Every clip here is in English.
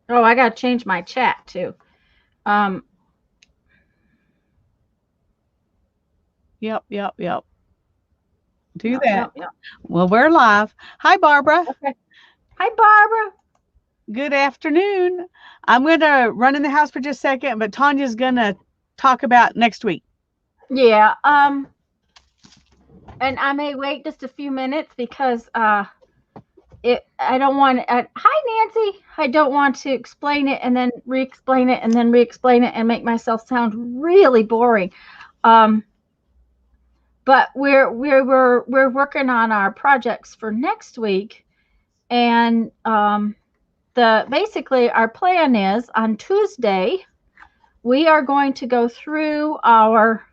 Oh, I got to change my chat too. Um, Yep. Do yep, that. yep, yep. Well, we're live. Hi, Barbara. Okay. Hi, Barbara. Good afternoon. I'm going to run in the house for just a second, but Tanya's going to talk about next week. Yeah. And I may wait just a few minutes because I don't want. Hi, Nancy. I don't want to explain it and then re-explain it and then re-explain it and make myself sound really boring. Um, but we're working on our projects for next week, and the basically our plan is on Tuesday we are going to go through our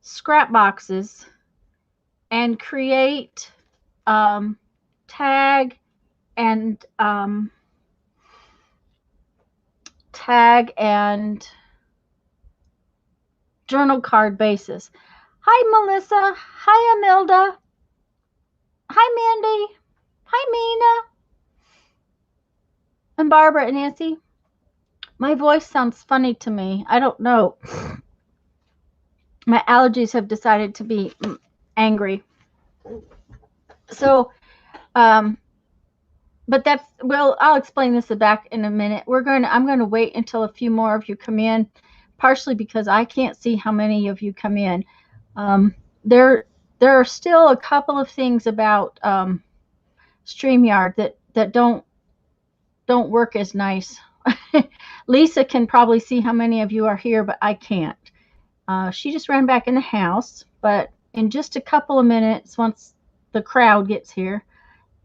scrap boxes and create um, tag and tag and journal card bases. Hi, Melissa. Hi, Amilda. Hi, Mandy. Hi, Mina. And Barbara and Nancy. My voice sounds funny to me. I don't know. My allergies have decided to be angry. So, um, but that's well. I'll explain this back in a minute. I'm going to wait until a few more of you come in, partially because I can't see how many of you come in. Um, there there are still a couple of things about StreamYard that don't work as nice. Lisa can probably see how many of you are here, but I can't. She just ran back in the house, but in just a couple of minutes, once the crowd gets here,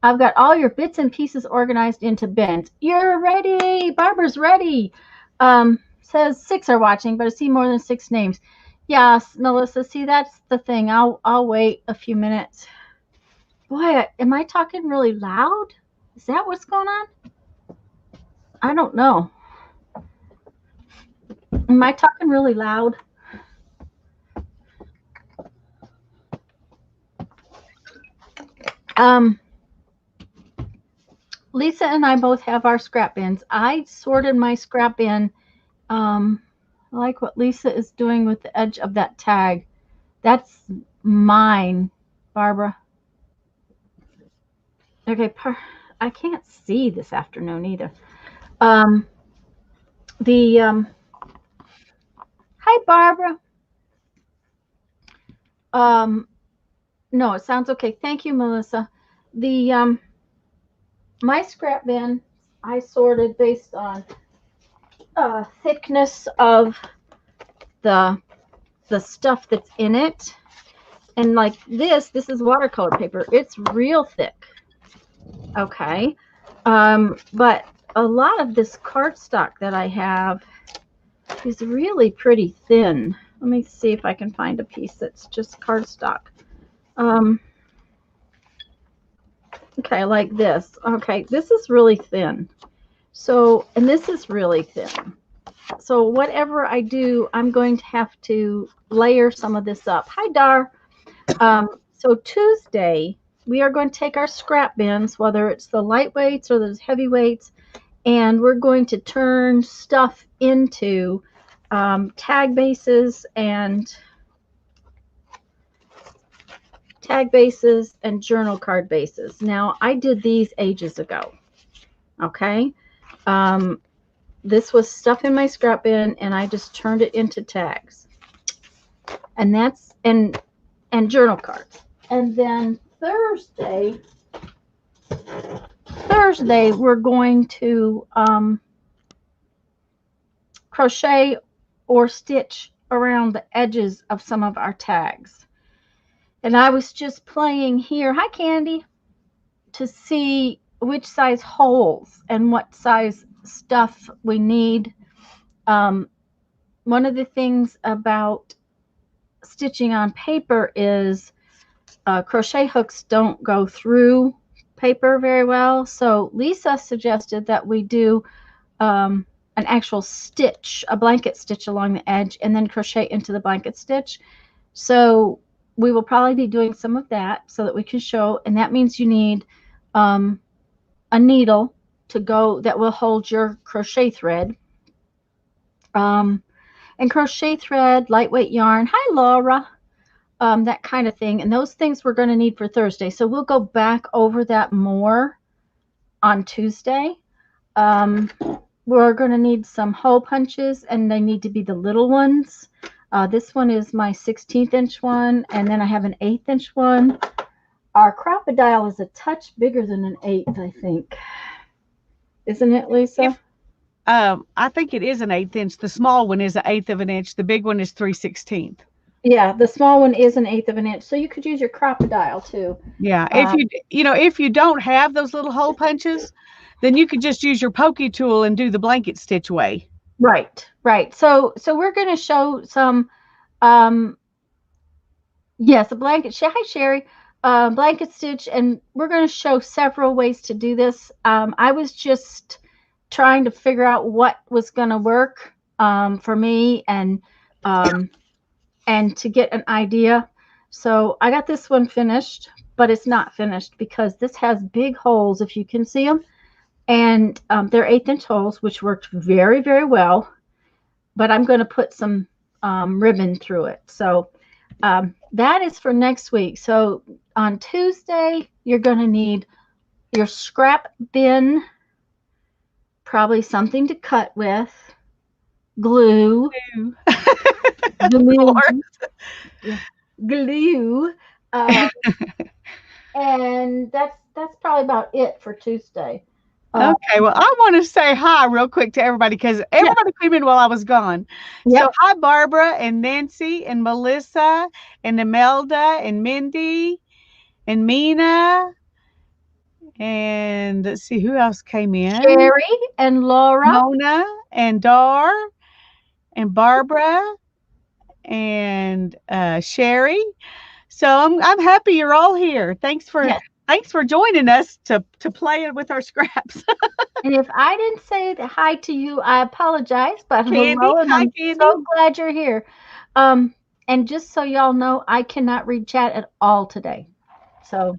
I've got all your bits and pieces organized into bins. You're ready. Barbara's ready. Says 6 are watching, but I see more than 6 names. Yes, Melissa. See, that's the thing. I'll wait a few minutes. Boy, am I talking really loud? Is that what's going on? I don't know. Am I talking really loud? Um, Lisa and I both have our scrap bins. I sorted my scrap bin. I like what Lisa is doing with the edge of that tag. That's mine, Barbara. Okay, I can't see this afternoon either. Um, the Hi, Barbara. Um, no, it sounds okay. Thank you, Melissa. The My scrap bin I sorted based on thickness of the the stuff that's in it. And like this is watercolor paper. It's real thick. Okay. But a lot of this cardstock that I have is really pretty thin. Let me see if I can find a piece that's just cardstock. Um, okay, like this. Okay, this is really thin. So, and this is really thin. So whatever I do, I'm going to have to layer some of this up. Hi, Dar. So Tuesday, we are going to take our scrap bins, whether it's the lightweights or those heavyweights, and we're going to turn stuff into tag bases and journal card bases. Now, I did these ages ago. Okay. Um, this was stuff in my scrap bin, and I just turned it into tags, and that's and journal cards. And then Thursday we're going to crochet or stitch around the edges of some of our tags. And I was just playing here, hi Candy, to see which size holes and what size stuff we need. Um, One of the things about stitching on paper is crochet hooks don't go through paper very well. So Lisa suggested that we do an actual stitch, a blanket stitch along the edge, and then crochet into the blanket stitch. So we will probably be doing some of that so that we can show, and that means you need um, a needle to go that will hold your crochet thread. And crochet thread, lightweight yarn. Hi, Laura. That kind of thing. And those things we're going to need for Thursday. So we'll go back over that more on Tuesday. We're going to need some hole punches, and they need to be the little ones. This one is my 16th inch one, and then I have an 8th inch one. Our crocodile is a touch bigger than an 8th, I think. Isn't it, Lisa? I think it is an 1/8 inch. The small one is an 1/8 of an inch. The big one is 3/16. Yeah, the small one is an 1/8 of an inch. So you could use your crocodile too. Yeah. If you don't have those little hole punches, then you could just use your pokey tool and do the blanket stitch way. Right, right. So we're going to show some, yes, a blanket. Hi, Sherry. Blanket stitch, and we're going to show several ways to do this. I was just trying to figure out what was going to work for me, and to get an idea. So I got this one finished, but it's not finished because this has big holes, if you can see them, and they're 1/8 inch holes, which worked very, very well. But I'm going to put some ribbon through it. So that is for next week. So on Tuesday, you're going to need your scrap bin, probably something to cut with, glue, glue, and that's probably about it for Tuesday. Okay, well, I want to say hi real quick to everybody because everybody came in while I was gone. Yep. So hi, Barbara and Nancy and Melissa and Imelda and Mindy and Mina. And let's see who else came in. Sherry and Laura. Mona and Dar and Barbara and Sherry. So I'm happy you're all here. Thanks for joining us to play with our scraps. And if I didn't say hi to you, I apologize. But Candy, hello, and I'm Candy. so glad you're here. And just so y'all know, I cannot read chat at all today. So,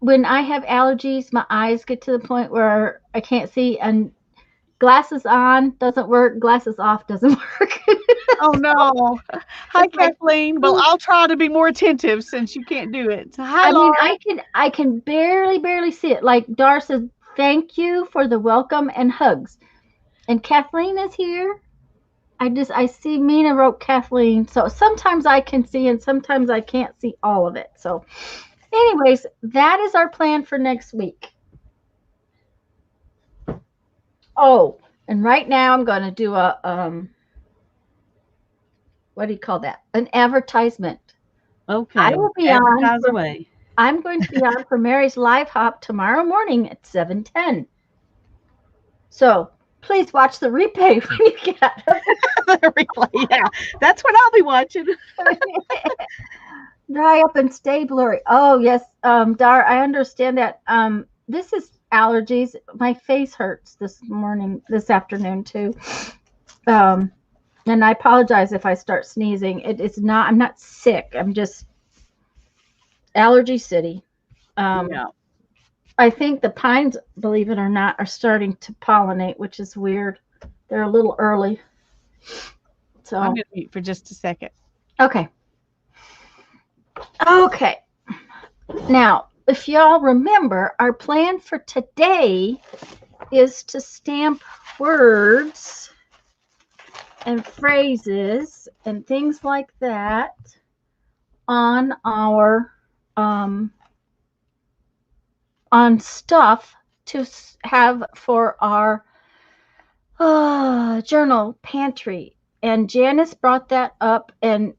when I have allergies, my eyes get to the point where I can't see, and glasses on doesn't work, glasses off doesn't work. Oh no. Hi, Kathleen. Well, I'll try to be more attentive since you can't do it. So, hi, Laura. I can barely see it. Like Dar says, thank you for the welcome and hugs. And Kathleen is here. I see Mina wrote Kathleen. So sometimes I can see and sometimes I can't see all of it. So anyways, that is our plan for next week. Oh, and right now I'm going to do a what do you call that? An advertisement. Okay. I will be on. I'm going to be on for Mary's Live Hop tomorrow morning at 7:10. So please watch the replay when you get out of the replay. Yeah, that's what I'll be watching. Dry up and stay blurry. Oh yes, Dar, I understand that. This is allergies. My face hurts this afternoon too. And I apologize if I start sneezing. It's not. I'm not sick. I'm just allergy city. Yeah. I think the pines, believe it or not, are starting to pollinate, which is weird. They're a little early. So I'm going to mute for just a second. Okay. Okay. Now, if y'all remember, our plan for today is to stamp words and phrases and things like that on our on stuff to have for our journal pantry. And Janice brought that up and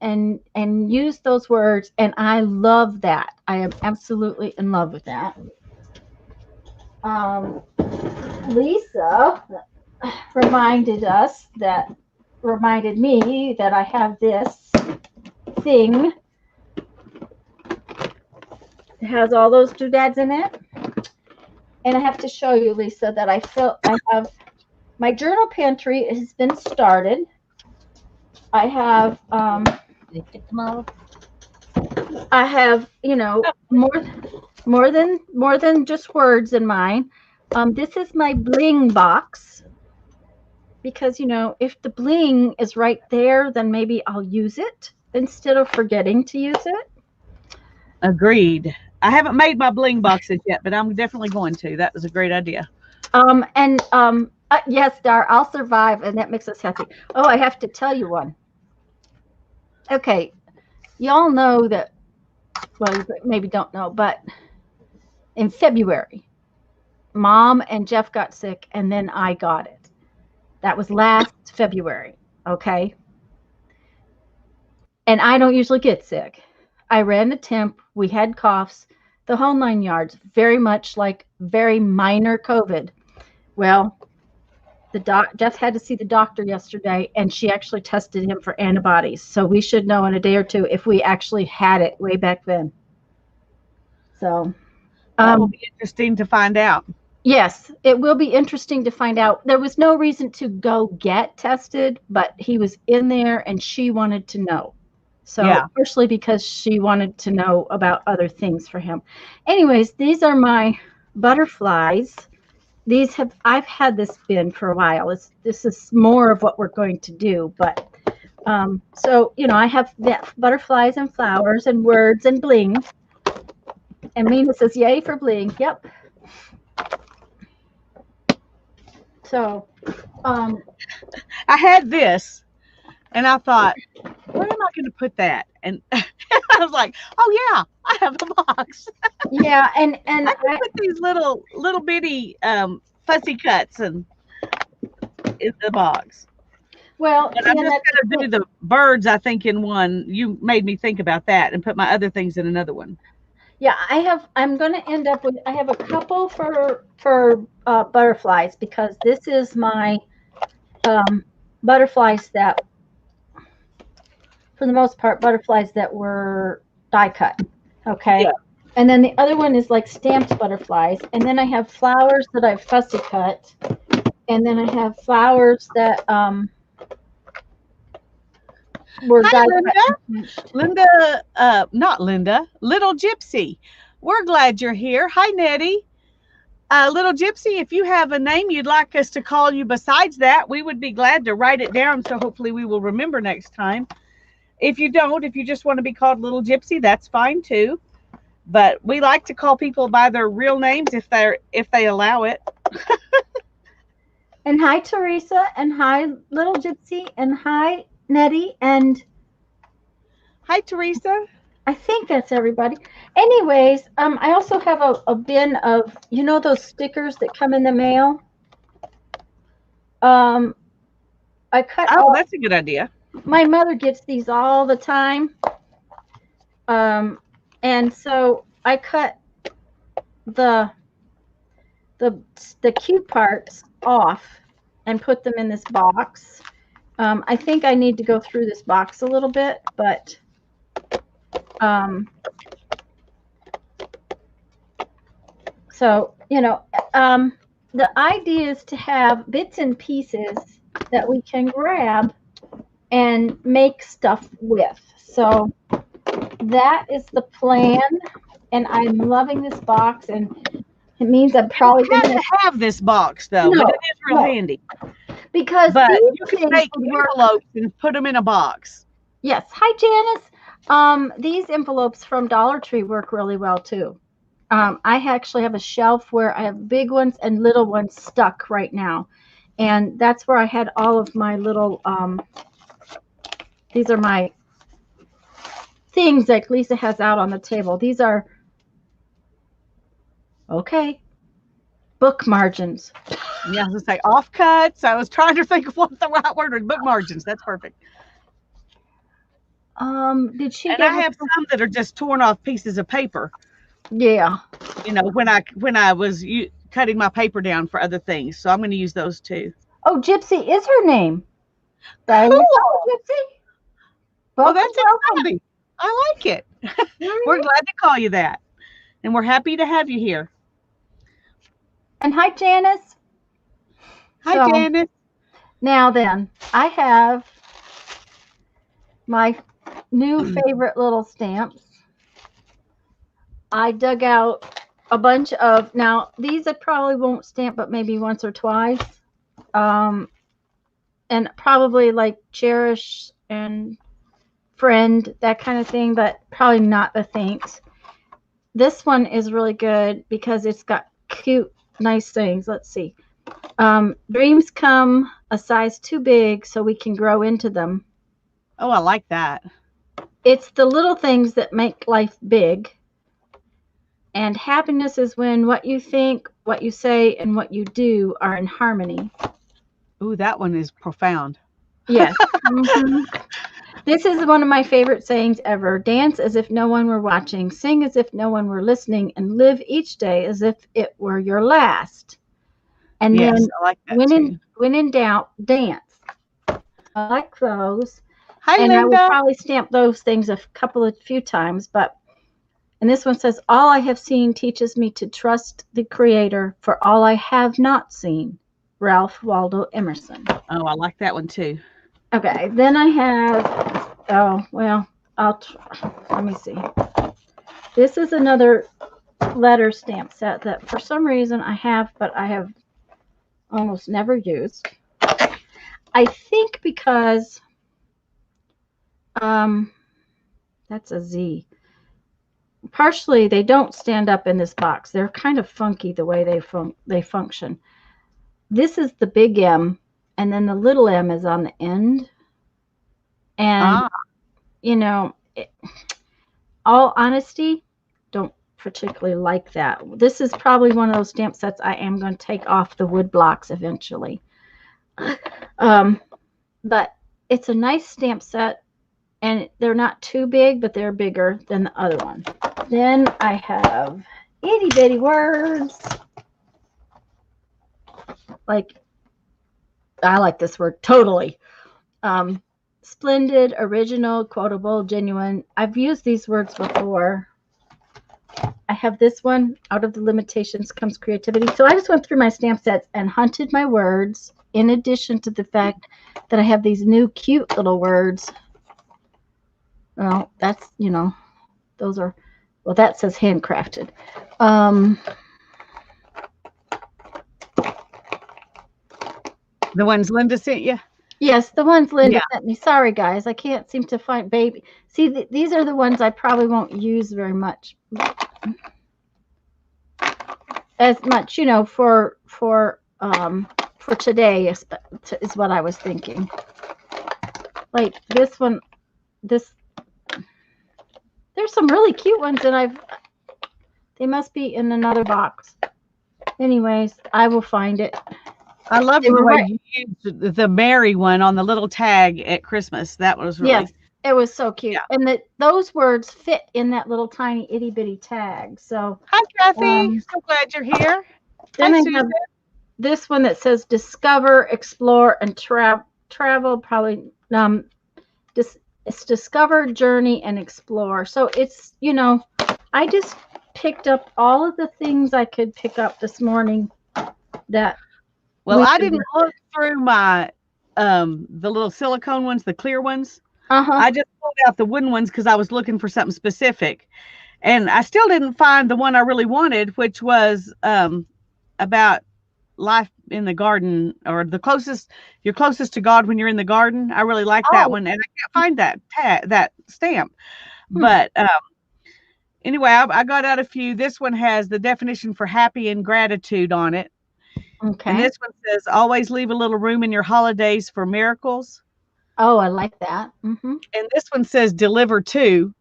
used those words, and I love that. I am absolutely in love with that. Lisa reminded me that I have this thing. It has all those doodads in it. And I have to show you, Lisa, that I have my journal pantry has been started. I have more. More than just words in mine. This is my bling box because if the bling is right there, then maybe I'll use it instead of forgetting to use it. Agreed. I haven't made my bling boxes yet, but I'm definitely going to. That was a great idea. And yes, Dar, I'll survive, and that makes us happy. Oh, I have to tell you one. Okay, y'all know that. Well, you maybe don't know, but in February, Mom and Jeff got sick, and then I got it. That was last February. Okay, and I don't usually get sick. I ran a temp. We had coughs, the whole 9 yards. Very much like very minor COVID. Well, Jeff had to see the doctor yesterday, and she actually tested him for antibodies. So we should know in a day or two if we actually had it way back then. So, That will be interesting to find out. yes, it will be interesting to find out. There was no reason to go get tested, but he was in there, and she wanted to know. So, Yeah. partially because she wanted to know about other things for him. Anyways, these are my butterflies. I've had this bin for a while. This is more of what we're going to do, but so I have butterflies and flowers and words and bling. And Mina says, "Yay for bling!" Yep. So, I had this and I thought, where am I going to put that? And I was like, oh yeah, I have a box. yeah, and I can put these little bitty fussy cuts in the box. well, But see, I'm and just that's the going to thing. do the birds, I think, in one. You made me think about that and put my other things in another one. Yeah, I'm going to end up with. I have a couple for butterflies because this is my butterflies that, for the most part, butterflies that were die cut. Okay. Yeah. And then the other one is like stamped butterflies. And then I have flowers that I've fussy cut. And then I have flowers that were Hi, die cut Linda. and finished. Linda, not Linda, Little Gypsy. We're glad you're here. Hi, Nettie. Little Gypsy, if you have a name you'd like us to call you besides that, we would be glad to write it down so hopefully we will remember next time. If you don't, if you just want to be called Little Gypsy, that's fine too. But we like to call people by their real names if they allow it. And hi, Teresa. And hi, Little Gypsy. And hi, Nettie. And Hi, Teresa. I think that's everybody. Anyways, I also have a bin of, those stickers that come in the mail. Um, I cut Oh, all, that's a good idea. my mother gets these all the time. Um, and so I cut the the the cute parts off and put them in this box. I think I need to go through this box a little bit, but um, so the idea is to have bits and pieces that we can grab and make stuff with. So that is the plan, and I'm loving this box, and it means I'm You probably don't going have to to have this box though, but no, it is real no, handy. because But these you can things make would work. envelopes and put them in a box. Yes. Hi, Janice. These envelopes from Dollar Tree work really well too. I actually have a shelf where I have big ones and little ones stuck right now, and that's where I had all of my little. These are my things that Lisa has out on the table. These are okay book margins. Yeah, I was gonna say offcuts. I was trying to think of what the right word was. Book margins. That's perfect. Did she And get I her? have some that are just torn off pieces of paper. Yeah. When I was cutting my paper down for other things, so I'm going to use those too. Oh, Gypsy is her name. There you Cool. go, Gypsy. Well, Welcome, that's welcome. exciting. I like it. We're Mhm. glad to call you that, and we're happy to have you here. And hi, Janice. Hi, So Janice. now then, I have my new favorite little stamps. I dug out a bunch of, now these I probably won't stamp, but maybe once or twice. Um, and probably like cherish and friend, that kind of thing, but probably not the thanks. This one is really good because it's got cute, nice things. Let's see. Dreams come a size too big so we can grow into them. Oh, I like that. It's the little things that make life big. And happiness is when what you think, what you say, and what you do are in harmony. Ooh, that one is profound. Yes. Hmm. This is one of my favorite sayings ever. Dance as if no one were watching, sing as if no one were listening, and live each day as if it were your last. And Yes, then I like that too. when in doubt, dance. I like those. Hi, And I will Linda. probably stamp those things a few times, but and this one says, all I have seen teaches me to trust the Creator for all I have not seen. Ralph Waldo Emerson. Oh, I like that one too. Okay, then I have, oh, well, let me see. This is another letter stamp set that for some reason I have, but I have almost never used. I think because, um, that's a Z. Partially, they don't stand up in this box. They're kind of funky the way they function. This is the big M, and then the little m is on the end. And, Ah, you know, all honesty, don't particularly like that. This is probably one of those stamp sets I am going to take off the wood blocks eventually. Um, but it's a nice stamp set, and they're not too big, but they're bigger than the other one. Then I have itty bitty words. Like, I like this word totally. Um, Splendid, original, quotable, genuine. I've used these words before. I have this one, out of the limitations comes creativity. So I just went through my stamp sets and hunted my words, in addition to the fact that I have these new cute little words. Well, that's, those are, well, that says handcrafted. Um, the ones Linda sent you? yes, the ones Linda Yeah. sent me. Sorry, guys, I can't seem to find baby. See, these are the ones I probably won't use very much. As much, for today is what I was thinking. Like this one, this there's some really cute ones, and they must be in another box. Anyways, I will find it. I loved They the were way right. you used the Mary one on the little tag at Christmas. That was Yes, really, it was so cute, yeah. and those words fit in that little tiny itty bitty tag. So, Hi, Kathy. um, So glad you're here. Hi, then I Susan. have this one that says discover, explore, and travel. Probably dis- it's discover, journey, and explore. So it's I just picked up all of the things I could pick up this morning that Well, we I could didn't work with. look through my the little silicone ones, the clear ones. Uh-huh. I just pulled out the wooden ones because I was looking for something specific. And I still didn't find the one I really wanted, which was about life in the garden, or you're closest to God when you're in the garden. I really like that Oh. one, and I can't find that stamp. Hmm. But anyway, I got out a few. This one has the definition for happy and gratitude on it, and Okay. this one says always leave a little room in your holidays for miracles. Oh, I like that. And this one says deliver to.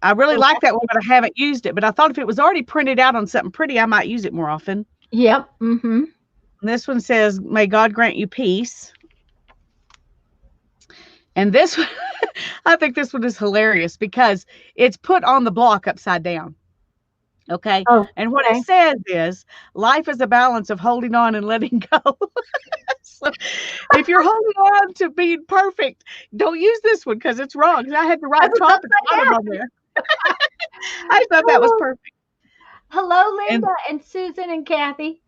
I really like that one, but I haven't used it. But I thought if it was already printed out on something pretty, I might use it more often. Yep. Mm-hmm. And this one says, may God grant you peace. And this one, I think this one is hilarious because it's put on the block upside down. Okay. Oh, And what it okay. says is life is a balance of holding on and letting go. So if you're holding on to being perfect, don't use this one because it's wrong. 'Cause I had to write Because it's top and upside bottom down. on there. I thought that was Oh, perfect. hello, And Linda and Susan and Kathy.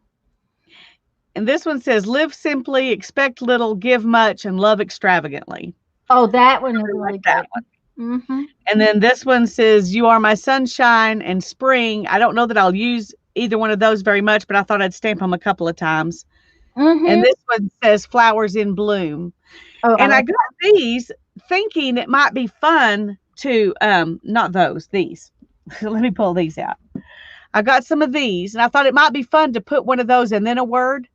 and this one says live simply, expect little, give much, and love extravagantly. Oh, that one I is really like really that good. one. Mm-hmm. And then this one says, "You are my sunshine and spring." I don't know that I'll use either one of those very much, but I thought I'd stamp them a couple of times. And Mm-hmm. this one says, "Flowers in bloom." Oh, I And I like got these thinking it might be fun to, not those, these. Let me pull these out. I got some of these, and I thought it might be fun to put one of those and then a word.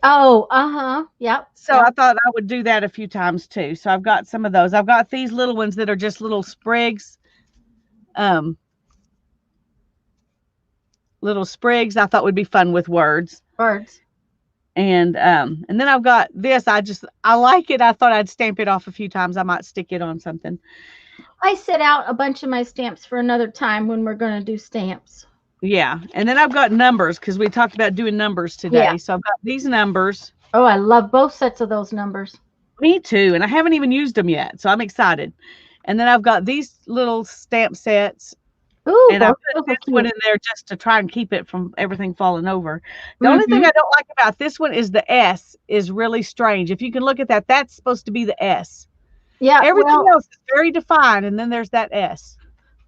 Oh, uh-huh. Yep. So Yep. I thought I would do that a few times too. So I've got some of those. I've got these little ones that are just little sprigs. Um, Little sprigs I thought would be fun with words. Birds. And then I've got this. I like it. I thought I'd stamp it off a few times. I might stick it on something. I set out a bunch of my stamps for another time when we're going to do stamps. Yeah. And then I've got numbers because we talked about doing numbers Yeah. today. So I've got these numbers. Oh, I love both sets of those numbers. Me too. And I haven't even used them yet. So I'm excited. And then I've got these little stamp sets. Ooh, And I both put of those are this one cute. in there just to try and keep it from everything falling over. The only thing Mm-hmm. I don't like about this one is the S is really strange. If you can look at that, that's supposed to be the S. Yeah, Everything well, else is very defined, and then there's that S.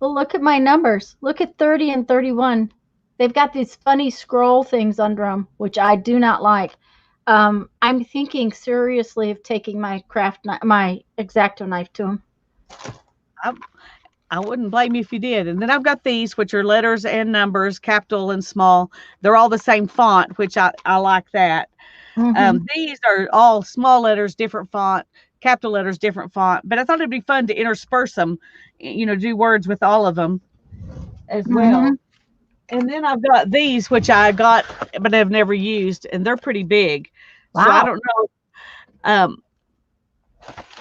well, look at my numbers. Look at 30 and 31. They've got these funny scroll things under them, which I do not like. I'm thinking seriously of taking my my X-Acto knife to them. I, I wouldn't blame you if you did. And then I've got these, which are letters and numbers, capital and small. They're all the same font, which I like that. Mm-hmm. These are all small letters, different font, capital letters, different font. But I thought it'd be fun to intersperse them, do words with all of them as Mm-hmm. well. And then I've got these, which I got, but I've never used, and they're pretty big. So I Wow. don't know.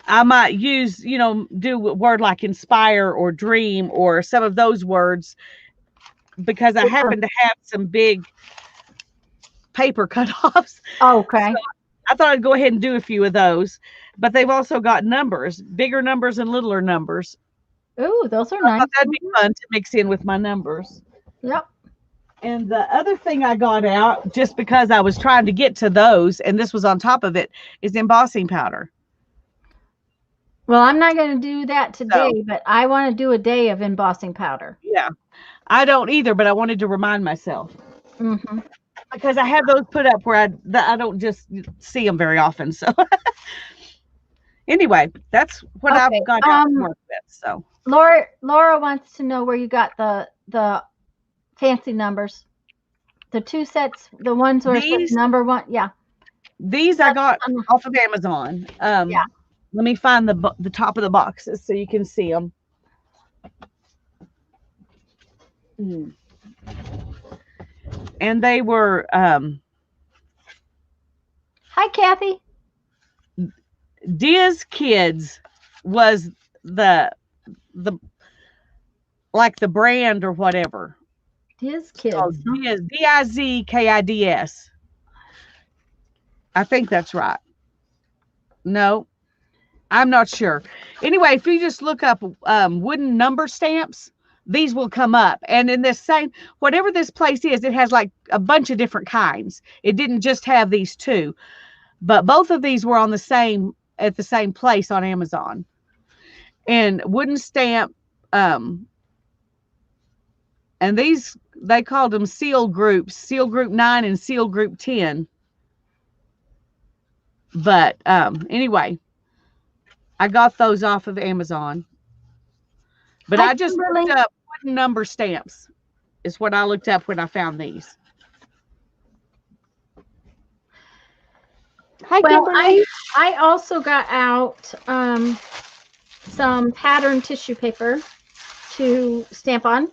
I might use, do a word like inspire or dream or some of those words because I happen to have some big paper cutoffs. So Okay. I thought I'd go ahead and do a few of those. But they've also got numbers, bigger numbers and littler numbers. Ooh, those are I thought nice. that'd be Mhm. fun to mix in with my numbers. Yep. And the other thing I got out, just because I was trying to get to those, and this was on top of it, is embossing powder. Well, I'm not going to do that So, today, but I want to do a day of embossing powder. yeah, I don't either, but I wanted to remind myself Mm-hmm. because I have those put up where I don't just see them very often. So, anyway, that's what I've Okay. got out to work with. So, Laura wants to know where you got the fancy numbers. The two sets, the ones where it says these number one. Yeah. these I got off of Amazon. Yeah. Let me find the top of the boxes so you can see them. And they were Hi, Kathy. Diz Kids was the like the brand or whatever. Diz So Kids. Huh? Diz, Dizkids. I think that's right. No, I'm not sure. Anyway, if you just look up wooden number stamps, these will come up. And in this same, whatever this place is, it has like a bunch of different kinds. It didn't just have these two, but both of these were on at the same place on Amazon. And wooden stamp, um, and these they called them seal groups, seal group 9 and seal group 10. But anyway, I got those off of Amazon. But Hi, I just looked Kimberly. up wooden number stamps is what I looked up when I found these. Hi, Well, Kimberly. I also got out some pattern tissue paper to stamp on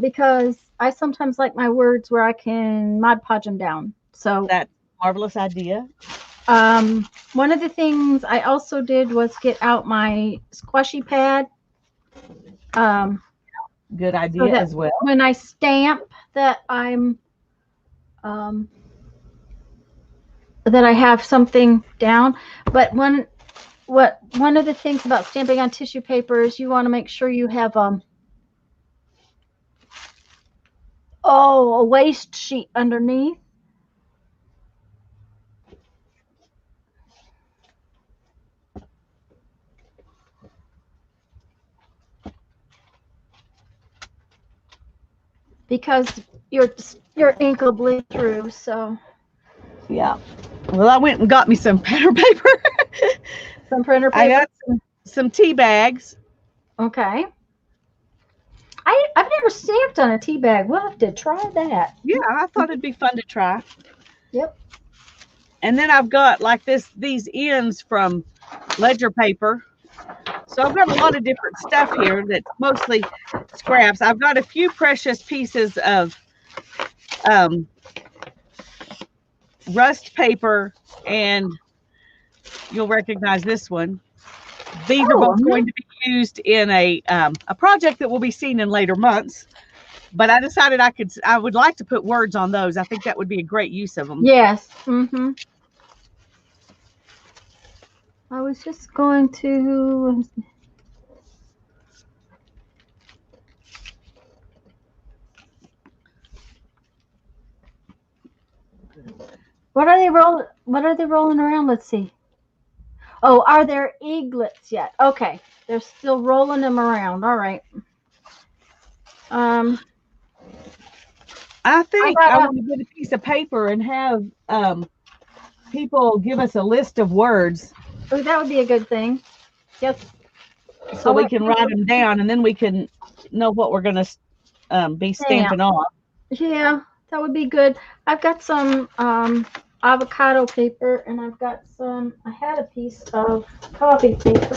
because I sometimes like my words where I can Mod Podge them down. So That marvelous idea. one of the things I also did was get out my squishy pad. Um, Good so idea that as well. when I stamp that um, that I have something down. But one of the things about stamping on tissue paper is you want to make sure you have a waste sheet underneath. because your ink will bleed through. So Yeah. Well, I went and got me some pattern paper. some printer I paper. got some tea bags. Okay. I've never stamped on a tea bag. We'll have to try that. Yeah, I thought it'd be fun to try. Yep. And then I've got like these ends from ledger paper. So I've got a lot of different stuff here that's mostly scraps. I've got a few precious pieces of um, rust paper, and you'll recognize this one. These are Oh, both going to be used in a project that will be seen in later months. But I decided I would like to put words on those. I think that would be a great use of them. yes. Mm-hmm. I was just going to. What are they rolling? What are they rolling around? Let's see. Oh, are there eaglets yet? Okay, they're still rolling them around. All right. Um, I I think I got a. want to get a piece of paper and have people give us a list of words Oh, that would be a good thing. Yes. so I'll we let can write them down, and then we can know what we're going to be stamp. stamping on. Yeah, that would be good. I've got some avocado paper, and I've got some. I had a piece of coffee paper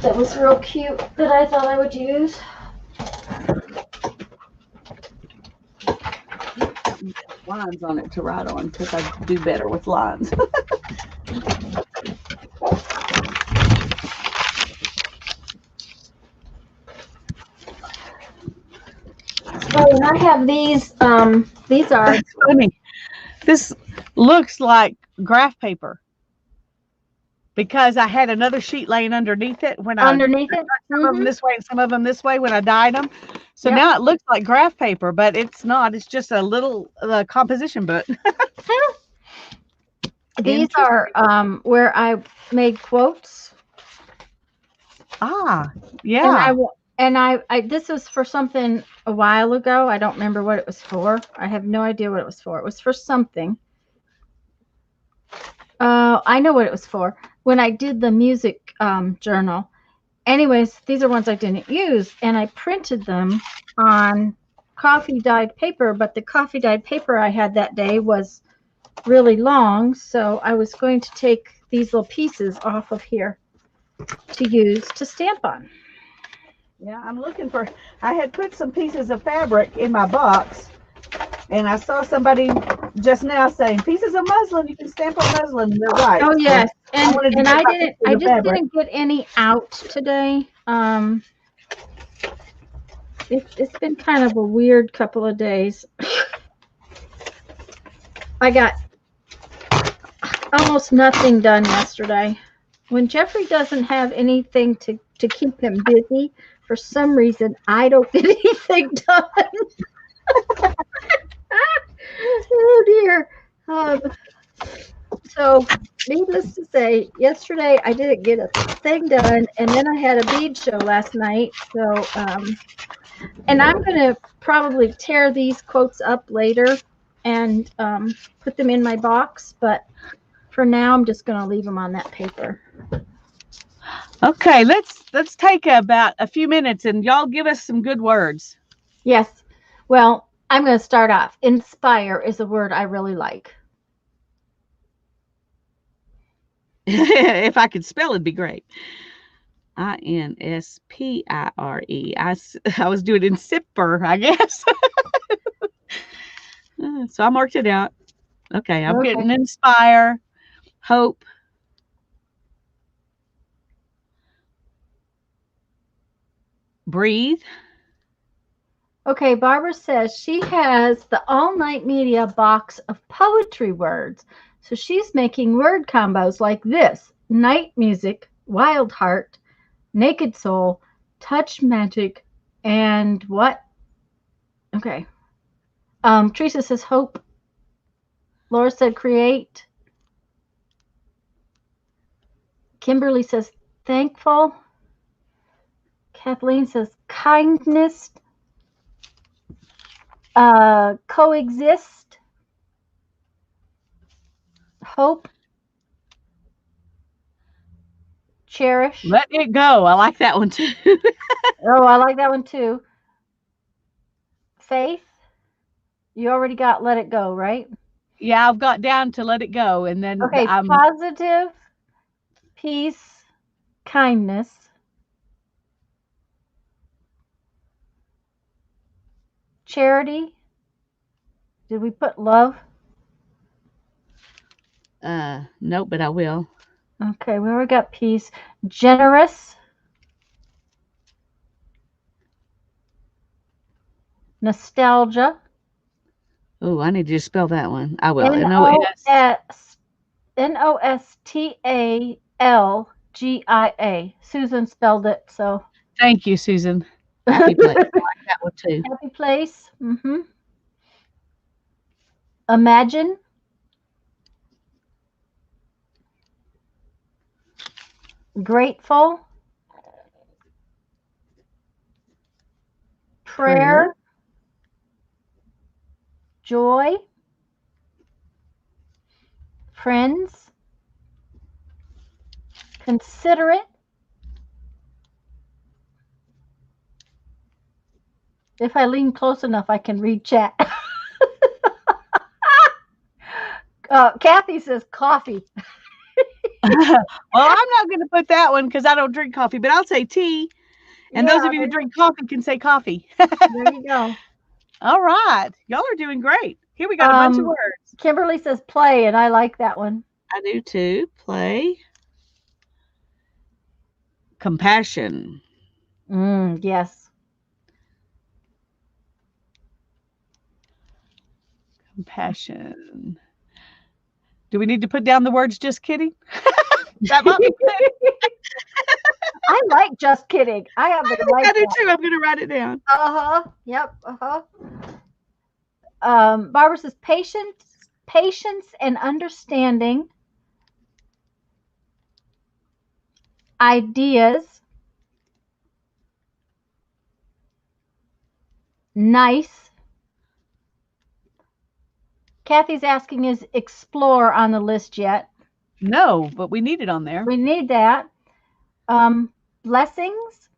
that was real cute that I thought I would use. Lines on it to write on because I do better with lines. Oh, and I have these. These are. That's funny. This looks like graph paper because I had another sheet laying underneath it when I Underneath it? some of them Mm-hmm. this way and some of them this way when I dyed them. So Yep. now it looks like graph paper, but it's not. It's just a little composition book. These are Interesting. where I made quotes, Ah, and yeah. I this was for something a while ago. I don't remember what it was for. I have no idea what it was for. It was for something. I know what it was for. When I did the music journal. Anyways, these are ones I didn't use, and I printed them on coffee dyed paper. But the coffee dyed paper I had that day was really long, so I was going to take these little pieces off of here to use to stamp on. Yeah, I'm looking for. I had put some pieces of fabric in my box, and I saw somebody just now saying pieces of muslin. You can stamp on muslin. They're right. Oh So yes, I wanted to and get I my didn't. pieces I of just fabric. didn't get any out today. It's been kind of a weird couple of days. I got almost nothing done yesterday. When Jeffrey doesn't have anything to keep him busy, for some reason I don't get anything done. Oh dear. Um, so, needless to say, yesterday I didn't get a thing done, and then I had a bead show last night. So, and I'm going to probably tear these quotes up later and put them in my box, but for now I'm just going to leave them on that paper. Okay, let's take about a few minutes, and y'all give us some good words. Yes. Well, I'm going to start off. Inspire is a word I really like. If I could spell, it'd be great. Inspire. I was doing insipper, I guess. So I marked it out. Okay, I'm Okay. getting inspire, hope, breathe. Okay, Barbara says she has the all night media box of poetry words. So she's making word combos like this: night music, wild heart, naked soul, touch magic, and what? Okay. Teresa says hope. Laura said create. Kimberly says thankful. Kathleen says kindness. Coexist, hope, cherish. Let it go. I like that one too. Oh, I like that one too. Faith. You already got let it go, right? Yeah, I've got down to let it go, and then Okay, positive, peace, kindness, charity. Did we put love? nope, but I will. Okay, we already got peace. Generous, nostalgia, Oh, I need you to spell that one. I will. N O NOS. S Nostalgia. Susan spelled it, so Thank you, Susan. Happy place. I like that one too. happy place. Imagine, grateful, Prayer. prayer, joy, friends, considerate. If I lean close enough, I can read chat. Kathy says coffee. Well, I'm not going to put that one because I don't drink coffee, but I'll say tea. And Yeah, those of you who drink coffee can say coffee. there you go. All right. Y'all are doing great. Here we got a bunch of words. Kimberly says play, and I like that one. I do too. Play. Compassion. Yes. Compassion. Do we need to put down the words just kidding? That might be good. I like just kidding. I happen to like I do that. too. I'm going to write it down. Yep. Barbara says patience and understanding, ideas, nice. Kathy's asking, is explore on the list yet? No, but we need it on there. We need that. Blessings,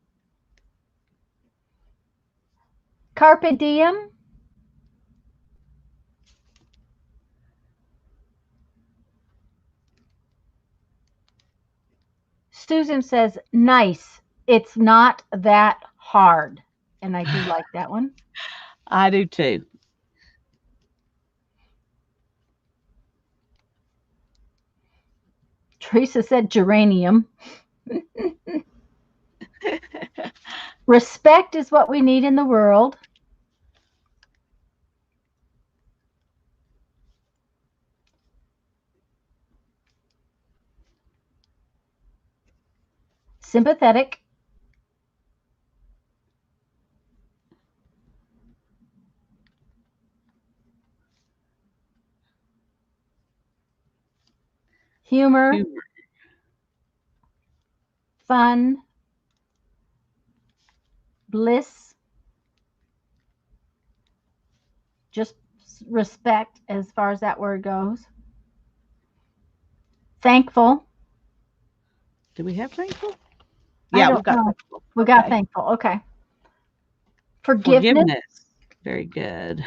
carpe diem, Susan says, nice. It's not that hard. And I do like that one. I do too. Teresa said geranium. Respect is what we need in the world. Sympathetic. Humor. Fun. Bliss. Just respect as far as that word goes. Thankful. Do we have thankful? Yeah, we've got thankful. We got thankful. Okay. Forgiveness. Very good.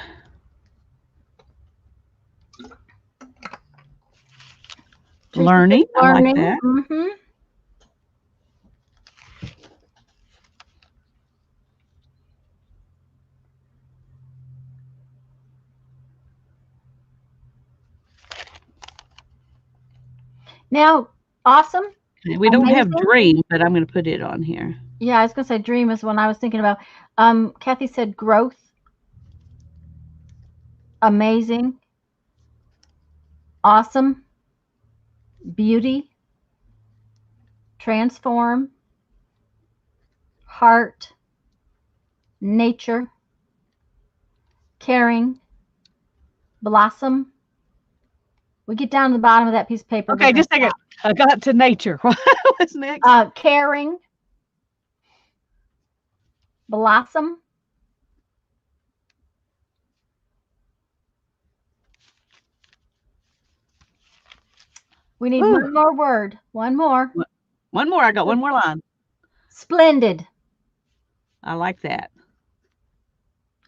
Learning. I like that. Now, awesome. We don't have dream, but I'm going to put it on here. Yeah, I was going to say dream is one I was thinking about. Kathy said growth. Amazing. Awesome. Beauty. Transform. Heart. Nature. Caring. Blossom. We get down to the bottom of that piece of paper. Okay, just a second. I got to nature. What's next? Caring. Blossom. We need Whew. one more word. One more. One more. I got one more line. Splendid. I like that.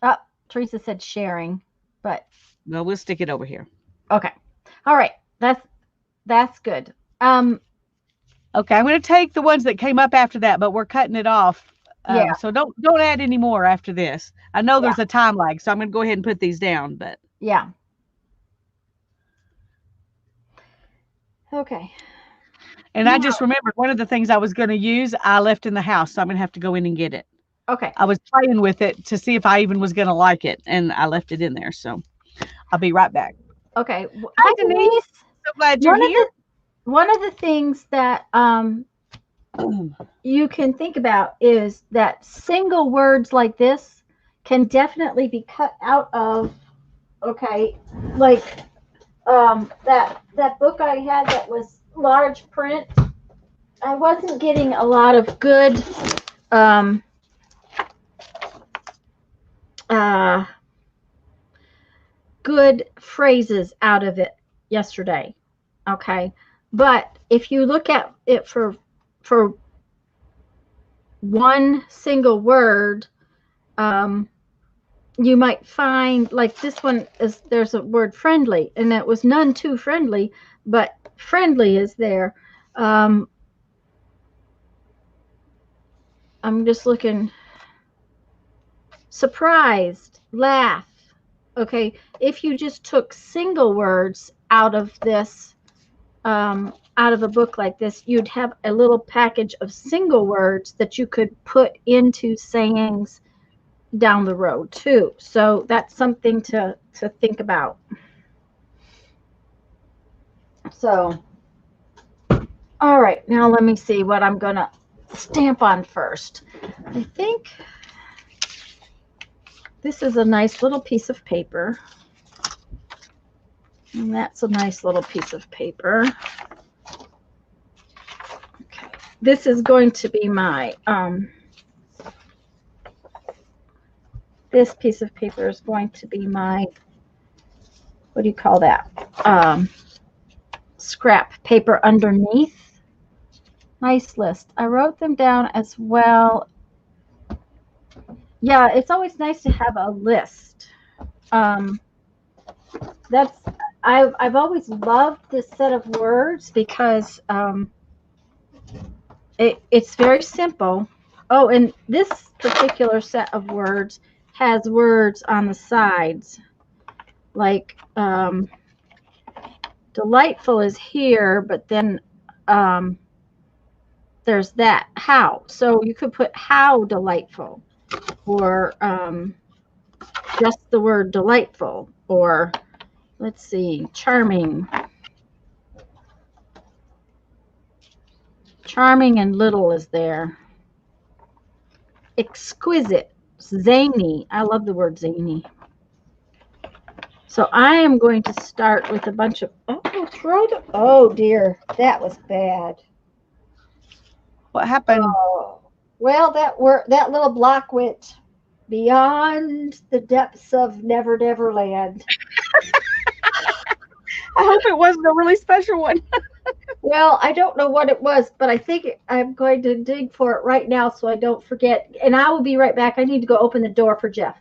Oh, Teresa said sharing, but Well, we'll stick it over here. okay. All right. That's good. Okay, I'm going to take the ones that came up after that, but we're cutting it off. Yeah, So don't add any more after this. I know yeah, there's a time lag, so I'm going to go ahead and put these down. But yeah. Okay. and I Now, just remembered one of the things I was going to use, I left in the house, so I'm going to have to go in and get it. okay. I was playing with it to see if I even was going to like it, and I left it in there. So I'll be right back. Okay. Hi, Hi, Denise. Denise. So glad you're One of here. the things that you can think about is that single words like this can definitely be cut out of, okay, like that book I had that was large print. I wasn't getting a lot of good um uh good phrases out of it yesterday. Okay. But if you look at it for one single word, um, you might find like this one is there's a word friendly, and it was none too friendly, but friendly is there. Um, I'm just looking. Surprised, laugh. Okay, if you just took single words out of this, out of a book like this, you'd have a little package of single words that you could put into sayings down the road too. So that's something to think about. So, all right, now let me see what I'm gonna stamp on first. I think this is a nice little piece of paper. And that's a nice little piece of paper. Okay. This is going to be my this piece of paper is going to be my, what do you call that? Scrap paper underneath. Nice list. I wrote them down as well. Yeah, it's always nice to have a list. Um, that's I've always loved this set of words because it's very simple. Oh, and this particular set of words has words on the sides, like delightful is here, but then um, there's that how. So you could put how delightful, or just the word delightful, or let's see, charming. Charming and little is there. Exquisite, zany. I love the word zany. So I am going to start with a bunch of, oh dear, that was bad. What happened? Oh, well, that little block went beyond the depths of Never Never Land. I hope it wasn't a really special one. Well, I don't know what it was, but I think I'm going to dig for it right now so I don't forget. And I will be right back. I need to go open the door for Jeff.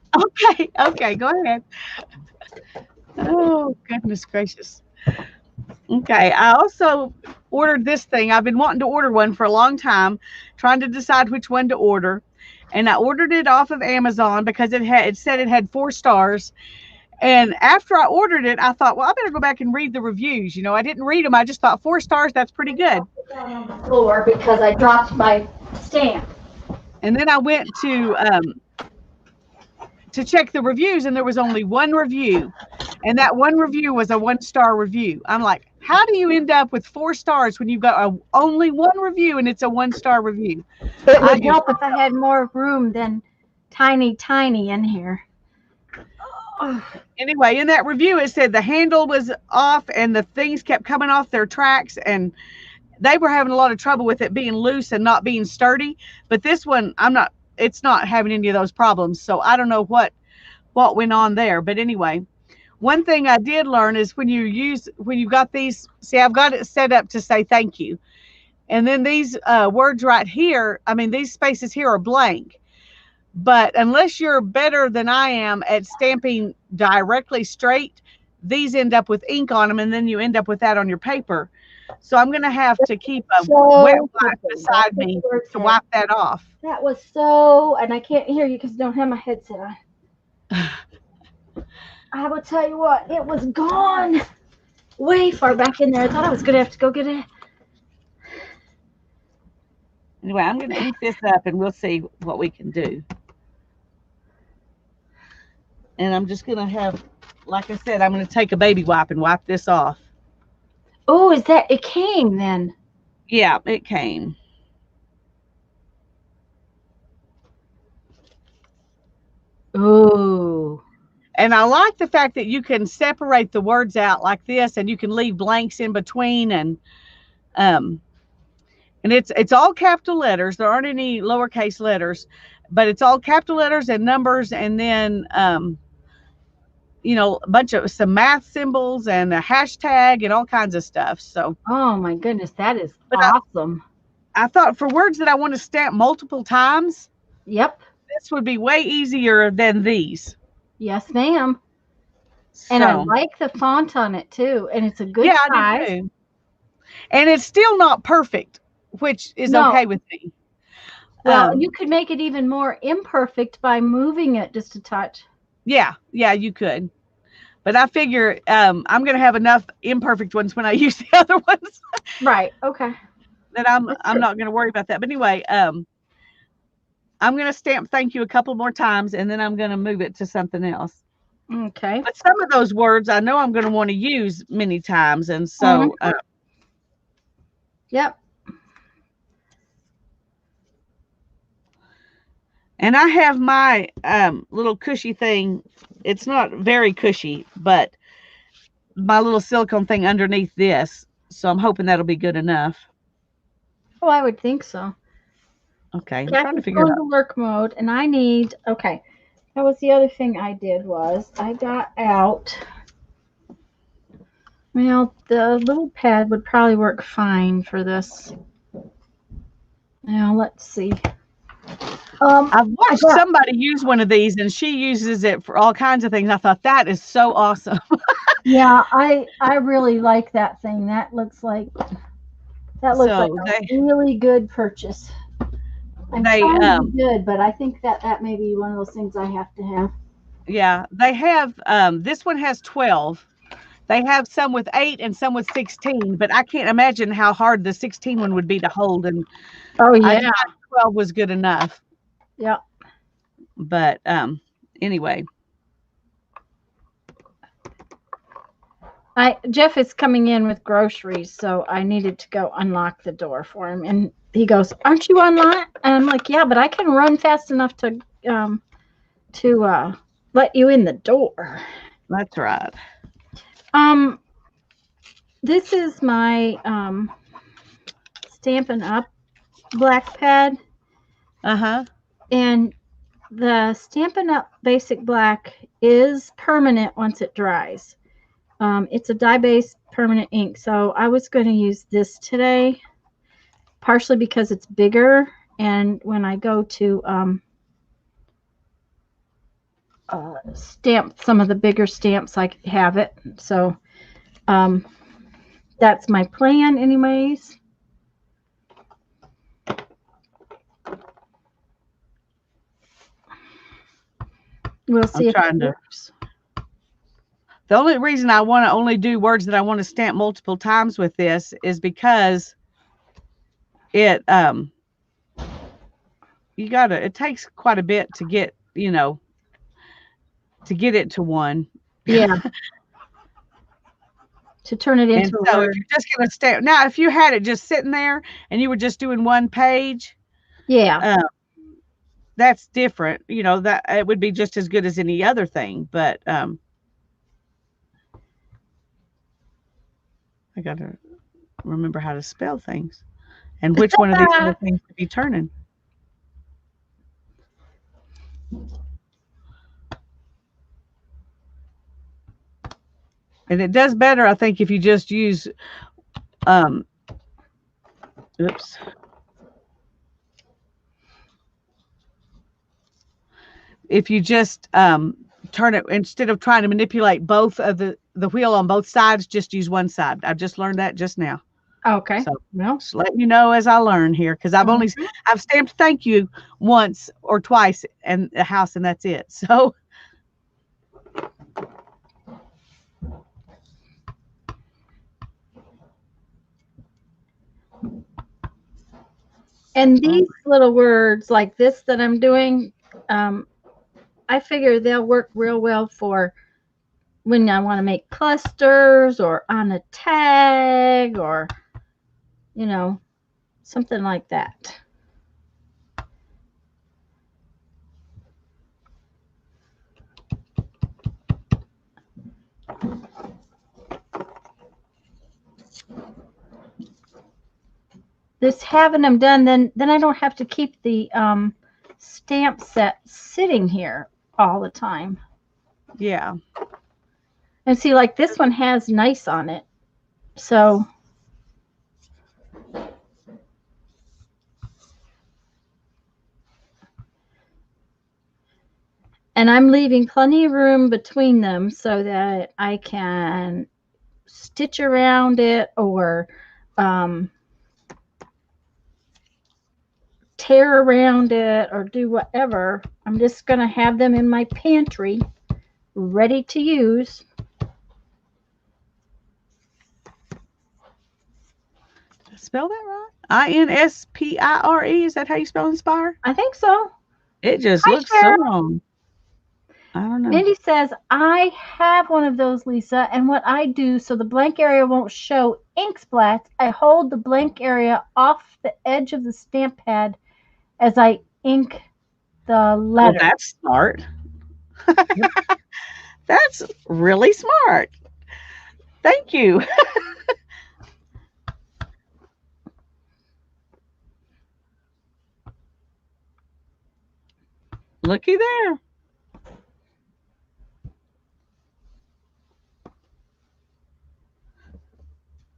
Okay, go ahead. Oh, goodness gracious. Okay, I also ordered this thing. I've been wanting to order one for a long time, trying to decide which one to order. And I ordered it off of Amazon because it said it had 4 stars. And after I ordered it, I thought, well, I better go back and read the reviews. I didn't read them. I just thought 4 stars, that's pretty good. Down on the floor because I dropped my stamp. And then I went to check the reviews, and there was only one review, and that one review was a 1-star review. I'm like, how do you end up with 4 stars when you've got only one review and it's a 1-star review? It would help if I had more room than tiny in here. Anyway, in that review, it said the handle was off and the things kept coming off their tracks, and they were having a lot of trouble with it being loose and not being sturdy. But this one, it's not having any of those problems. So I don't know what went on there. But anyway, One thing I did learn is when you got these, see, I've got it set up to say thank you. And then these words right here, I mean, these spaces here are blank. But unless you're better than I am at stamping directly straight, these end up with ink on them, and then you end up with that on your paper. So I'm going to have to keep a wet So wipe pretty. That's beside what me the word to said. wipe that off. That was so, and I can't hear you because I don't have my headset on. I will tell you what, it was gone way far back in there. I thought I was going to have to go get it. Anyway, I'm going to ink this up, and we'll see what we can do. And I'm just going to have, like I said, I'm going to take a baby wipe and wipe this off. Oh, is that, it came then? Yeah, it came. Ooh. And I like the fact that you can separate the words out like this, and you can leave blanks in between, and it's all capital letters. There aren't any lowercase letters, but it's all capital letters and numbers, and then a bunch of some math symbols and a hashtag and all kinds of stuff. So, Oh my goodness, that is but awesome. I thought for words that I want to stamp multiple times, Yep. this would be way easier than these. Yes, ma'am. And I like the font on it too, and it's a good size. I do too. And it's still not perfect, which is okay with me. Well, you could make it even more imperfect by moving it just a touch. Yeah, you could. But I figure I'm going to have enough imperfect ones when I use the other ones. Right. Okay. That I'm not going to worry about that. But anyway, I'm going to stamp thank you a couple more times, and then I'm going to move it to something else. Okay. But some of those words I know I'm going to want to use many times, and so yep. And I have my little cushy thing. It's not very cushy, but my little silicone thing underneath this. So I'm hoping that'll be good enough. Oh, I would think so. Okay, I'm trying to figure it out. Going to work mode, and I need. Okay, that was the other thing I did was I got out. Well, the little pad would probably work fine for this. Now let's see. I've watched somebody use one of these, and she uses it for all kinds of things. I thought that is so awesome. Yeah, I really like that thing. That looks like a really good purchase. I'm trying to be good, but I think that may be one of those things I have to have. Yeah, they have. This one has 12. They have some with 8 and some with 16, but I can't imagine how hard the 16 one would be to hold. And I thought 12 was good enough. Yeah. But anyway. Jeff is coming in with groceries, so I needed to go unlock the door for him. And he goes, "Aren't you unlocked?" And I'm like, "Yeah, but I can run fast enough to let you in the door." That's right. This is my Stampin' Up! Black pad. And the Stampin' Up! Basic Black is permanent once it dries. It's a dye-based permanent ink, so I was going to use this today, partially because it's bigger, and when I go to stamp some of the bigger stamps, I have it. So that's my plan anyways. We'll see if it works. The only reason I want to only do words that I want to stamp multiple times with this is because it it takes quite a bit to get, to get it to one. Yeah. To turn it into a word. If you're just going to stamp. Now, if you had it just sitting there and you were just doing one page, that's different. That it would be just as good as any other thing, but I got to remember how to spell things and which one of these other things to be turning. And it does better, I think, if you just use, um, oops. If you just turn it, instead of trying to manipulate both of the wheel on both sides, just use one side. I've just learned that just now. Okay. So Well. just letting you know as I learn here, because Mhm. I've stamped thank you once or twice in the house, and that's it. So And oh, these little words like this that I'm doing, um, I figure they'll work real well for when I want to make clusters or on a tag or, you know, something like that. This having them done, then I don't have to keep the stamp set sitting here all the time. yeah. And see, like this one has nice on it. So, and I'm leaving plenty of room between them so that I can stitch around it or um, tear around it or do whatever. I'm just going to have them in my pantry ready to use. Did I spell that right? Inspire. Is that how you spell inspire? I think so. It just Hi, looks so Cheryl. wrong. I don't know. Mindy says, I have one of those, Lisa, and what I do so the blank area won't show ink splats, I hold the blank area off the edge of the stamp pad as I ink the Well, letter. that's smart. Yep. That's really smart. Thank you. Looky there.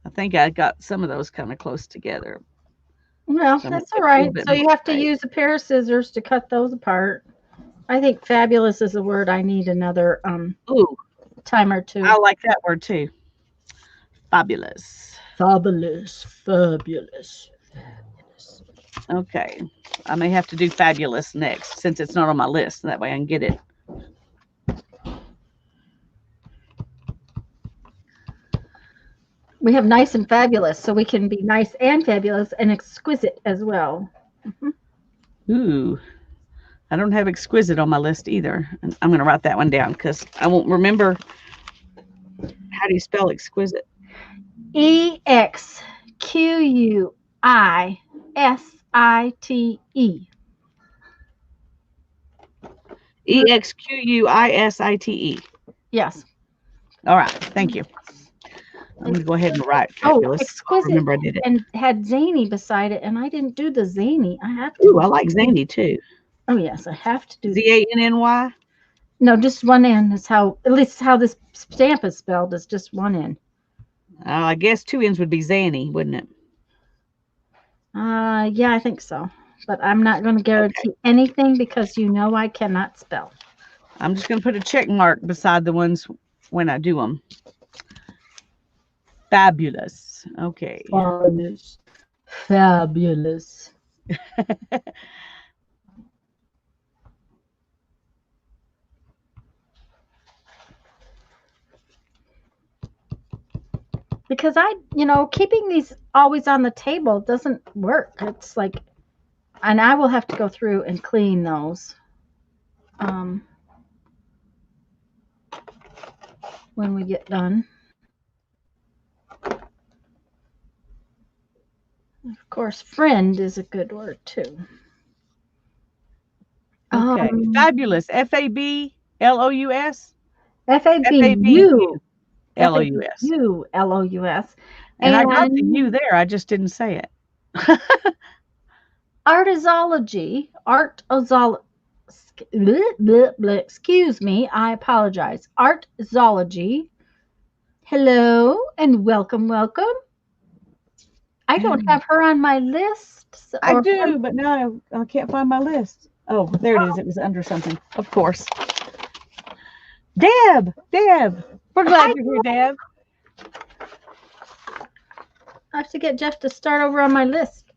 I think I got some of those kind of close together. Well, So I'm going that's to all get a little right. bit So more you have to space. use a pair of scissors to cut those apart. I think fabulous is a word I need another Ooh, time or two. I like that word too. Fabulous. Fabulous, fabulous, fabulous. Okay. I may have to do fabulous next since it's not on my list. That way I can get it. We have nice and fabulous, so we can be nice and fabulous and exquisite as well. Mhm. Ooh, I don't have exquisite on my list either. And I'm going to write that one down because I won't remember. How do you spell exquisite? EXQUISITE. EXQUISITE. Yes. All right. Thank you. I'm going to go ahead and Exquisite. write Oh, fabulous. I'll exquisite remember I did it. and had zany beside it, and I didn't do the zany. I have to. Ooh, I like zany too. Oh yes, I have to do. ZANNY. No, just one N is how. At least how this stamp is spelled is just one N. I guess two N's would be Zanny, wouldn't it? Yeah, I think so. But I'm not going to Okay. guarantee anything because you know I cannot spell. I'm just going to put a check mark beside the ones when I do them. Fabulous. Okay. Fabulous. Fabulous. Because keeping these always on the table doesn't work. It's like, and I will have to go through and clean those um, when we get done. Of course, friend is a good word too. Okay. Um, Fabulous. FABLOUS. F A B U F A B FABULOUS. U L O U S, And I got the and U there. I just didn't say it. artosology, excuse me, I apologize. Artosology Hello and welcome, welcome. I don't have her on my list I or do, but no, I can't find my list. Oh, there it is. It was under something. Of course. Deb. We're glad hi. you're here, Deb. I have to get Jeff to start over on my list.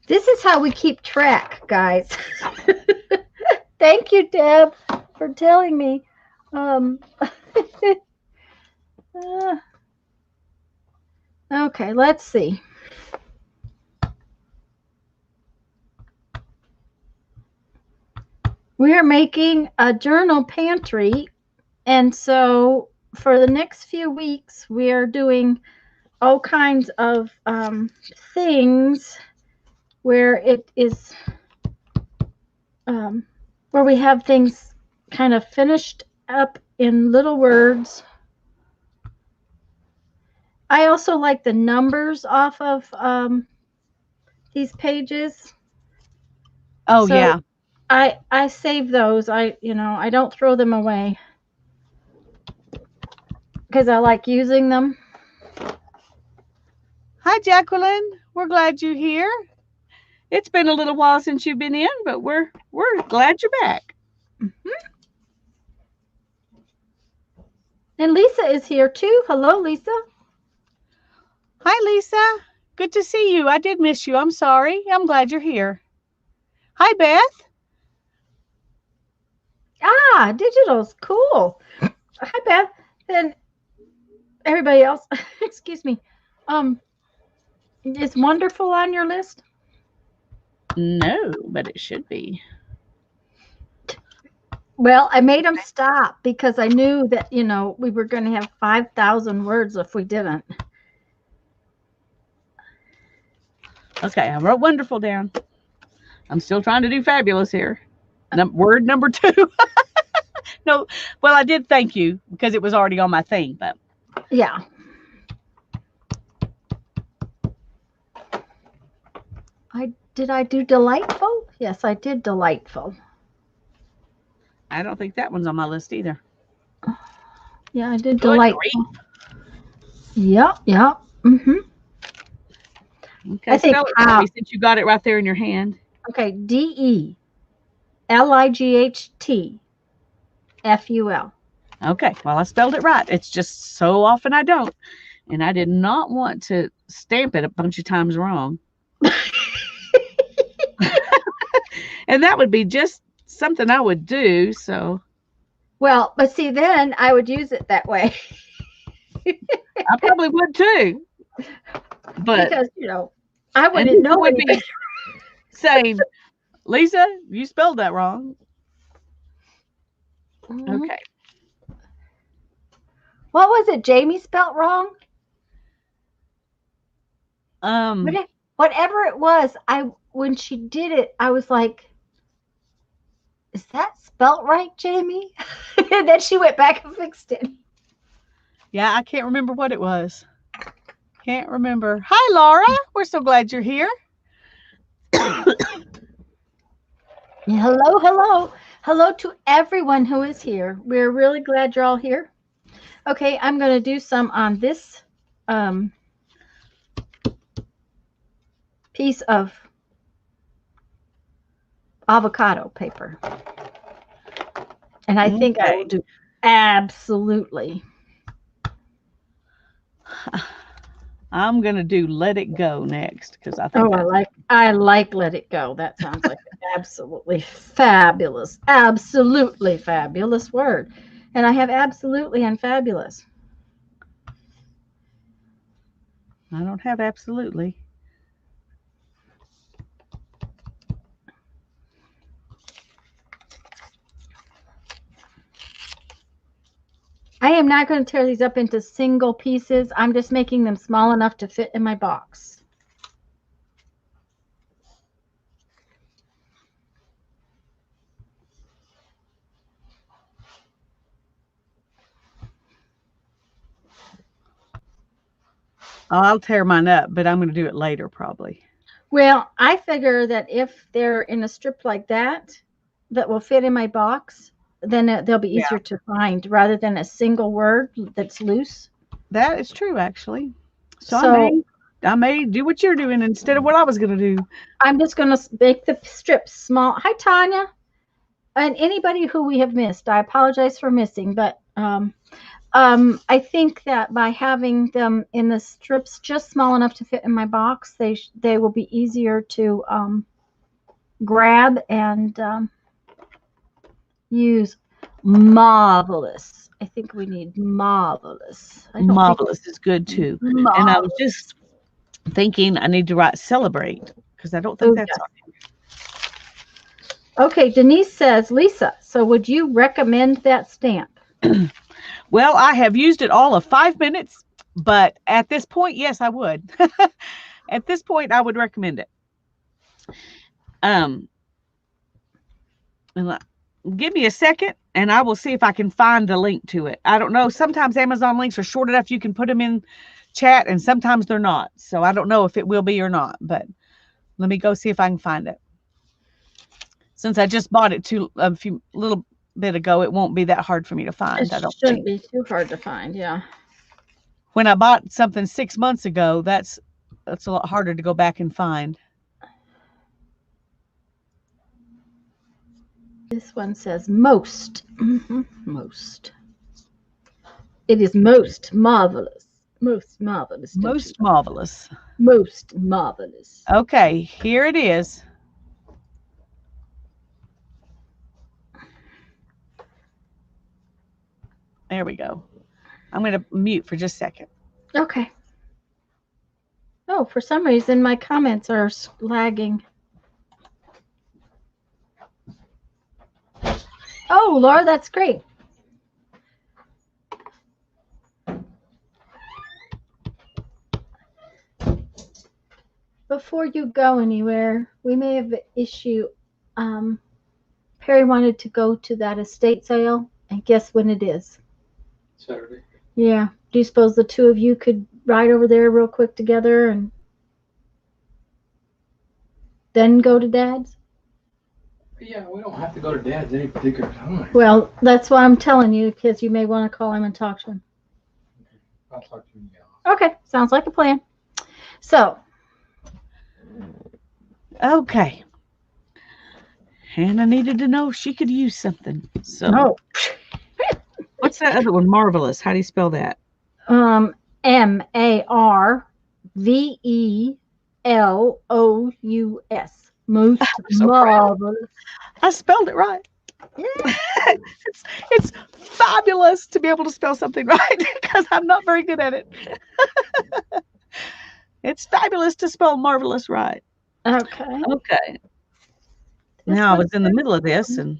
This is how we keep track, guys. Thank you, Deb, for telling me. Um, okay, let's see. We are making a journal pantry, and so for the next few weeks, we are doing all kinds of things where it is where we have things kind of finished up in little words. I also like the numbers off of these pages. Oh, So yeah. I save those. I don't throw them away because I like using them. Hi, Jacqueline. We're glad you're here. It's been a little while since you've been in, but we're glad you're back. Mm-hmm. And Lisa is here too. Hello, Lisa. Hi, Lisa. Good to see you. I did miss you. I'm sorry. I'm glad you're here. Hi, Beth. Digital's cool. Hi, Beth. And everybody else. Excuse me. Um, is Wonderful on your list? No, but it should be. Well, I made them stop because I knew that, we were going to have 5,000 words if we didn't. Okay, I wrote wonderful down. I'm still trying to do fabulous here. Word number 2. No, well, I did thank you because it was already on my thing, but yeah. Did I do delightful? Yes, I did delightful. I don't think that one's on my list either. Yeah, I did Good delightful. grief. Yep. Mm-hmm. Okay, spell it for me since you got it right there in your hand. Okay, DELIGHTFUL. Okay, well, I spelled it right. It's just so often I don't. And I did not want to stamp it a bunch of times wrong. And that would be just something I would do. So, well, but see, then I would use it that way. I probably would too. But because, I wouldn't know would anything. be saying, Lisa, you spelled that wrong. Mm-hmm. Okay. What was it Jamie spelt wrong? Whatever it was, when she did it, I was like, is that spelt right, Jamie? And then she went back and fixed it. Yeah, I can't remember what it was. Can't remember. Hi, Laura. We're so glad you're here. Hello to everyone who is here. We're really glad you're all here. Okay, I'm going to do some on this piece of avocado paper. And I think I will do absolutely. I'm gonna do Let It Go next because I think I like Let It Go. That sounds like an absolutely fabulous word. And I have absolutely and fabulous. I don't have absolutely. I am not going to tear these up into single pieces. I'm just making them small enough to fit in my box. I'll tear mine up, but I'm going to do it later probably. Well, I figure that if they're in a strip like that, that will fit in my box, then they'll be Yeah, easier to find rather than a single word that's loose. that is true actually. So So I may do what you're doing instead of what I was gonna do. I'm just going to make the strips small. Hi, Tanya. And anybody who we have missed, I apologize for missing, but I think that by having them in the strips just small enough to fit in my box, they will be easier to grab and use. Marvelous. I think we need marvelous. I don't think Marvelous is good too. And I was marvelous. just thinking I need to write celebrate because I don't think Oh that's yes. Okay, Denise says, Lisa, so would you recommend that stamp? on. Well, I have used it all of 5 minutes, but at this point, yes, I would. At this point, I would recommend it. Um, and give me a second, and I will see if I can find the link to it. I don't know. Sometimes Amazon links are short enough you can put them in chat, and sometimes they're not. So I don't know if it will be or not. But let me go see if I can find it. Since I just bought it a few little bit ago, it won't be that hard for me to It find. I don't shouldn't think. be too hard to find, yeah. When I bought something 6 months ago, that's a lot harder to go back and find. This one says most. Most. It is most marvelous. Most marvelous, don't you Most know? marvelous. Most marvelous. Okay, here it is. There we go. I'm going to mute for just a second. Okay. Oh, for some reason my comments are lagging. Oh, Laura, that's great. Before you go anywhere, we may have an issue. Um, Perry wanted to go to that estate sale, and guess when it is? Saturday. Yeah. Do you suppose the two of you could ride over there real quick together and then go to Dad's? Yeah, we don't have to go to Dad's any particular time. Well, that's why I'm telling you, because you may want to call him and talk to him. I'll talk to you now. Okay, sounds like a plan. So, Okay. Hannah needed to know if she could use something. So, oh, what's that other one? Marvelous. How do you spell that? Marvelous. Most I'm so proud. marvelous. I spelled it right. Yeah. It's fabulous to be able to spell something right because I'm not very good at it. It's fabulous to spell marvelous right. Okay. Okay. This Now I one was in the says, middle of this, and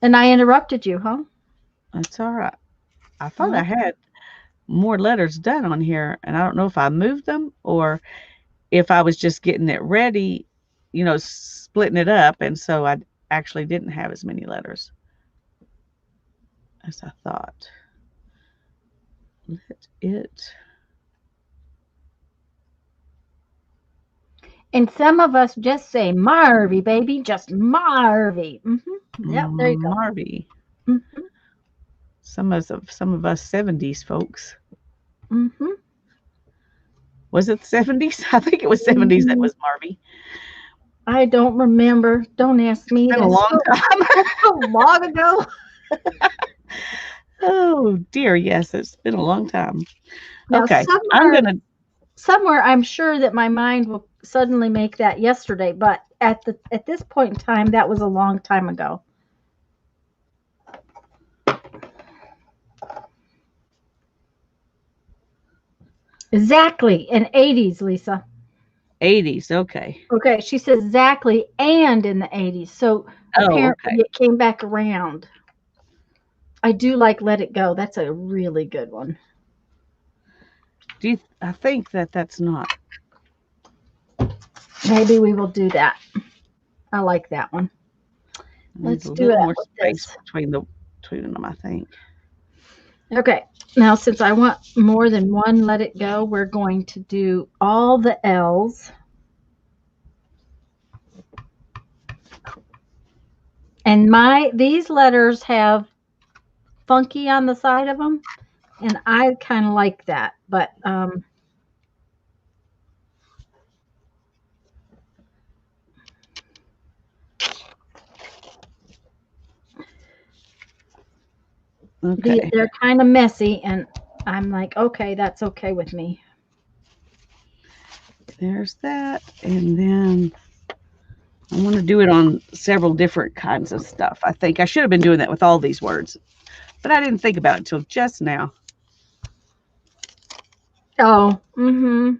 and I interrupted you, huh? that's all right. I thought I Well, had more letters done on here, and I don't know if I moved them or if I was just getting it ready, splitting it up, and so I actually didn't have as many letters as I thought. Let it. and some of us just say Marvy, baby, just Marvy. Yep, there you go. Marvy. Mm-hmm. Some of us 70s folks. Mm-hmm. Was it the 70s? I think it was 70s that was Marvy. I don't remember. Don't ask me. It's been a long time. So long ago. Oh dear, yes, it's been a long time. Now, Okay, I'm gonna. somewhere, I'm sure that my mind will suddenly make that yesterday, but at this point in time, that was a long time ago. Exactly, in 80s, Lisa. 80s. Okay. Okay, she says exactly, and in the 80s. So Oh, apparently okay. it came back around. I do like Let It Go. That's a really good one. I think that's not. Maybe we will do that. I like that one. Needs Let's a do little it more with space this. between them, I think. Okay. Now, since I want more than one let it go, we're going to do all the L's. And these letters have funky on the side of them, and I kind of like that. But Okay. they're kind of messy, and I'm like, okay, that's okay with me. There's that. And then I want to do it on several different kinds of stuff. I think I should have been doing that with all these words, but I didn't think about it until just now. Oh, mm-hmm.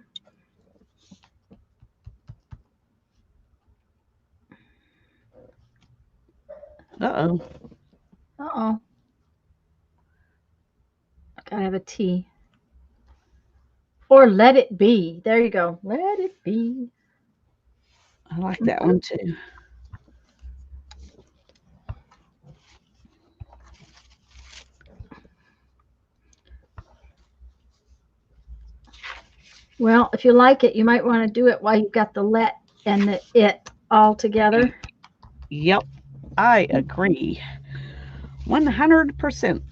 Uh-oh. Uh-oh. I gotta have a T. Or let it be. There you go. Let it be. I like that one too. Well, if you like it, you might want to do it while you've got the let and the it all together. Yep. I agree. 100%.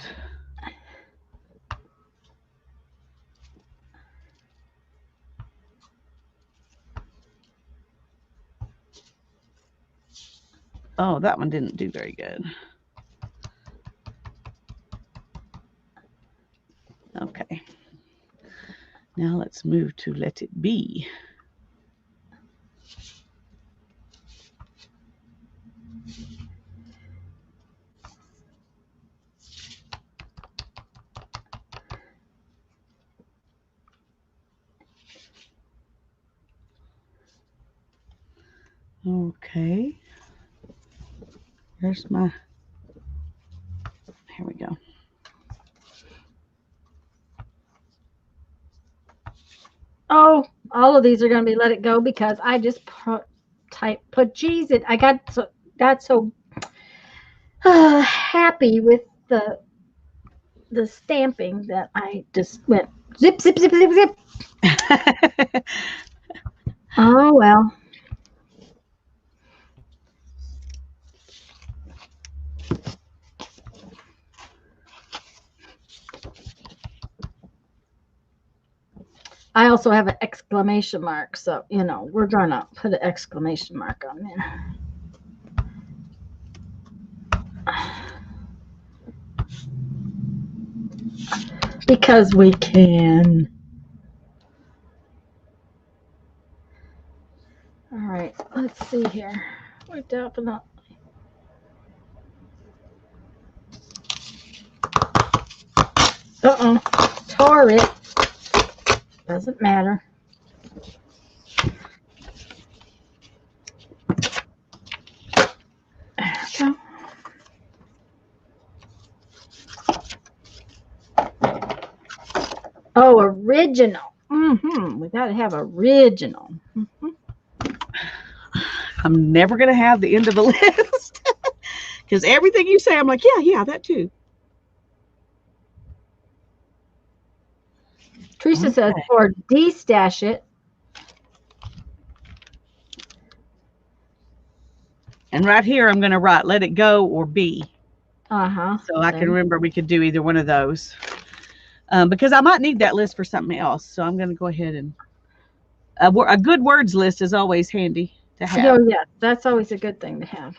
Oh, that one didn't do very good. Okay. Now let's move to let it be. Okay. Here's my, here we go. Oh, all of these are going to be let it go because I just put G's in. I got so happy with the stamping that I just went zip zip zip zip zip. Oh well. I also have an exclamation mark, so we're gonna put an exclamation mark on there. Because we can. All right, let's see here. We're definitely. Uh-oh. Tore it. Doesn't matter. There we go. Oh, original. We got to have original. I'm never going to have the end of the list because everything you say, I'm like, yeah, that too. Teresa says, or de-stash it. And right here, I'm going to write let it go or be. Uh-huh. So I can remember we could do either one of those. Because I might need that list for something else. So I'm going to go ahead and a good words list is always handy to have. Oh, yeah, that's always a good thing to have.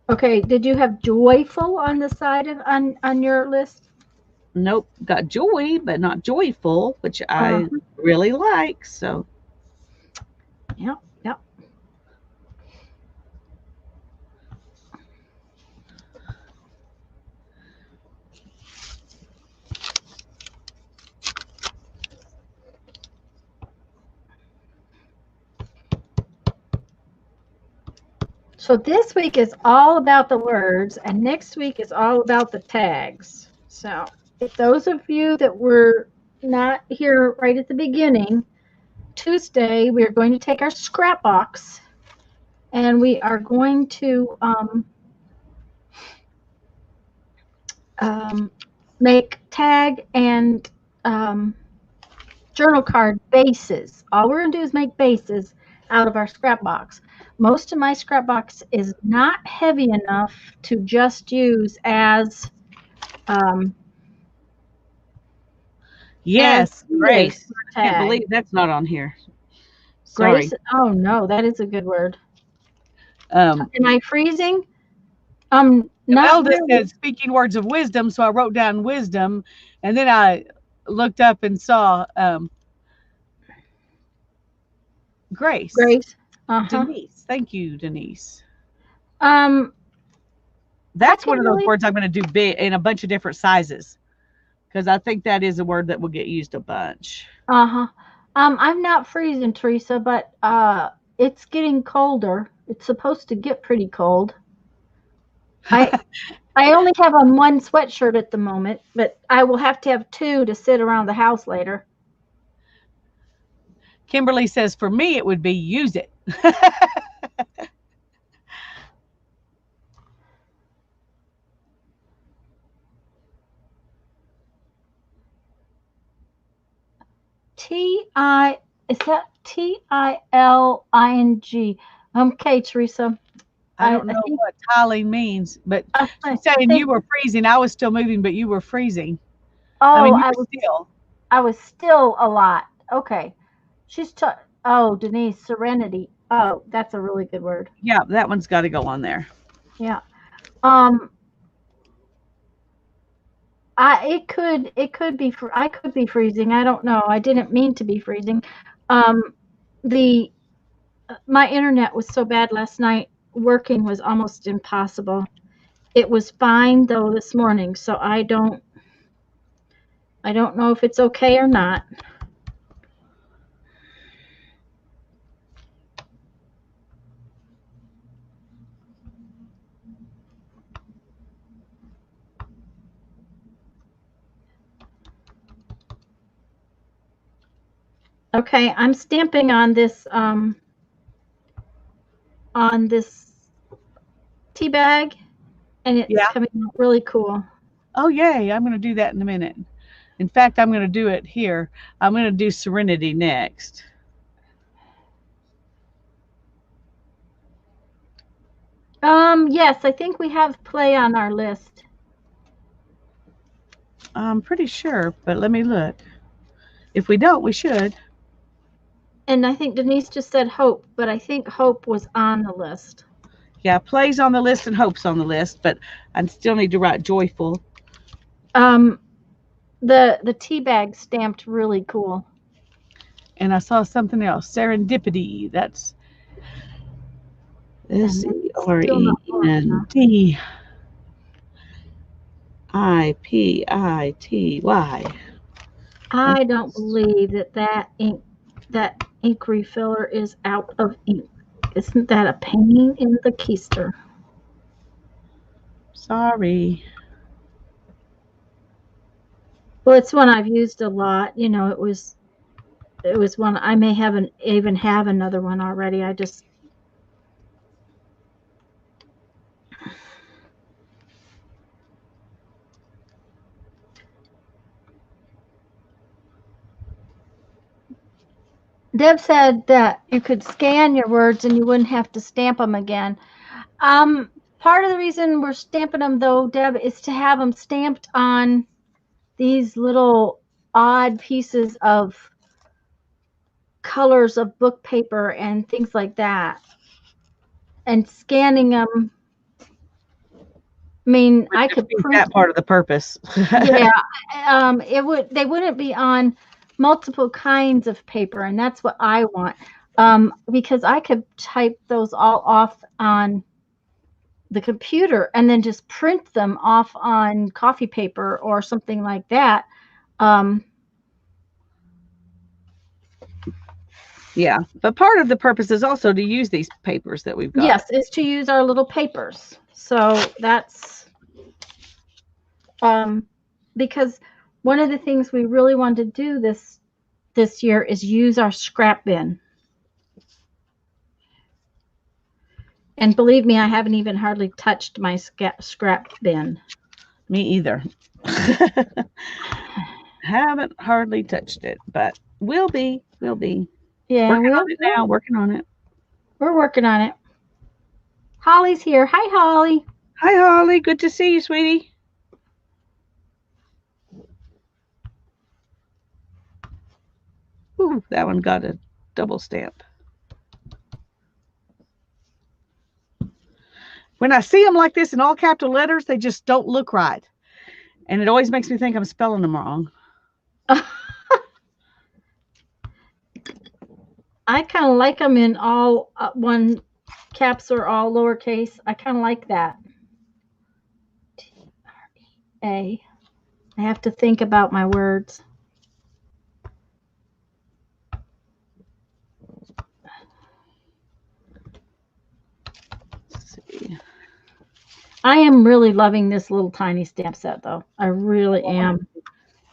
Okay, did you have joyful on the side of on your list? Nope, got joy, but not joyful, which I really like. So, yep. So this week is all about the words, and next week is all about the tags. So if those of you that were not here right at the beginning, Tuesday we're going to take our scrap box and we are going to make tag and journal card bases. All we're going to do is make bases out of our scrap box. Most of my scrap box is not heavy enough to just use as Yes, healers Grace. for I can't tag. believe that's not on here. Sorry. Grace? Oh no, that is a good word. Um, Am I freezing? Not Imelda really. said speaking words of wisdom, so I wrote down wisdom, and then I looked up and saw Grace. Grace. Uh-huh. Denise. Thank you, Denise. Um, I That's can one of those really. words I'm going to do big in a bunch of different sizes because I think that is a word that will get used a bunch. Uh-huh. I'm not freezing, Teresa, but it's getting colder. It's supposed to get pretty cold. I I only have on one sweatshirt at the moment, but I will have to have two to sit around the house later. Kimberly says, for me, it would be use it. T-I, is that Tilling? Okay, Teresa. I I don't know think what tiling means, but she's I saying think you were freezing. I was still moving, but you were freezing. I oh, mean, you were still. I was still a lot. Okay. She's t oh, Denise, serenity. Oh, that's a really good word. Yeah, that one's got to go on there. Yeah. Um it could be I could be freezing. I don't know. I didn't mean to be freezing. Um the my internet was so bad last night. Working was almost impossible. It was fine though this morning, so I don't know if it's okay or not. Okay, I'm stamping on this tea bag and it's Yeah. coming out really cool. Oh, yay. I'm going to do that in a minute. In fact, I'm going to do it here. I'm going to do Serenity next. Yes, I think we have play on our list. I'm pretty sure, but let me look. If we don't, we should. And I think Denise just said hope, but I think hope was on the list. Yeah, play's on the list and hope's on the list, but I still need to write joyful. Um, the tea bag stamped really cool. And I saw something else. Serendipity. That's Still not large enough. Serendipity. I don't believe that ink refiller is out of ink. Isn't that a pain in the keister? Sorry. Well, it's one I've used a lot. You know, it was one I may even have another one already. I just Deb said that you could scan your words and you wouldn't have to stamp them again. Part of the reason we're stamping them, though, Deb, is to have them stamped on these little odd pieces of colors of book paper and things like that. And scanning them, I mean, Would I could defeat print. that part of the purpose. Yeah, they wouldn't be on multiple kinds of paper, and that's what I want. Because I could type those all off on the computer and then just print them off on coffee paper or something like that. Yeah, but part of the purpose is also to use these papers that we've got. Yes, is to use our little papers. So that's because one of the things we really want to do this year is use our scrap bin. And believe me, I haven't even hardly touched my scrap bin. Me either. Haven't hardly touched it, but will be. Yeah, Working on it now. Working on it. we're working on it. Holly's here. Hi, Holly. Hi, Holly. Good to see you, sweetie. Ooh, that one got a double stamp. When I see them like this in all capital letters, they just don't look right. And it always makes me think I'm spelling them wrong. I kind of like them in all one caps or all lowercase. I kind of like that. T-R-E-A. I have to think about my words. Let's see. I am really loving this little tiny stamp set, though. I really am.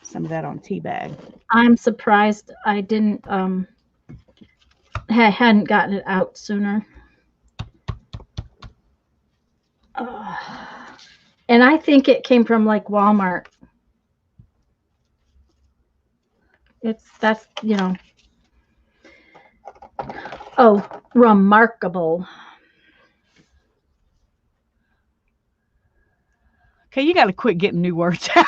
Some of that on tea bag. I'm surprised I didn't hadn't gotten it out sooner. And I think it came from like Walmart. That's oh, remarkable. Okay, you got to quit getting new words out.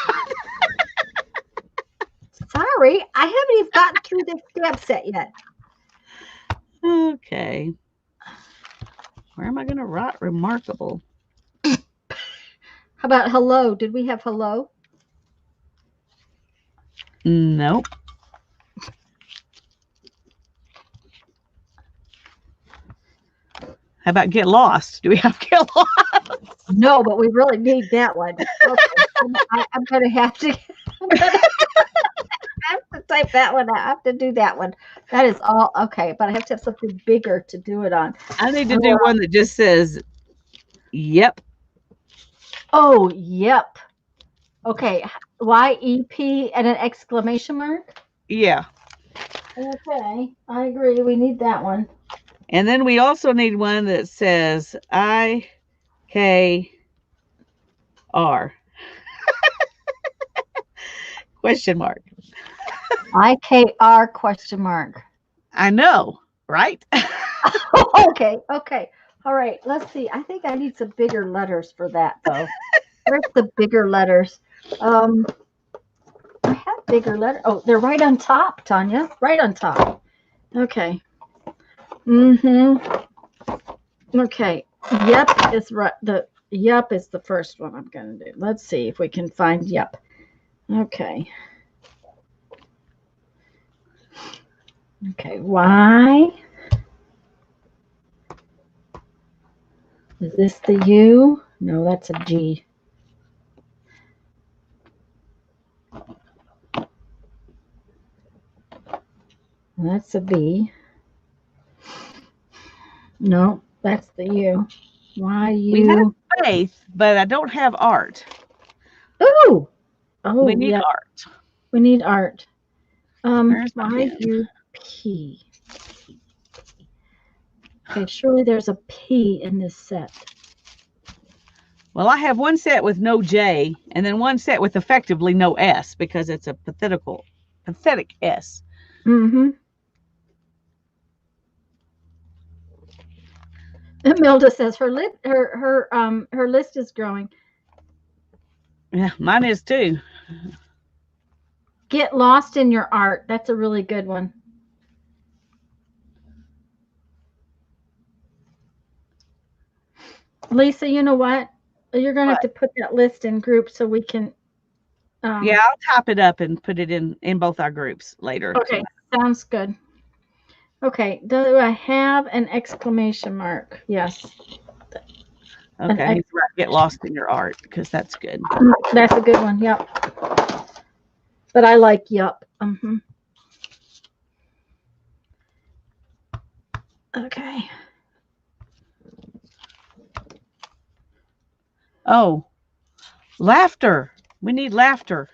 Sorry, I haven't even gotten through this stamp set yet. Okay. Where am I going to write remarkable? How about hello? Did we have hello? Nope. How about get lost? Do we have get lost? No, but we really need that one. Okay. I'm going to have to. I have to type that one out. I have to do that one. That is all okay, but I have to have something bigger to do it on. I need to do one that just says, yep. Oh, yep. Okay. Y-E-P and an exclamation mark? Yeah. Okay. I agree. We need that one. And then we also need one that says I-K-R. Question mark. I-K-R question mark. I know, right? Okay. All right. Let's see. I think I need some bigger letters for that, though. Where's the bigger letters? I have bigger letters. Oh, they're right on top, Tanya. Right on top. Okay. Okay. Yep is right. The yep is the first one I'm going to do. Let's see if we can find yep. Okay. Okay. Y. Is this the U? No, that's a G. That's a B. No, that's the U. Y, U. We have faith, but I don't have art. Ooh! Oh, we need yeah. art. We need art. Where's my pen? Y-U-P. Okay, surely there's a P in this set. Well, I have one set with no J, and then one set with effectively no S because it's a pathetic S. Milda says her list is growing. Yeah, mine is too. Get lost in your art. That's a really good one. Lisa, you know what? You're going to have to put that list in groups so we can. Yeah, I'll type it up and put it in both our groups later. Okay, sounds good. Okay, do I have an exclamation mark? Yes. Okay, I need to get lost in your art because that's good. That's a good one. Yep. But I like yep. Okay. Oh, laughter. We need laughter.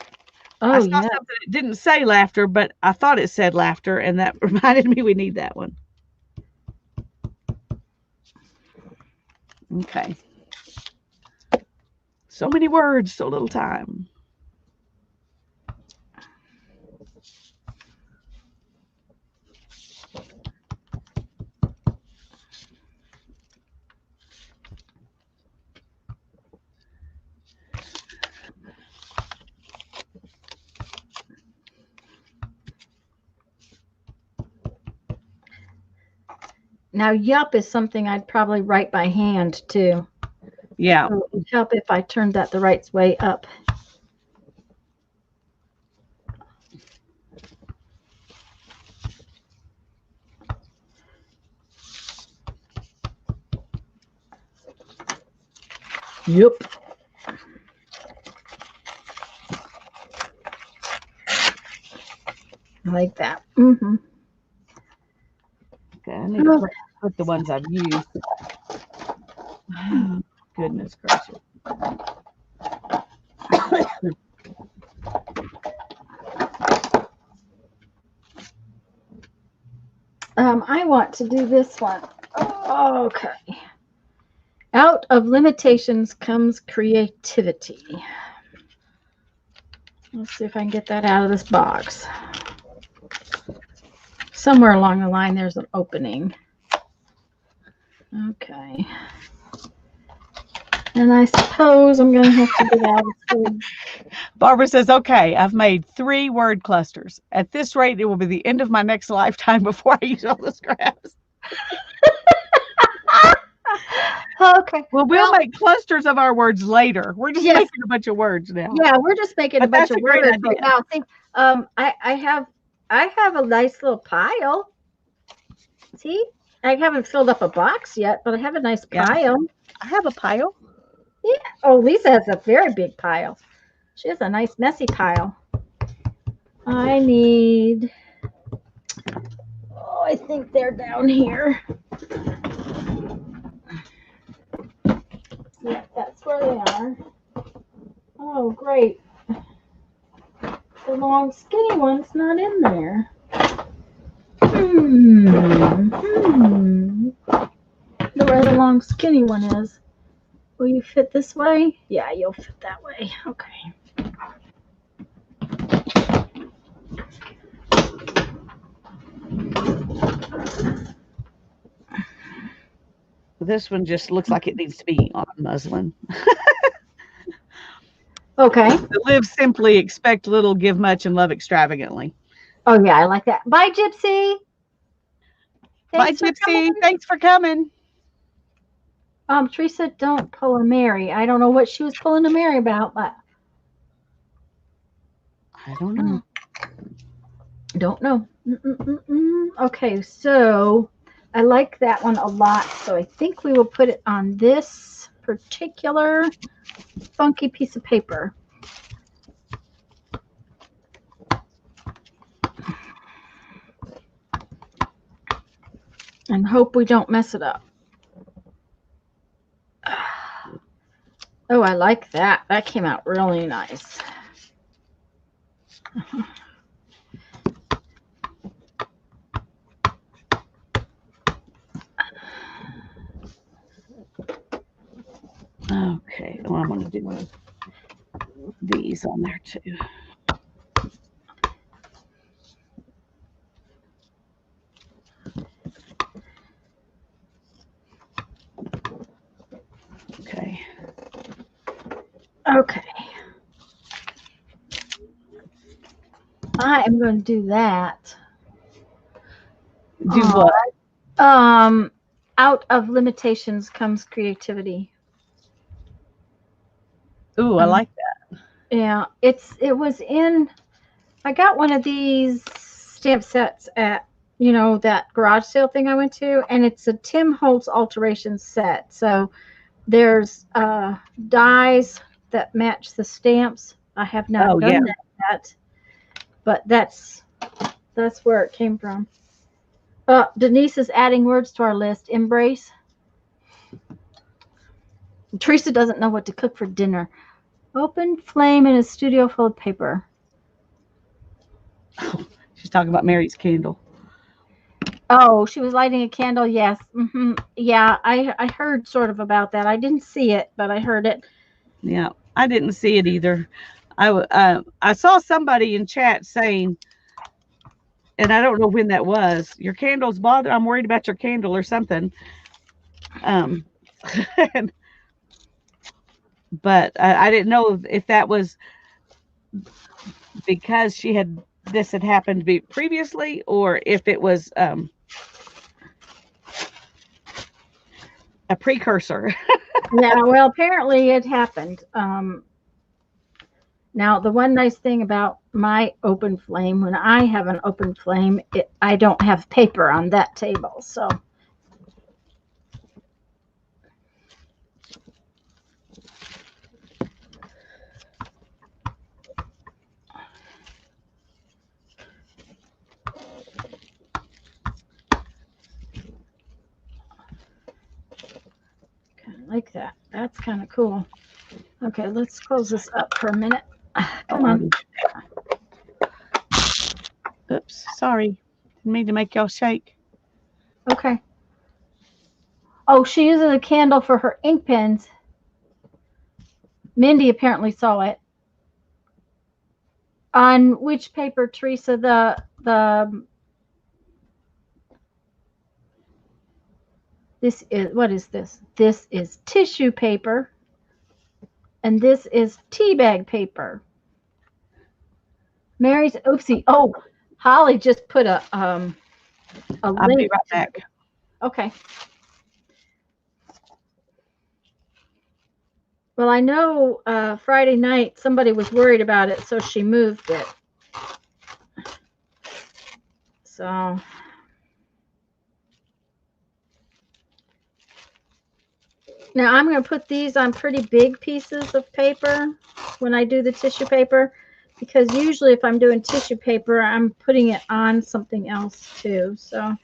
Oh, I saw something that didn't say laughter, but I thought it said laughter, and that reminded me we need that one. Okay. So many words, so little time. Now, yup is something I'd probably write by hand too. Yeah. So it would help if I turned that the right way up. Yep. I like that. Mm-hmm. Okay, I need to put the ones I've used. Oh, goodness gracious. I want to do this one. Oh, okay. Out of limitations comes creativity. Let's see if I can get that out of this box. Somewhere along the line, there's an opening. Okay. And I suppose I'm going to have to get out of this. Barbara says, okay, I've made 3 word clusters. At this rate, it will be the end of my next lifetime before I use all the scraps. Okay. Well, we'll make clusters of our words later. We're just making a bunch of words now. Yeah, we're just making a bunch of words right now. See, I have a nice little pile. See, I haven't filled up a box yet, but I have a nice pile. I have a pile. Yeah. Oh, Lisa has a very big pile. She has a nice messy pile. I need. Oh, I think they're down here. Yeah, that's where they are. Oh, great. The long skinny one's not in there. Where the long skinny one is. Will you fit this way? Yeah, you'll fit that way. Okay. This one just looks like it needs to be on muslin. Okay. Live simply, expect little, give much, and love extravagantly. Oh, yeah, I like that. Bye, Gypsy. Bye, Gypsy. Thanks for coming. Teresa, don't pull a Mary. I don't know what she was pulling a Mary about, but I don't know. Don't know. Okay, so I like that one a lot. So I think we will put it on this particular funky piece of paper. And hope we don't mess it up. Oh, I like that. That came out really nice. Okay, well, I'm going to do these on there too. Okay. Okay. I am going to do that. Do what? Out of limitations comes creativity. Ooh, I like that. Yeah, it was in. I got one of these stamp sets at that garage sale thing I went to, and it's a Tim Holtz alteration set. So there's dies that match the stamps. I have not done that yet, but that's where it came from. Denise is adding words to our list. Embrace. Teresa doesn't know what to cook for dinner. Open flame in a studio full of paper. Oh, she's talking about Mary's candle. Oh, she was lighting a candle. Yes. Yeah, I heard sort of about that. I didn't see it, but I heard it. Yeah. I didn't see it either. I saw somebody in chat saying, and I don't know when that was. Your candles bother. I'm worried about your candle or something. Um, but I didn't know if that was because this had happened previously, or if it was a precursor. Yeah, well, apparently it happened. Now, the one nice thing about my open flame, when I have an open flame, I don't have paper on that table. So, kind of like that. That's kind of cool. Okay, let's close this up for a minute. Come on. Oops, sorry. Didn't mean to make y'all shake. Okay. Oh, she uses a candle for her ink pens. Mindy apparently saw it. On which paper, Teresa? This is, what is this? This is tissue paper, and this is tea bag paper. Mary's, oopsie. Oh, Holly just put a I'll link. be right back. Okay. Well, I know Friday night somebody was worried about it, so she moved it. So now I'm going to put these on pretty big pieces of paper when I do the tissue paper, because usually if I'm doing tissue paper, I'm putting it on something else too. So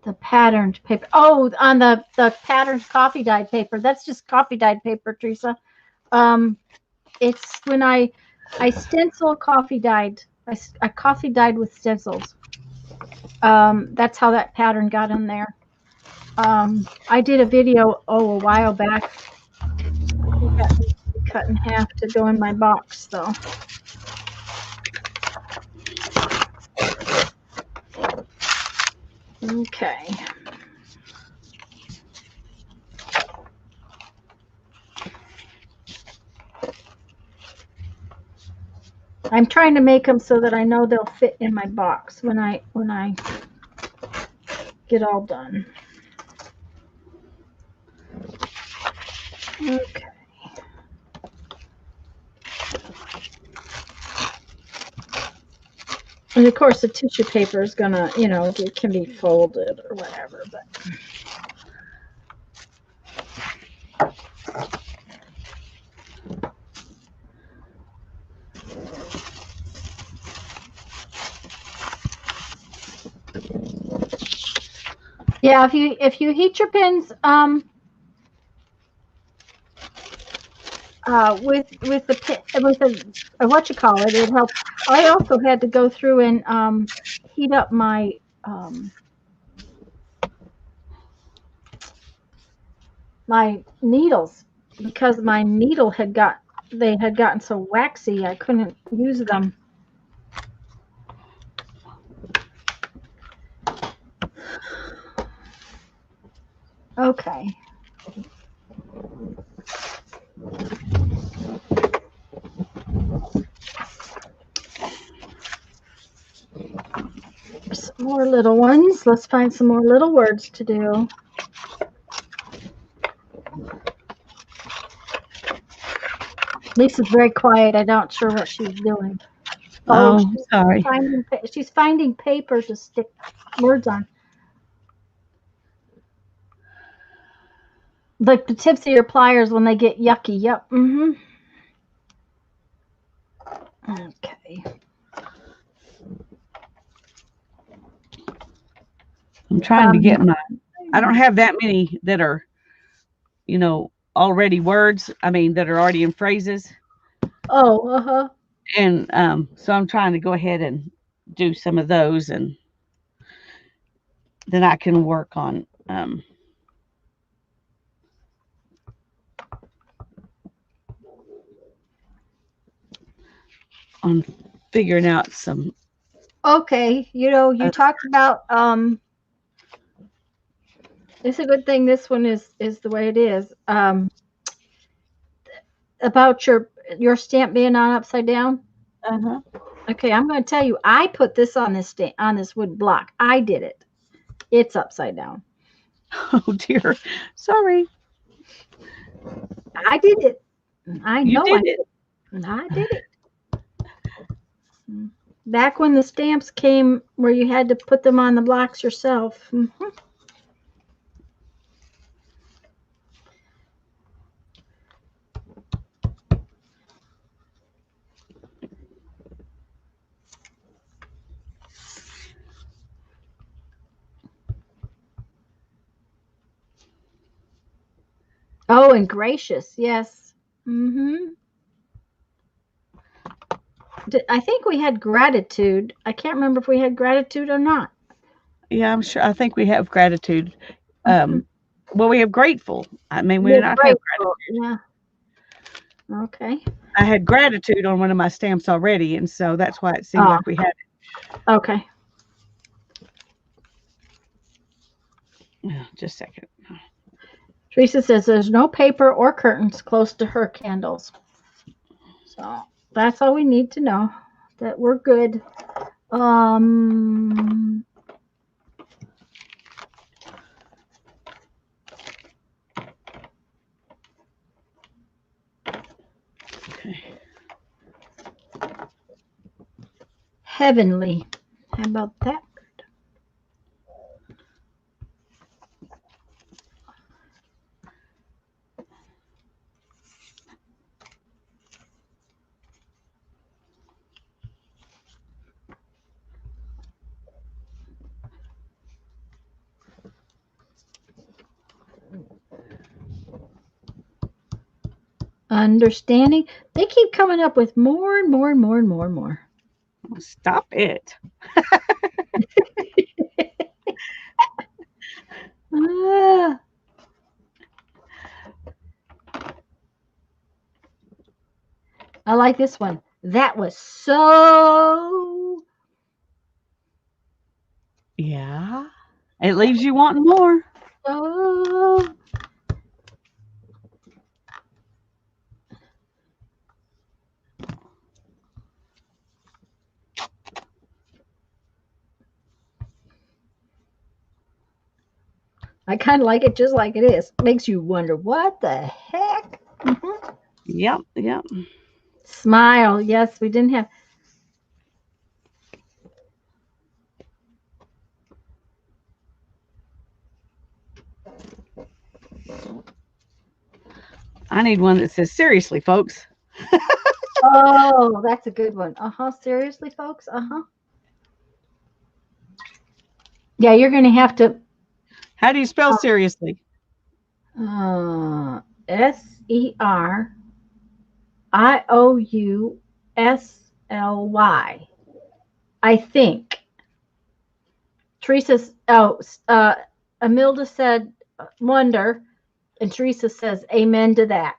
the patterned paper. Oh, on the patterned coffee dyed paper. That's just coffee dyed paper, Teresa. It's when I stencil coffee dyed. I coffee dyed with stencils. That's how that pattern got in there. I did a video a while back. It got cut in half to go in my box, though. Okay. I'm trying to make them so that I know they'll fit in my box when I get all done. Okay. And of course, the tissue paper is gonna, it can be folded or whatever, but. Yeah, if you heat your pins with the what you call it, it helps. I also had to go through and heat up my my needles, because my needle had gotten so waxy I couldn't use them. Okay. Some more little ones. Let's find some more little words to do. Lisa's very quiet. I'm not sure what she's doing. Oh, sorry. She's finding paper to stick words on. Like the tips of your pliers when they get yucky. Yep. Mm-hmm. Okay. I'm trying to get I don't have that many that are, already words. I mean, that are already in phrases. Oh, uh-huh. And so I'm trying to go ahead and do some of those, and then I can work on figuring out some. Okay, you Uh, talked about it's a good thing this one is the way it is. About your stamp being on upside down. uh-huh. Okay, I'm going to tell you, I put this on this on this wood block. I did it. It's upside down. Oh dear, sorry. I did it. I You know did I it. did. I did it. Back when the stamps came where you had to put them on the blocks yourself. Oh, and gracious, yes. hmm I think we had gratitude. I can't remember if we had gratitude or not. Yeah, I'm sure. I think we have gratitude. hmm Um, well, we have grateful. I mean, we Yeah, do not have grateful. gratitude. Yeah. Okay. I had gratitude on one of my stamps already, and so that's why it seemed Oh, like we had okay. it. Just a second. Teresa says there's no paper or curtains close to her candles. So that's all we need to know. That we're good. Um Okay. Heavenly. How about that? Understanding. They keep coming up with more and more and more and more and more. Stop it. Ah, I like this one. That was Yeah. It leaves you wanting more. so. I kind of like it just like it is. Makes you wonder what the heck. Yep. Yep. Smile. Yes, we didn't have. I need one that says seriously, folks. Oh, that's a good one. Uh huh. Seriously, folks. Uh huh. Yeah, you're going to have to. How do you spell seriously? Seriously. I think. Teresa. Oh, Amilda said wonder, and Teresa says amen to that.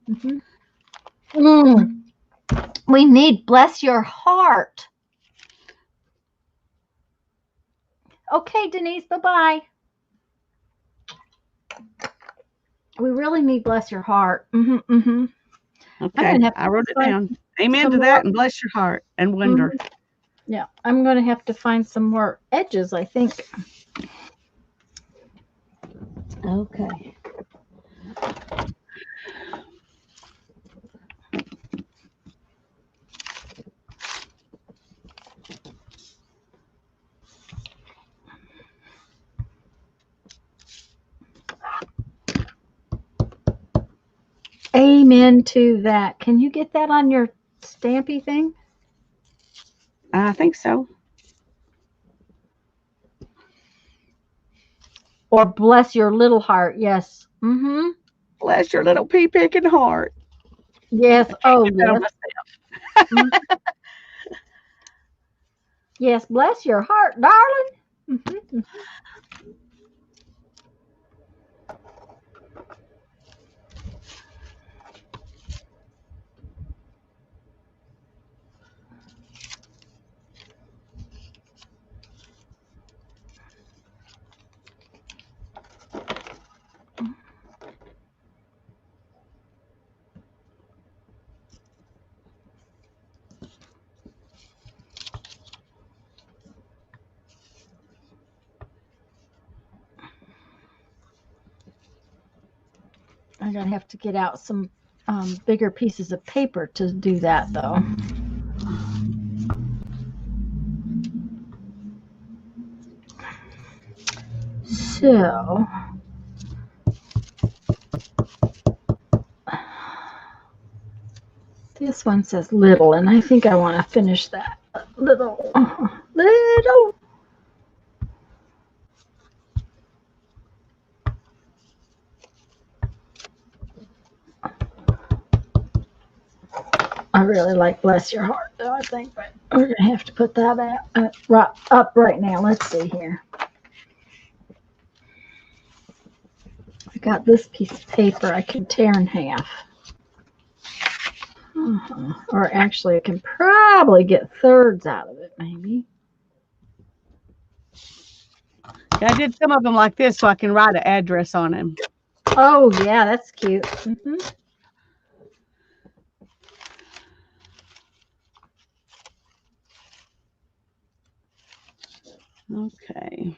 hmm Mm, we need bless your heart. Okay, Denise. Bye bye. We really need bless your heart. I'm Okay. gonna have I to wrote it find down. Amen some to more. that and bless your heart and wonder. mhm, Yeah, I'm gonna have to find some more edges. I think. Okay. Amen to that. Can you get that on your stampy thing? I think so. Or bless your little heart. Yes. Bless your little pea picking heart. Yes. I can't Oh, get that on yes. my stamp. Mm. Yes, bless your heart, darling. Mhm. I'm gonna have to get out some bigger pieces of paper to do that, though. So this one says little, and I think I want to finish that little, little. I really like bless your heart, though. I think, but we're gonna have to put that right up right now. Let's see here. I got this piece of paper I can tear in half. Or actually, I can probably get thirds out of it, maybe. Yeah, I did some of them like this so I can write an address on them. Oh, yeah, that's cute. Mm-hmm. Okay.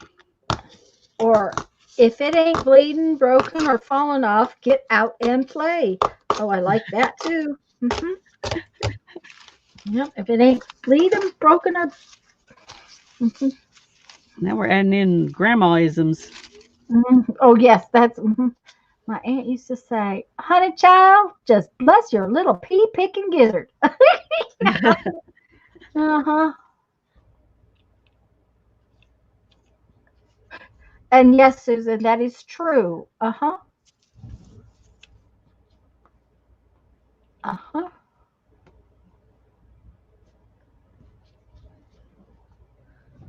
Or if it ain't bleeding, broken, or falling off, get out and play. Oh, I like that too. Mm-hmm. Yep, if it ain't bleeding, broken, or. Mm-hmm. Now we're adding in grandma-isms. Mm-hmm. Oh, yes, that's. Mm-hmm. My aunt used to say, honey child, just bless your little pea picking gizzard. Uh-huh. And yes, Susan, that is true. Uh-huh. Uh-huh.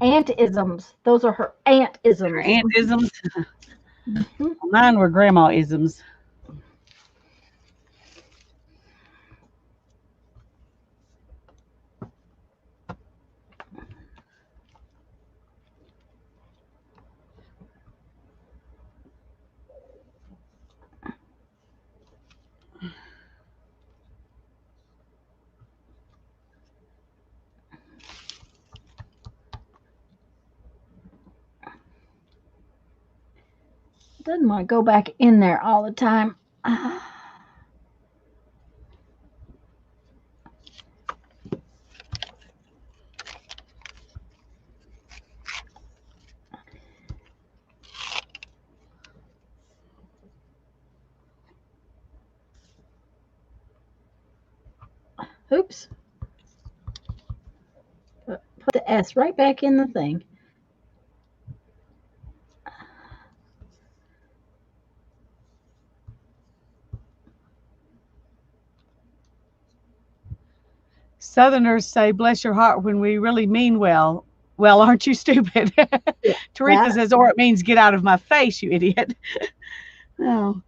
Aunt-isms. Those are her aunt-isms. Aunt-isms. Mhm. Mine were grandma-isms. Doesn't want to go back in there all the time. Oops. Put the S right back in the thing. Southerners say bless your heart when we really mean well. Well, aren't you stupid? Yeah, Teresa that. says, or it means get out of my face, you idiot. Oh.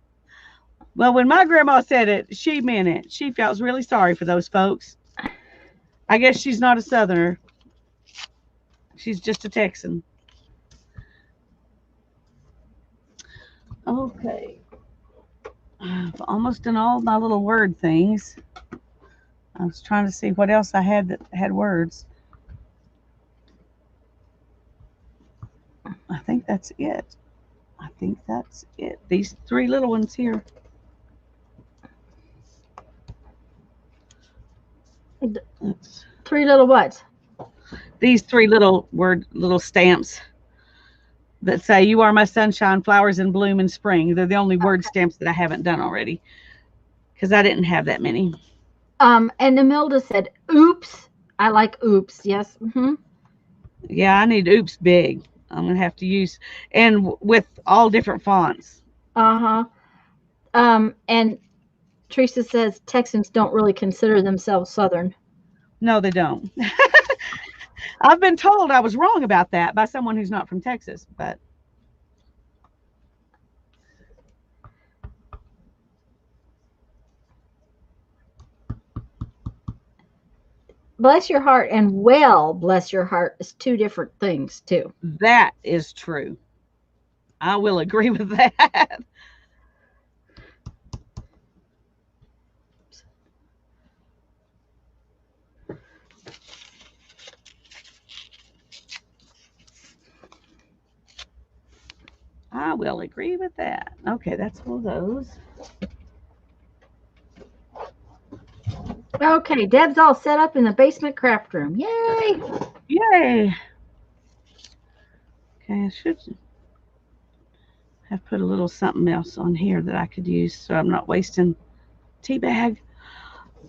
Well, when my grandma said it, she meant it. She felt really sorry for those folks. I guess she's not a Southerner. She's just a Texan. Okay. I've almost done all my little word things. I was trying to see what else I had that had words. I think that's it. I think that's it. These three little ones here. That's, Three little what? these three little stamps that say "You are my sunshine, flowers in bloom in spring." They're the only word stamps that I haven't done already because I didn't have that many. And Emilda said, oops. I like oops. Yes. Mm-hmm. Yeah, I need oops big. I'm gonna have to use and with all different fonts. Uh-huh. And Teresa says Texans don't really consider themselves Southern. No, they don't. I've been told I was wrong about that by someone who's not from Texas, but Bless your heart and well, bless your heart is two different things too. that is true. I will agree with that. I will agree with that. Okay, that's one of those. Okay, Deb's all set up in the basement craft room. Yay! Yay. Okay, I should have put a little something else on here that I could use so I'm not wasting tea bag.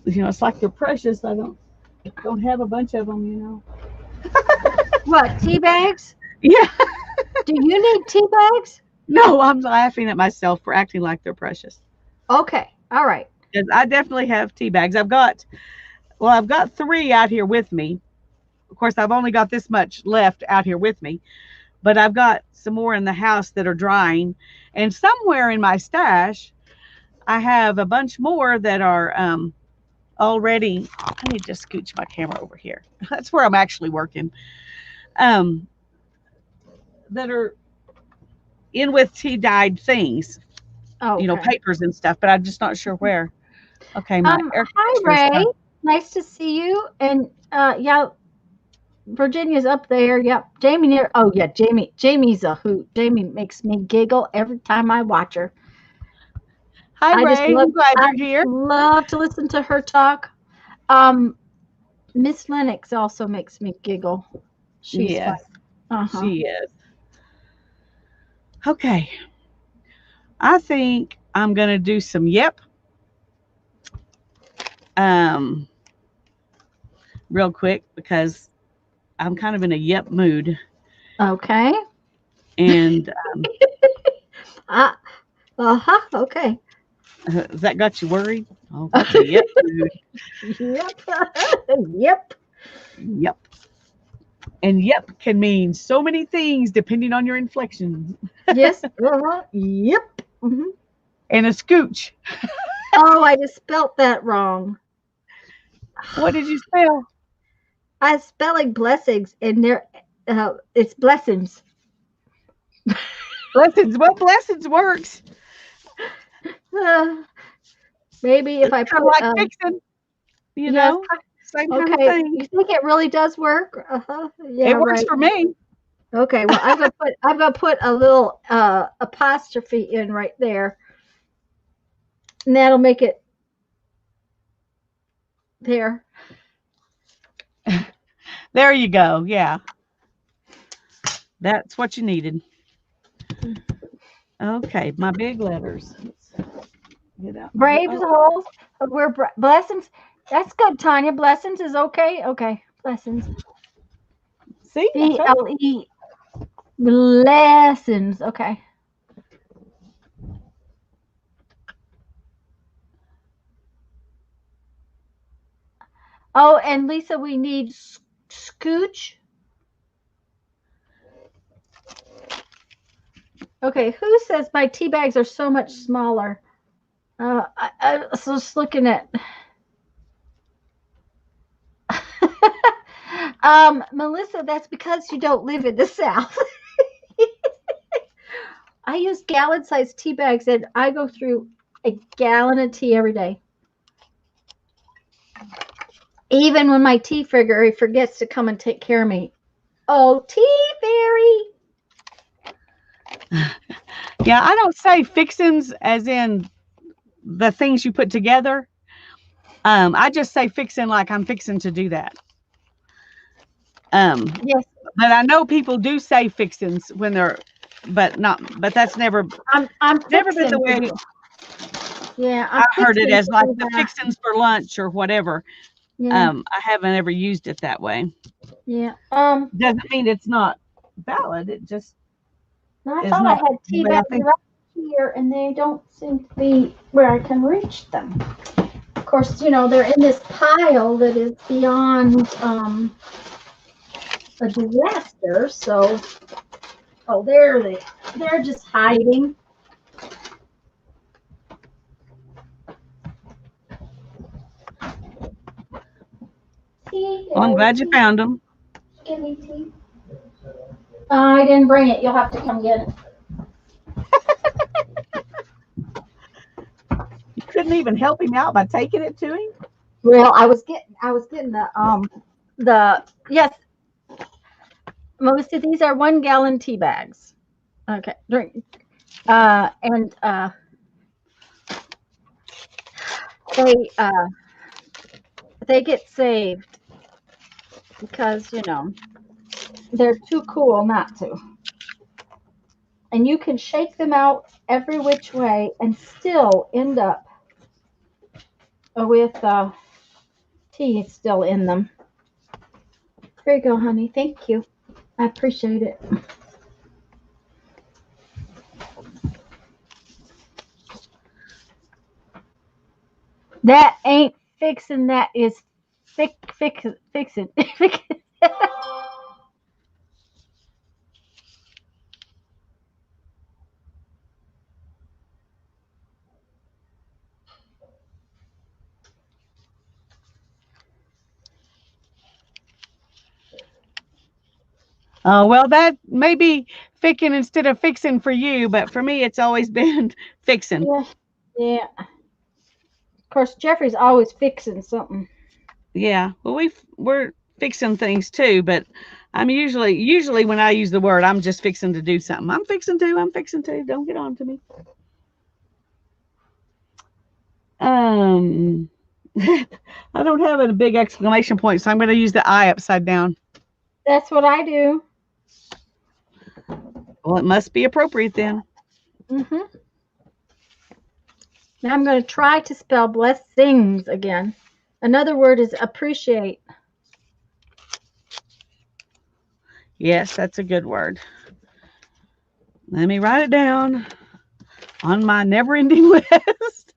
It's like they're precious. I don't have a bunch of them. What, tea bags? Yeah. Do you need tea bags? No, I'm laughing at myself for acting like they're precious. Okay, all right. Because I definitely have tea bags. I've got 3 out here with me. Of course, I've only got this much left out here with me, but I've got some more in the house that are drying. And somewhere in my stash, I have a bunch more that are already. I need to scooch my camera over here. That's where I'm actually working. That are in with tea dyed things, Oh, okay. papers and stuff, but I'm just not sure where. Okay, my air Hi conditioner's Ray, on. nice to see you. And yeah, Virginia's up there. Yep, Jamie. Oh yeah, Jamie. Jamie's a hoot. Jamie makes me giggle every time I watch her. Hi Ray, I'm glad I you're here. love to listen to her talk. Miss Lennox also makes me giggle. She's fun. Yes, she is. Okay, I think I'm gonna do some yep. Real quick because I'm kind of in a yep mood. Okay. And Okay. has that got you worried? Oh, that's a yep mood. Yep. Yep. Yep. And yep can mean so many things depending on your inflection. Yes. Yep. Mm-hmm. And a scooch. Oh, I just spelt that wrong. What did you spell? I spelling blessings, and there, it's blessings. Blessings. Well, blessings works. Uh, maybe if I put like fixing, yes, same kind of okay. thing. You think it really does work? Yeah, It works right. for me. Okay, well, I'm gonna put a little apostrophe in right there, and that'll make it there. There you go. Yeah. That's what you needed. Okay, my big letters. Let's get out. Braves holes. We're blessings. That's good, Tanya. Blessings is okay. Okay, blessings. See? BLE. Blessings. Okay. Oh, and Lisa, we need scooch. Okay, who says my tea bags are so much smaller? I was just looking at. Melissa, that's because you don't live in the South. I use gallon-sized tea bags, and I go through a gallon of tea every day. Even when my tea fairy forgets to come and take care of me. Oh, tea fairy! Yeah, I don't say fixins as in the things you put together. I just say fixin' like I'm fixing to do that. Yes. But I know people do say fixins when they're, but that's never. I'm never been the way. Yeah, I heard it as like the fixins for lunch or whatever. Yeah. I haven't ever used it that way. Yeah. Doesn't mean it's not valid. It just. I thought I had tea bags right here, and they don't seem to be where I can reach them. course, they're in this pile that is beyond a disaster. So, oh, they're just hiding. See, Well, I'm glad you found them. give me tea. I didn't bring it. You'll have to come get it. You couldn't even help him out by taking it to him? Well, I was getting the yes. Most of these are 1 gallon tea bags. Okay, drink. And they uh they get saved because they're too cool not to. And you can shake them out every which way and still end up with tea still in them. Here you go, honey. Thank you. I appreciate it. That ain't fixing. That is fixing. Well, that may be fixing instead of fixing for you, but for me, it's always been fixing. Yeah. Yeah. Of course, Jeffrey's always fixing something. Yeah. Well, we're fixing things too, but I'm usually when I use the word, I'm just fixing to do something. I'm fixing to. I'm fixing to. Don't get on to me. I don't have a big exclamation point, so I'm going to use the I upside down. That's what I do. Well, it must be appropriate then. Now I'm going to try to spell blessings again. Another word is appreciate. Yes, that's a good word. Let me write it down on my never-ending list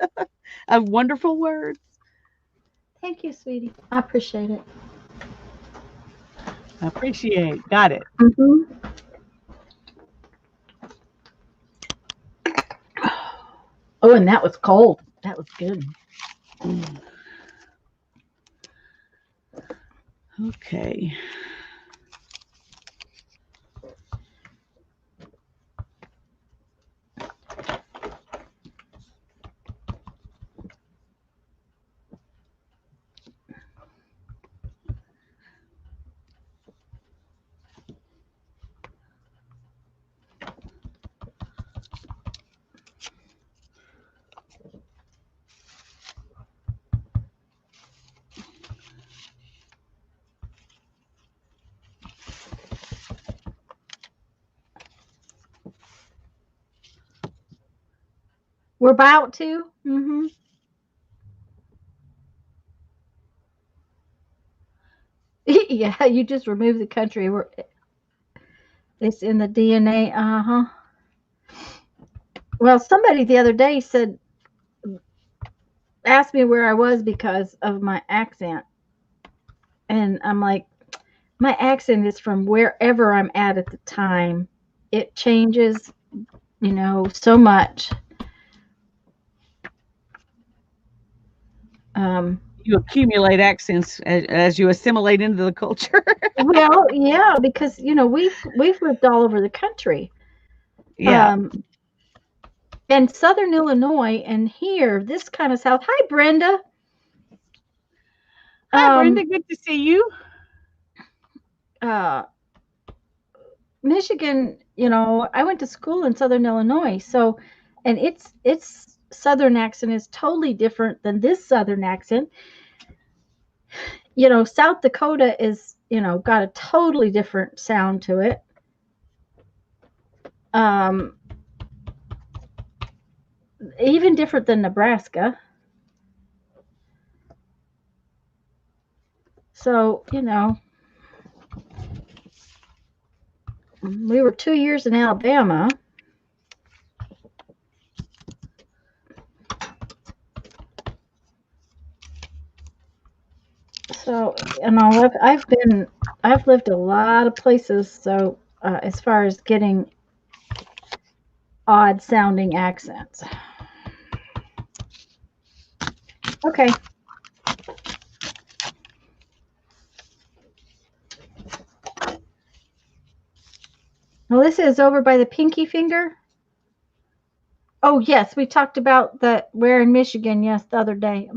of wonderful words. Thank you, sweetie. I appreciate it. Appreciate. Got it. Oh, and that was cold. That was good. Okay. We're about to. Yeah, you just remove the country. It's in the DNA. Well, somebody the other day asked me where I was because of my accent. And I'm like, my accent is from wherever I'm at the time. It changes, so much. You accumulate accents as you assimilate into the culture. Well, yeah, because we've lived all over the country. Yeah. And Southern Illinois, and here, this kind of South. Hi, Brenda. Hi, Brenda. Good to see you. Michigan, I went to school in Southern Illinois, so, and its Southern accent is totally different than this Southern accent. South Dakota is, got a totally different sound to it. Even different than Nebraska. So, we were 2 years in Alabama. So, I've lived a lot of places. So, as far as getting odd sounding accents. Okay. Melissa is over by the pinky finger. Oh, yes, we talked about the where in Michigan, yes, the other day.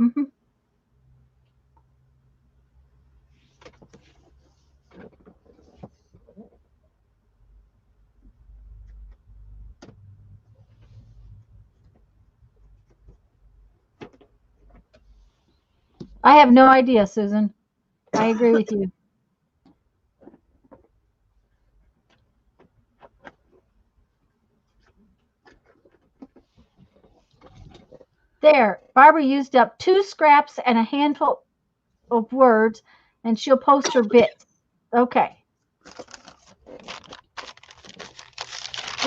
I have no idea, Susan. I agree with you. There, Barbara used up 2 scraps and a handful of words, and she'll post her bits. Okay.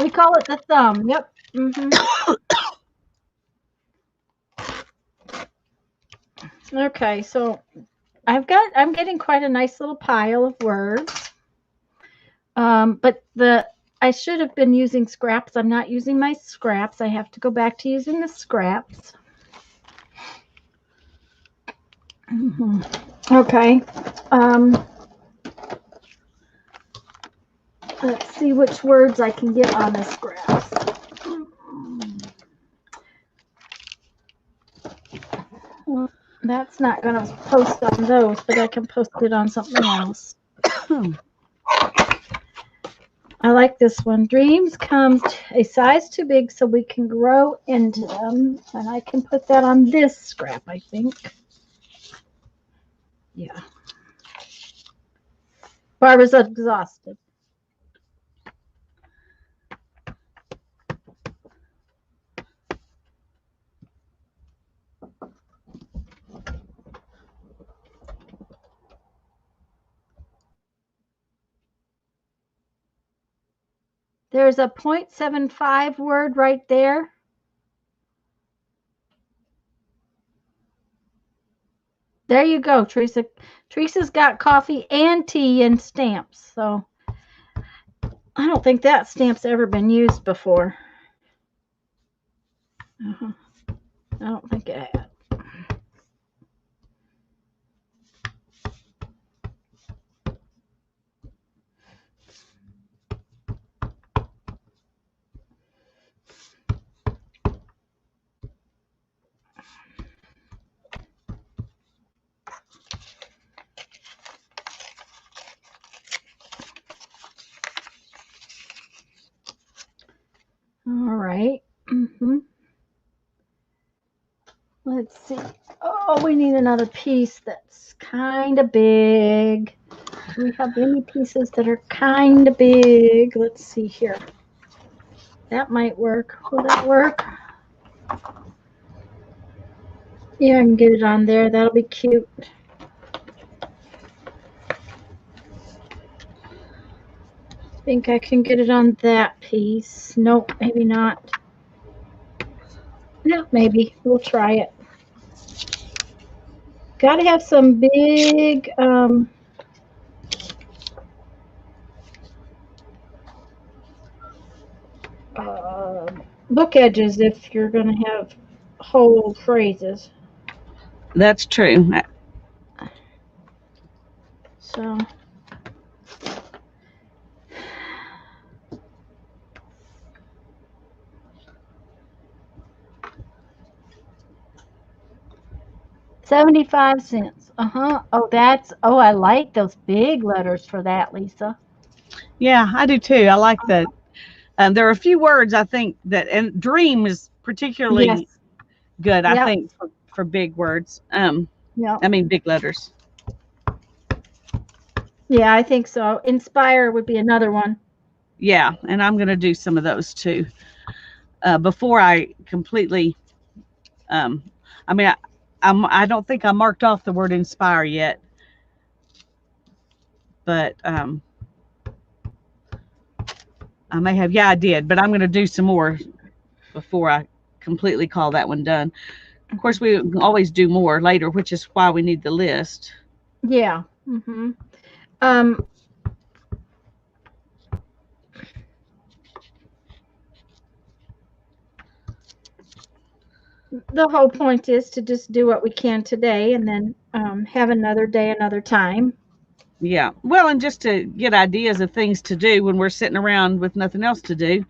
We call it the thumb. Yep. Okay, so I'm getting quite a nice little pile of words. But I should have been using scraps. I'm not using my scraps. I have to go back to using the scraps. Okay. Let's see which words I can get on the scraps. Well, that's not going to post on those, but I can post it on something else. I like this one. Dreams come a size too big so we can grow into them. And I can put that on this scrap, I think. Yeah. Barbara's exhausted. There's a 0.75 word right there. There you go, Teresa. Teresa's got coffee and tea and stamps. So I don't think that stamp's ever been used before. I don't think it had. All right. Let's see. Oh, we need another piece that's kind of big. Do we have any pieces that are kind of big? Let's see here. That might work. Will that work? Yeah, I can get it on there. That'll be cute. Think I can get it on that piece. Nope, maybe not. No, maybe. We'll try it. Got to have some big book edges if you're going to have whole phrases. That's true. So $0.75. Oh, I like those big letters for that, Lisa. Yeah, I do too. I like that. There are a few words I think that, and dream is particularly good. I think for big words. Yeah. I mean big letters. Yeah, I think so. Inspire would be another one. Yeah, and I'm going to do some of those too. Before I completely, I mean, I don't think I marked off the word inspire yet, but I may have. Yeah, I did, but I'm going to do some more before I completely call that one done. Of course, we always do more later, which is why we need the list. Yeah. Um, the whole point is to just do what we can today, and then have another day, another time. Yeah. Well, and just to get ideas of things to do when we're sitting around with nothing else to do.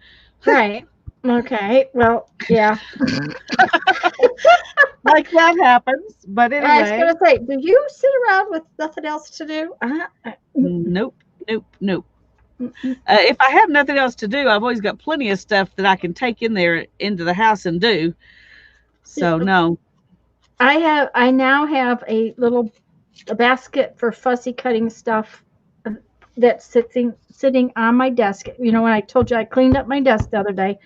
Right. Okay. Well, yeah. Like that happens. But I was anyway, gonna say, do you sit around with nothing else to do? nope, nope, nope. Mm-mm. If I have nothing else to do, I've always got plenty of stuff that I can take in there into the house and do. So no. I now have a basket for fussy cutting stuff uh, that's sitting on my desk. You know, when I told you I cleaned up my desk the other day.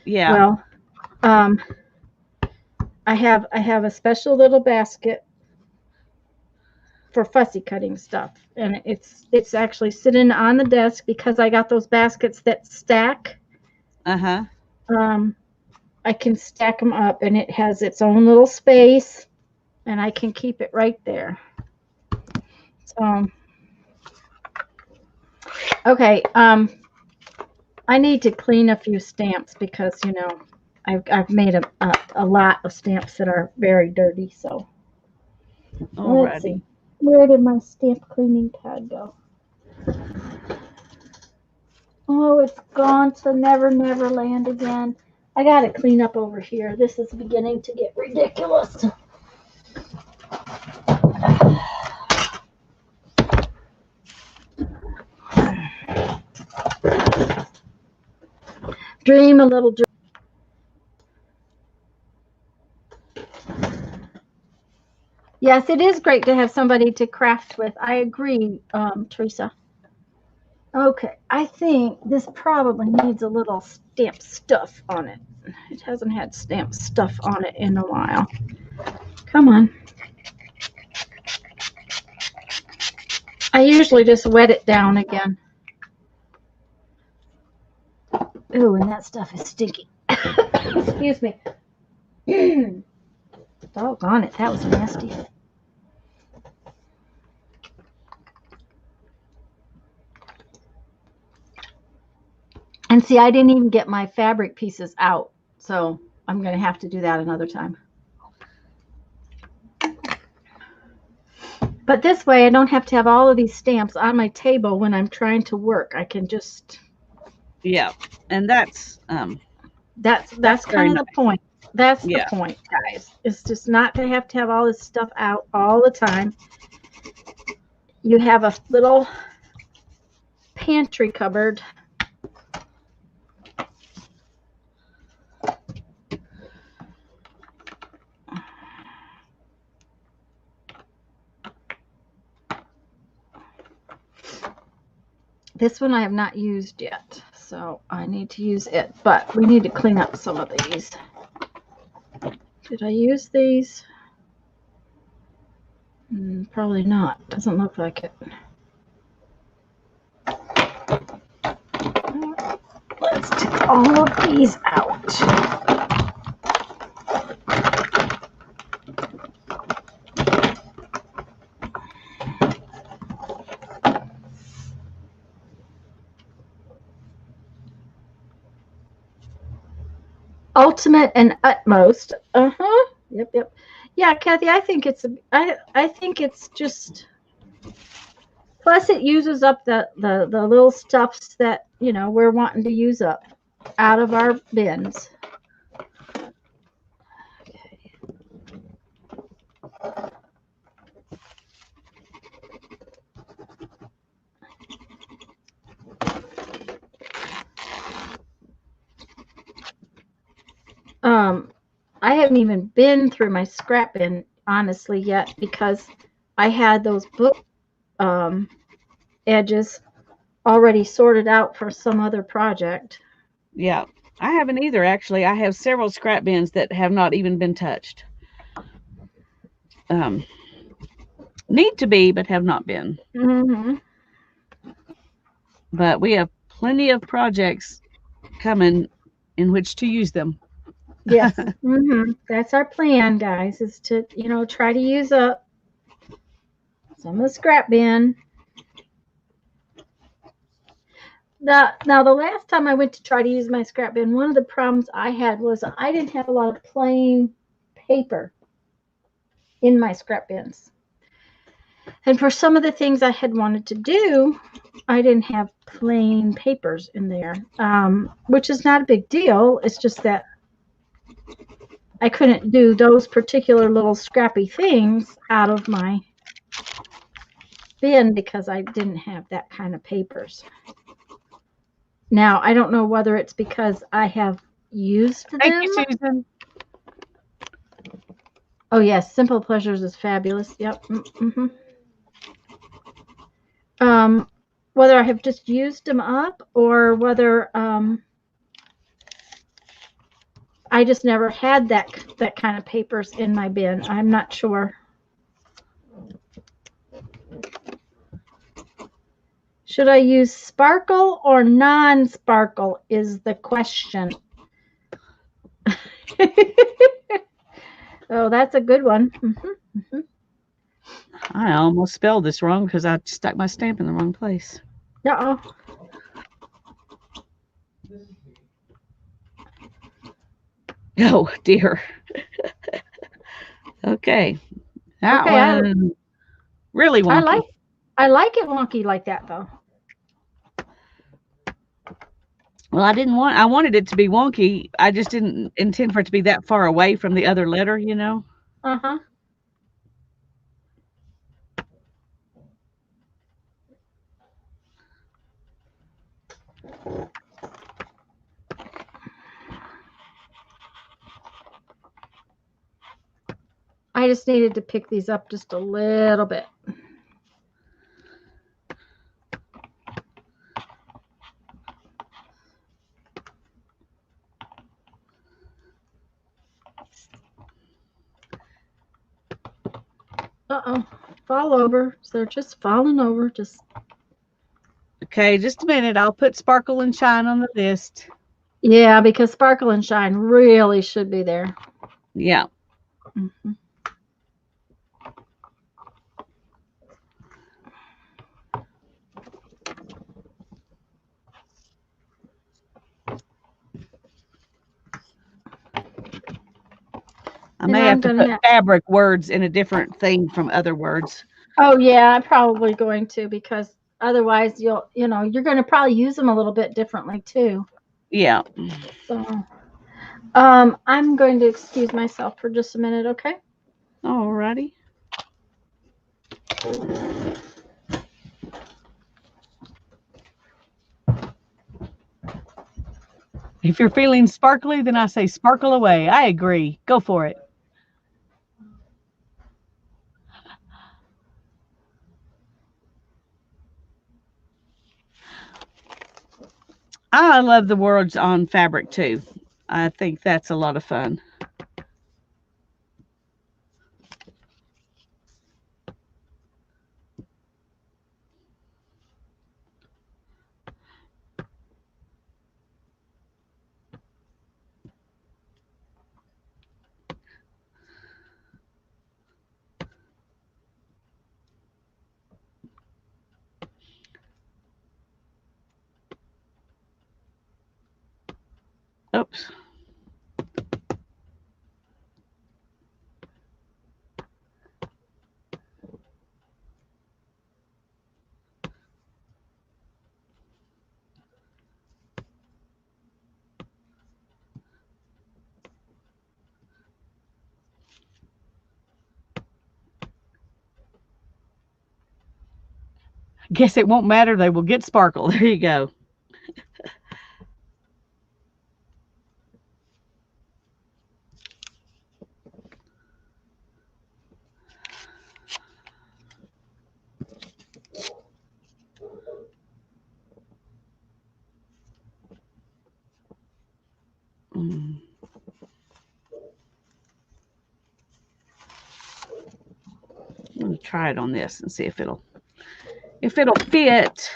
Yeah. Well, um, I have a special little basket for fussy cutting stuff, and it's actually sitting on the desk because I got those baskets that stack. Uh-huh. Um, I can stack them up, and it has its own little space, and I can keep it right there. So, okay, I need to clean a few stamps because I've made a lot of stamps that are very dirty. So let's Alrighty. see, where did my stamp cleaning pad go? Oh, it's gone to Never Never Land again. I gotta clean up over here. This is beginning to get ridiculous. Dream a little dream. Yes, it is great to have somebody to craft with. I agree, Teresa. Okay, I think this probably needs a little stamp stuff on it. It hasn't had stamp stuff on it in a while. Come on. I usually just wet it down again. Ooh, and that stuff is stinky. Excuse me. Doggone it, that was nasty. And see, I didn't even get my fabric pieces out, so I'm going to have to do that another time. But this way, I don't have to have all of these stamps on my table when I'm trying to work. I can just Yeah. And that's very kind of nice. the point. That's the Yeah. point, guys. It's just not to have all this stuff out all the time. You have a little pantry cupboard. This one I have not used yet, so I need to use it. But we need to clean up some of these. Did I use these? Probably not. Doesn't look like it. Let's take all of these out. Ultimate and utmost. Uh-huh. Yep. Yeah, Kathy, I think it's just plus it uses up the little stuffs that, we're wanting to use up out of our bins. I haven't even been through my scrap bin honestly yet because I had those book um, edges already sorted out for some other project. Yeah. I haven't either, actually. I have several scrap bins that have not even been touched. Um, Need to be, but have not been. Mm-hmm. But we have plenty of projects coming in which to use them. Yes. Mm-hmm. That's our plan, guys, is to, try to use up some of the scrap bin. Now, the last time I went to try to use my scrap bin, one of the problems I had was I didn't have a lot of plain paper in my scrap bins. And for some of the things I had wanted to do, I didn't have plain papers in there, which is not a big deal. It's just that I couldn't do those particular little scrappy things out of my bin because I didn't have that kind of papers. Now, I don't know whether it's because I have used them. Thank you, Susan. Oh, yes, Simple Pleasures is fabulous. Yep. Whether I have just used them up or whether I just never had that kind of papers in my bin. I'm not sure. Should I use sparkle or non-sparkle is the question. Oh, that's a good one. I almost spelled this wrong because I stuck my stamp in the wrong place. Uh-oh. Oh, dear. Okay. That one really wonky. I like it wonky like that, though. Well, I wanted it to be wonky. I just didn't intend for it to be that far away from the other letter, you know? Uh-huh. I just needed to pick these up just a little bit. Uh-oh. Fall over. So they're just falling over. Just Okay, just a minute. I'll put Sparkle and Shine on the list. yeah, because Sparkle and Shine really should be there. Yeah. I may have to put fabric words in a different thing from other words. Oh yeah, I'm probably going to because otherwise you're going to probably use them a little bit differently too. Yeah. So I'm going to excuse myself for just a minute, okay? Alrighty. If you're feeling sparkly, then I say sparkle away. I agree. Go for it. I love the words on fabric too. I think that's a lot of fun. Oops. Guess it won't matter. They will get sparkle. There you go. I'm going to try it on this and see if it'll fit.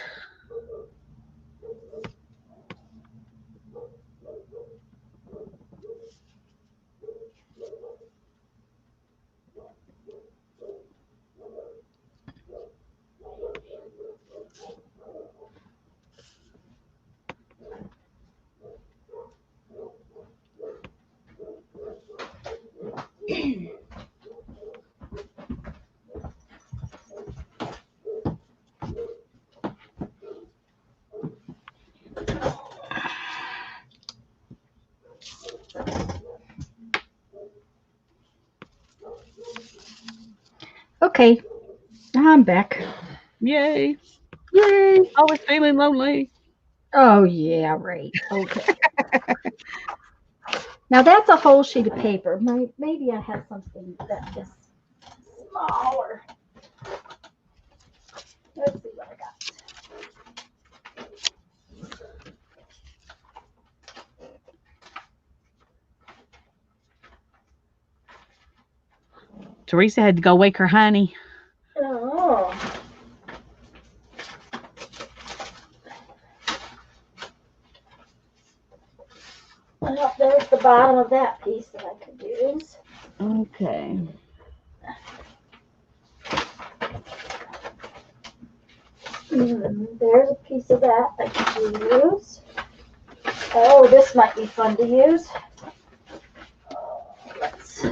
Okay, I'm back. Yay. Yay! I was feeling lonely. Oh yeah, right. Okay. Now that's a whole sheet of paper. Maybe I have something that is smaller. Let's see what I got. Teresa had to go wake her honey. Oh. Well, there's the bottom of that piece that I could use. Okay. There's a piece of that I could use. Oh, this might be fun to use. Let's.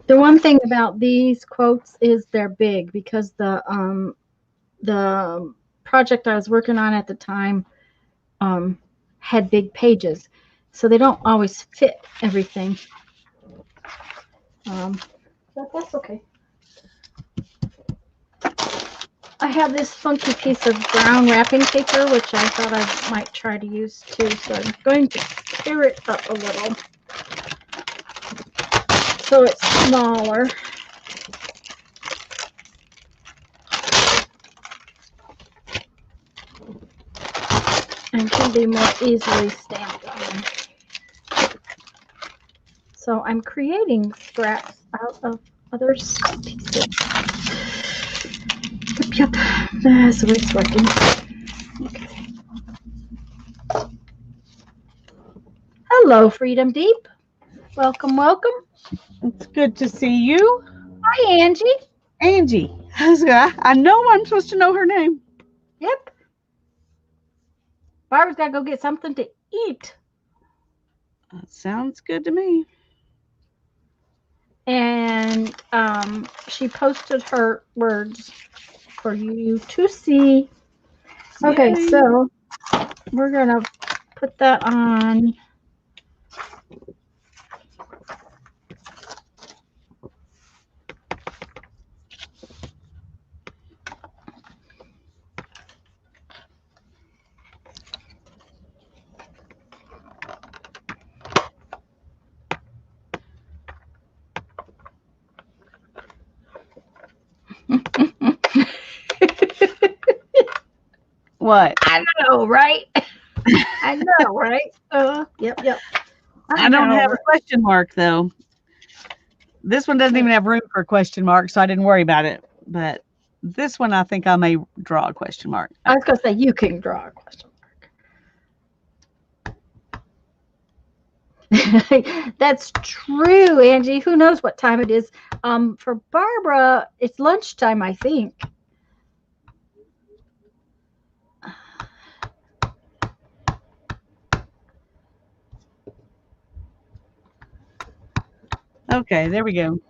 The one thing about these quotes is they're big because the project I was working on at the time had big pages, so they don't always fit everything. But that's okay. I have this funky piece of brown wrapping paper, which I thought I might try to use too. So I'm going to tear it up a little so it's smaller. And can be more easily stamped on. So I'm creating scraps out of other pieces. Yep, that's the way it's working. Okay. Hello, Freedom Deep. Welcome, welcome. It's good to see you. Hi, Angie. Angie. I know I'm supposed to know her name. Yep. Barbara's got to go get something to eat. That sounds good to me. And she posted her words for you to see. Okay, Yay. so we're going to put that on. What? I know, right? I know, right? Yep. I don't have a question mark though. This one doesn't even have room for a question mark, so I didn't worry about it. But this one, I think I may draw a question mark. I was going to say you can draw a question mark. That's true, Angie. Who knows what time it is? For Barbara, it's lunchtime, I think. Okay, there we go.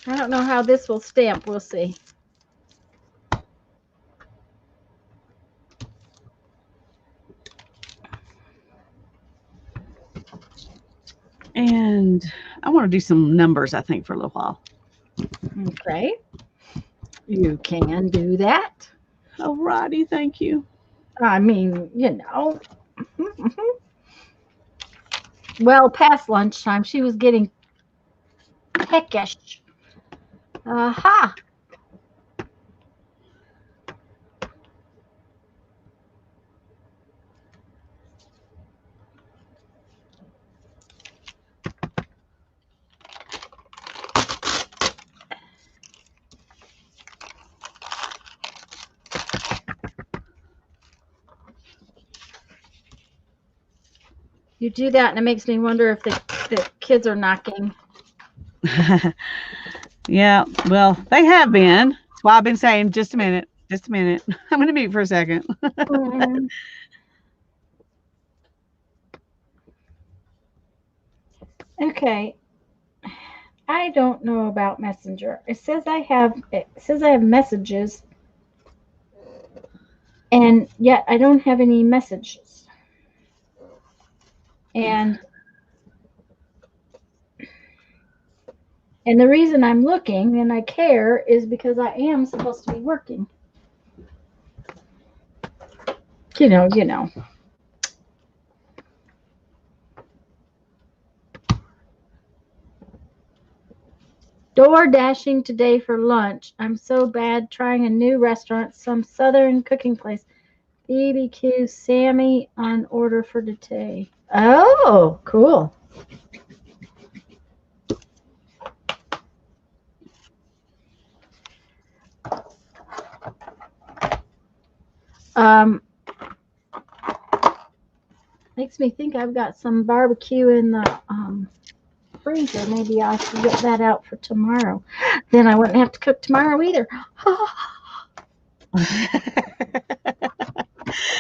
I don't know how this will stamp. We'll see. And I want to do some numbers, I think, for a little while. Okay. You can do that. Alrighty, thank you. I mean, Well, past lunchtime, she was getting peckish. Aha. You do that, and it makes me wonder if the kids are knocking. Yeah, well, they have been. That's why I've been saying, just a minute. I'm going to mute for a second. Okay. I don't know about Messenger. It says I have messages, and yet I don't have any messages. And the reason I'm looking and I care is because I am supposed to be working. You know. Door dashing today for lunch. I'm so bad trying a new restaurant, some southern cooking place. BBQ Sammy on order for today. Oh, cool. Um, makes me think I've got some barbecue in the freezer. Maybe I should get that out for tomorrow. Then I wouldn't have to cook tomorrow either.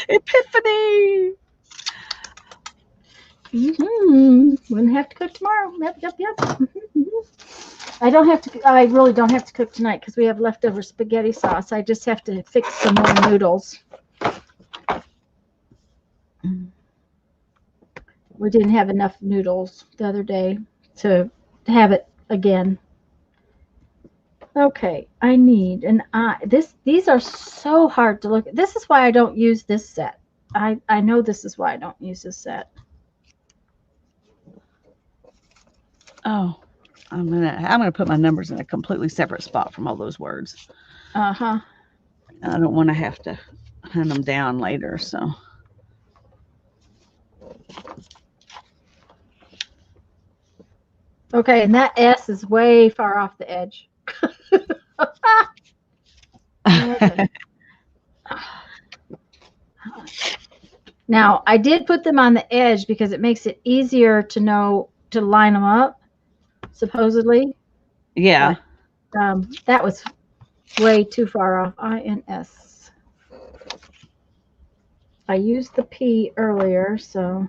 Epiphany. Wouldn't have to cook tomorrow. Yep. I don't have to. I really don't have to cook tonight because we have leftover spaghetti sauce. I just have to fix some more noodles. We didn't have enough noodles the other day to have it again. Okay, I need an eye. These are so hard to look at. This is why I don't use this set. I know this is why I don't use this set. Oh, I'm gonna put my numbers in a completely separate spot from all those words. Uh-huh. I don't want to have to hunt them down later. So Okay, and that S is way far off the edge. Okay. Now, I did put them on the edge because it makes it easier to know to line them up, supposedly. yeah, But that was way too far off. INS. I used the P earlier, so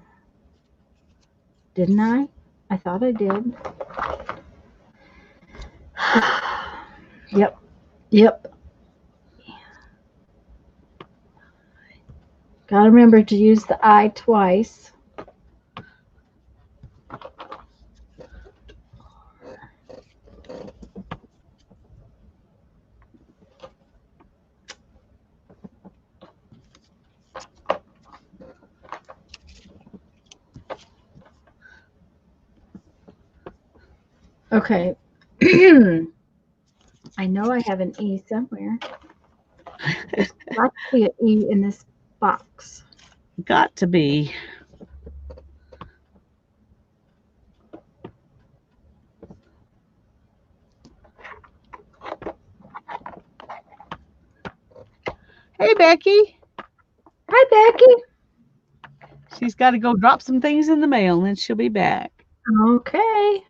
didn't I? I thought I did. Yep. Gotta remember to use the I twice. Okay. I know I have an E somewhere. There's got to be an E in this box. got to be. Hey, Becky. Hi, Becky. She's got to go drop some things in the mail, and then she'll be back. Okay.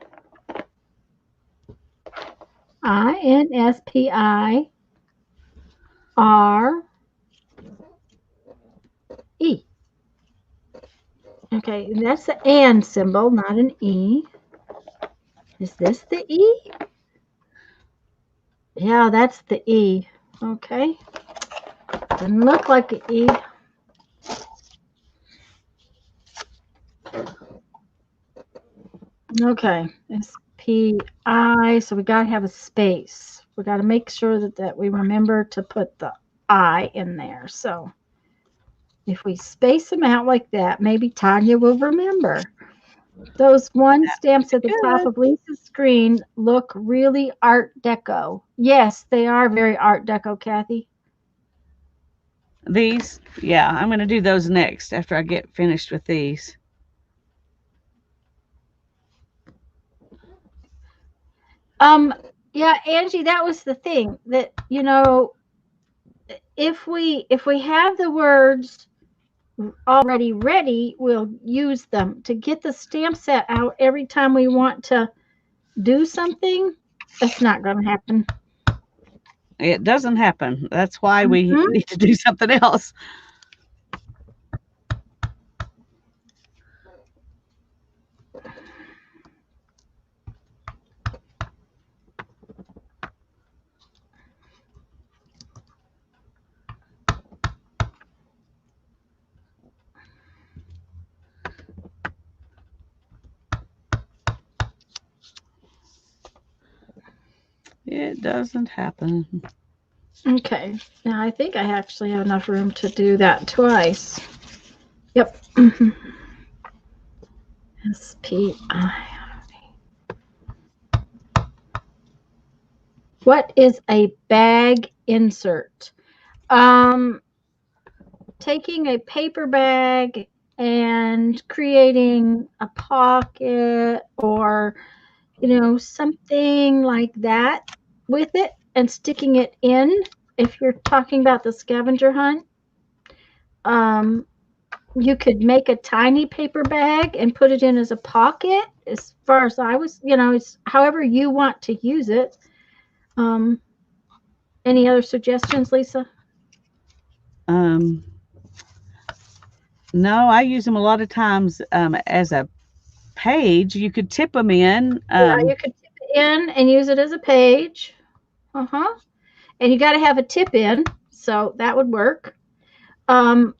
INSPIRE. Okay, and that's the and symbol, not an E. Is this the E? Yeah, that's the E. Okay. Doesn't look like an E. Okay, SPI. So we got to have a space. We got to make sure that we remember to put the I in there. So if we space them out like that, maybe Tanya will remember. Those one stamps at the top Good. of Lisa's screen look really Art Deco. Yes, they are very Art Deco, Kathy. These, yeah, I'm going to do those next after I get finished with these. Yeah, Angie, that was the thing that if we have the words already ready, we'll use them to get the stamp set out every time we want to do something. That's not going to happen. It doesn't happen. That's why we Mhm. need to do something else. It doesn't happen. Okay. Now I think I actually have enough room to do that twice. Yep. SPI. What is a bag insert? Taking a paper bag and creating a pocket or something like that with it and sticking it in. If you're talking about the scavenger hunt, um, you could make a tiny paper bag and put it in as a pocket. As far as I was, it's however you want to use it. Um, any other suggestions, Lisa? No, I use them a lot of times as a page. You could tip them in. Yeah, you could tip it in and use it as a page. And you got to have a tip in, so that would work. You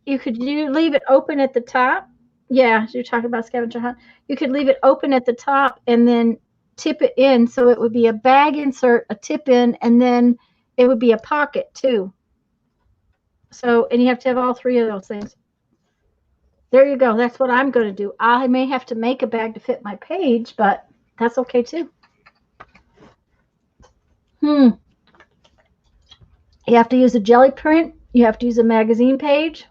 leave it open at the top. Yeah, you're talking about scavenger hunt. You could leave it open at the top and then tip it in, so it would be a bag insert, a tip in, and then it would be a pocket too. So, and you have to have all three of those things. There you go. That's what I'm going to do. I may have to make a bag to fit my page, but that's okay too. You have to use a jelly print. You have to use a magazine page.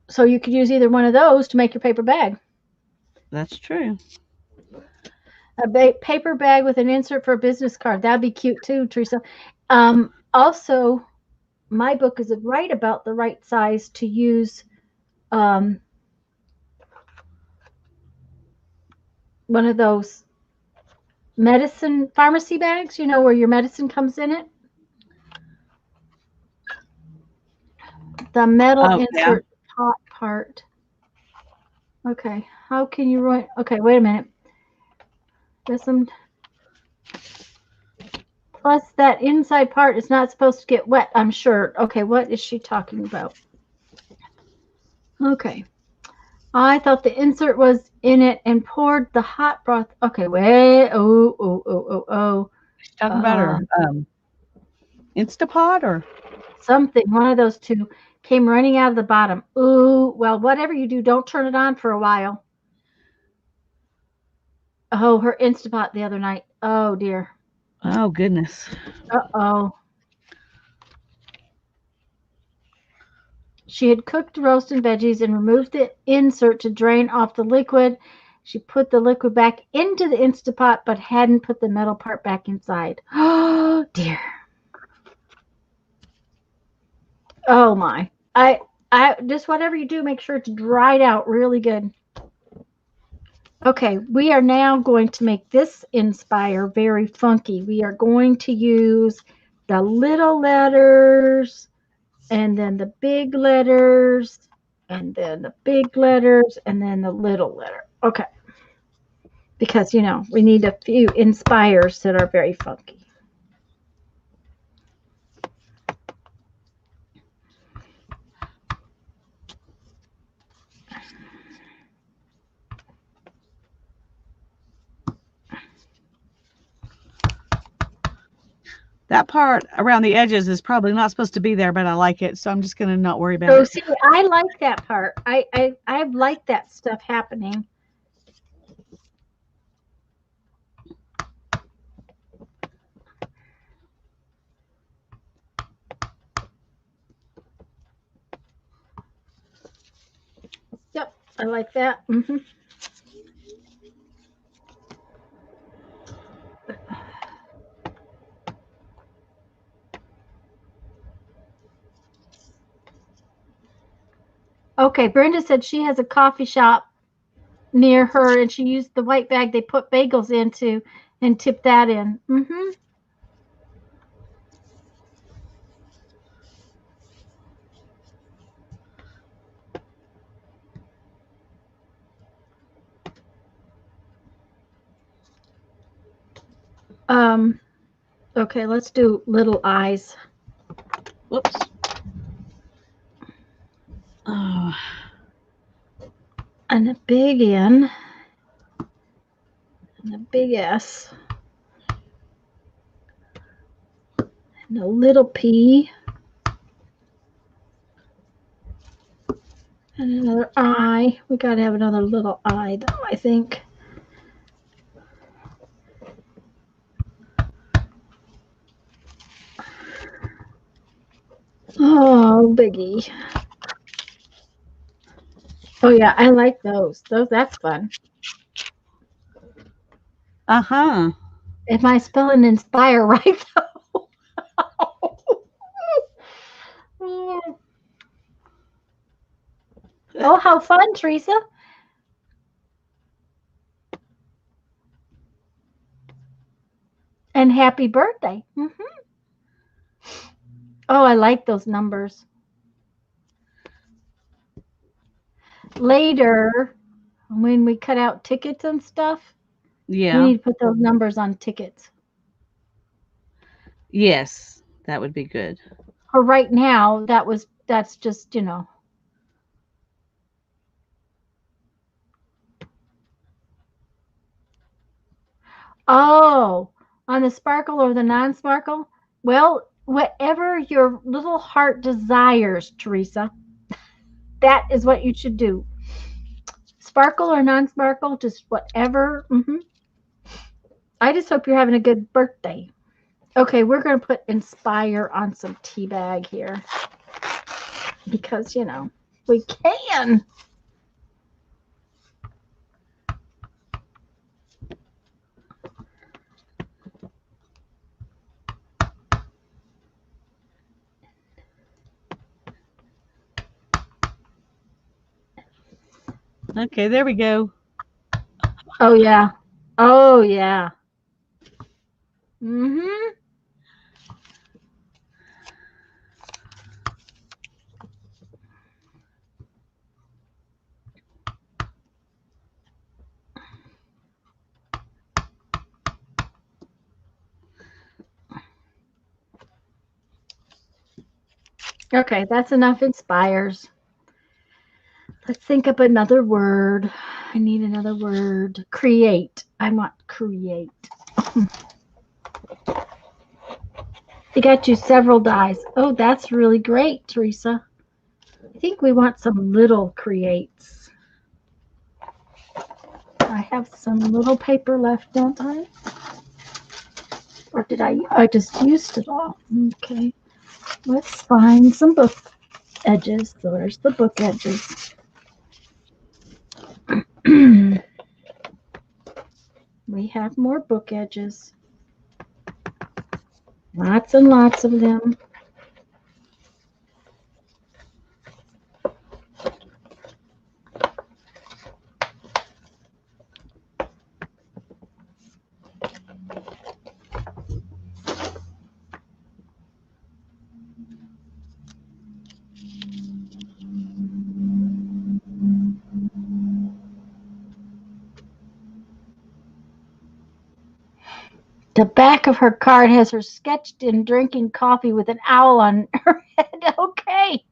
So you could use either one of those to make your paper bag. That's true. A paper bag with an insert for a business card. That'd be cute too, Teresa. Also, my book is right about the right size to use one of those medicine pharmacy bags, where your medicine comes in it. The metal insert top part. Okay, how can you ruin? Okay, wait a minute. There's some. Plus, that inside part is not supposed to get wet, I'm sure. Okay, what is she talking about? Okay. I thought the insert was in it and poured the hot broth. Okay, wait. Oh. She's talking about her Instapot or something. One of those two came running out of the bottom. Ooh, well, whatever you do, don't turn it on for a while. Oh, her Instapot the other night. Oh, dear. Oh, goodness. Uh-oh. She had cooked roast and veggies and removed the insert to drain off the liquid. She put the liquid back into the Instapot, but hadn't put the metal part back inside. Oh, dear. Oh, my. I just whatever you do, make sure it's dried out really good. Okay, we are now going to make this Inspire very funky. We are going to use the little letters, and then the big letters, and then the big letters, and then the little letter. Okay. Because, we need a few Inspires that are very funky. That part around the edges is probably not supposed to be there, but I like it, so I'm just going to not worry about it. See, I like that part. I like that stuff happening. Yep, I like that. Okay, Brenda said she has a coffee shop near her, and she used the white bag they put bagels into and tipped that in. Okay, let's do little eyes. Whoops. Oh. And a big in. and a big S, and a little P, and another I. We got to have another little I, though, I think. Oh, biggie. Oh, yeah, I like those. That's fun. Uh-huh. Am I spelling inspire right, though? Oh, how fun, Teresa. And happy birthday. Oh, I like those numbers. Later, when we cut out tickets and stuff, we Yeah. need to put those numbers on tickets. Yes, that would be good. For right now, that's just, Oh, on the sparkle or the non-sparkle? Well, whatever your little heart desires, Teresa, that is what you should do. Sparkle or non-sparkle, just whatever. I just hope you're having a good birthday. Okay, we're going to put inspire on some tea bag here because, we can. Okay, there we go. Oh, yeah. Oh, yeah. Mm-hmm. Okay, that's enough inspires. Let's think up another word. I need another word. Create. I want create. They got you several dies. Oh, that's really great, Teresa. I think we want some little creates. I have some little paper left, don't I? Or did I just used it all. Okay. Let's find some book edges. There's the book edges. We have more book edges. Lots and lots of them. The back of her card has her sketched in drinking coffee with an owl on her head. Okay.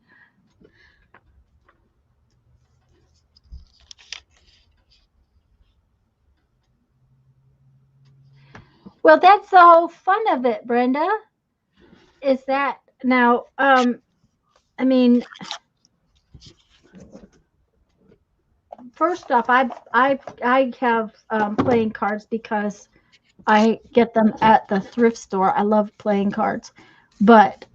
Well, that's the whole fun of it, Brenda. Is that now? I mean, first off, I have playing cards because I get them at the thrift store. I love playing cards, but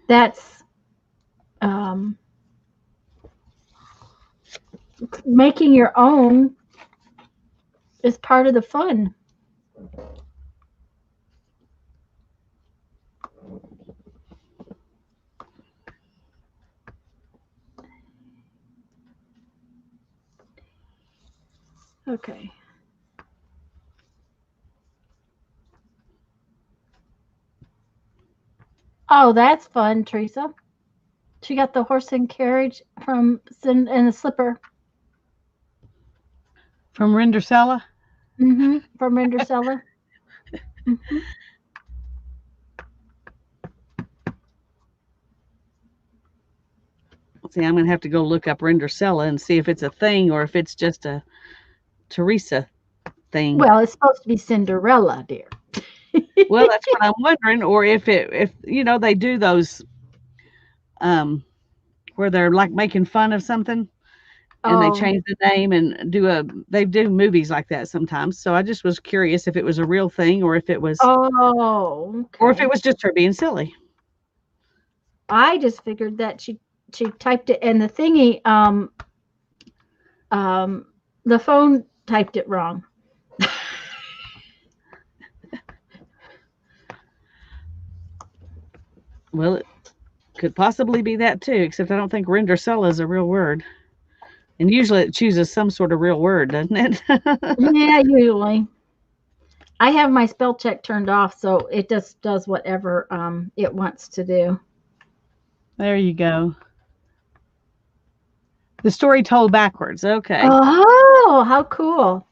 that's making your own is part of the fun. Okay. Oh, that's fun, Teresa. She got the horse and carriage from and the slipper. From Rendersella? From Rendersella. See, I'm going to have to go look up Rendersella and see if it's a thing or if it's just a Teresa thing. Well, it's supposed to be Cinderella, dear. Well, that's what I'm wondering, or if they do those where they're like making fun of something and they Oh, change the name and they do movies like that sometimes. So I just was curious if it was a real thing oh, or if okay. it was just her being silly. I just figured that she typed it and the thingy um the phone typed it wrong. Well, it could possibly be that too, except I don't think Rendersella is a real word. And usually it chooses some sort of real word, doesn't it? Yeah, usually. I have my spell check turned off, so it just does whatever it wants to do. There you go. The story told backwards. Okay. Oh, how cool.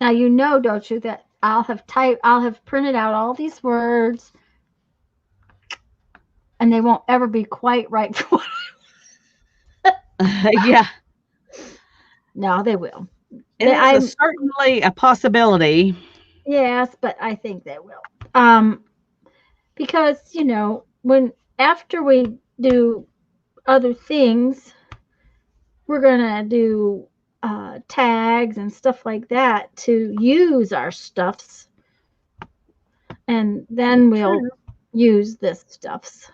Now you know, don't you, that I'll have printed out all these words and they won't ever be quite right for what Yeah. No, they will. It is certainly a possibility. Yes, but I think they will. Um because, when after we do other things, we're going to do tags and stuff like that to use our stuffs, and then we'll True. use this stuffs.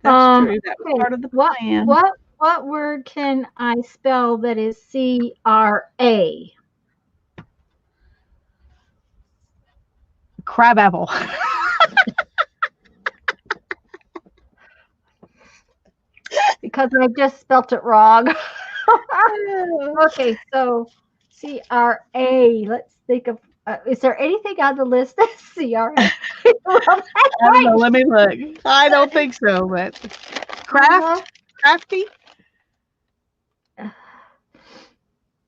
That's true. That was Okay. part of the What plan. what what word can I spell that is CRA? Crabapple. Because I just spelt it wrong. Okay, so CRA. Let's think of. Is there anything on the list that's CRA? Well, that's I don't know. right. Let me look. I don't think so, but Uh-huh. crafty.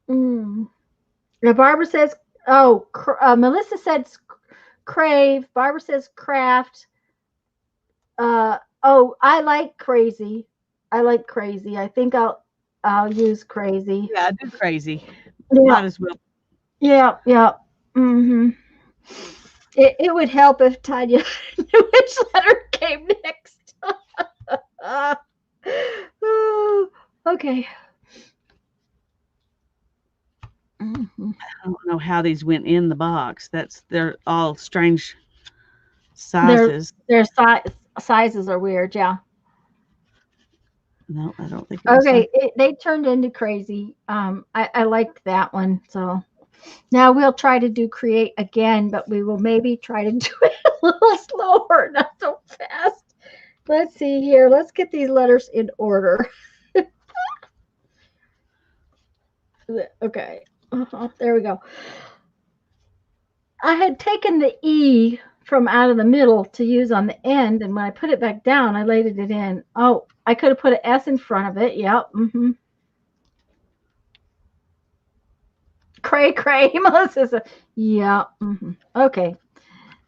Mm. Now, Barbara says, Melissa says crave. Barbara says craft. I like crazy. I like crazy. I think I'll use crazy. Yeah, I do crazy. Yeah, Might as well. yeah, yeah. Hmm. It would help if Tanya knew which letter came next. Okay. Hmm. I don't know how these went in the box. They're all strange Their sizes. their sizes are weird. Yeah. No, I don't think it was like. Okay. They turned into crazy. I liked that one. So now we'll try to do create again, but we will maybe try to do it a little slower, not so fast. Let's see here. Let's get these letters in order. Okay. There we go. I had taken the E from out of the middle to use on the end, and when I put it back down, I laid it in. Oh, I could have put an S in front of it. Yep. Mm-hmm. Cray cray. Melissa says, yeah. Mm-hmm. Okay.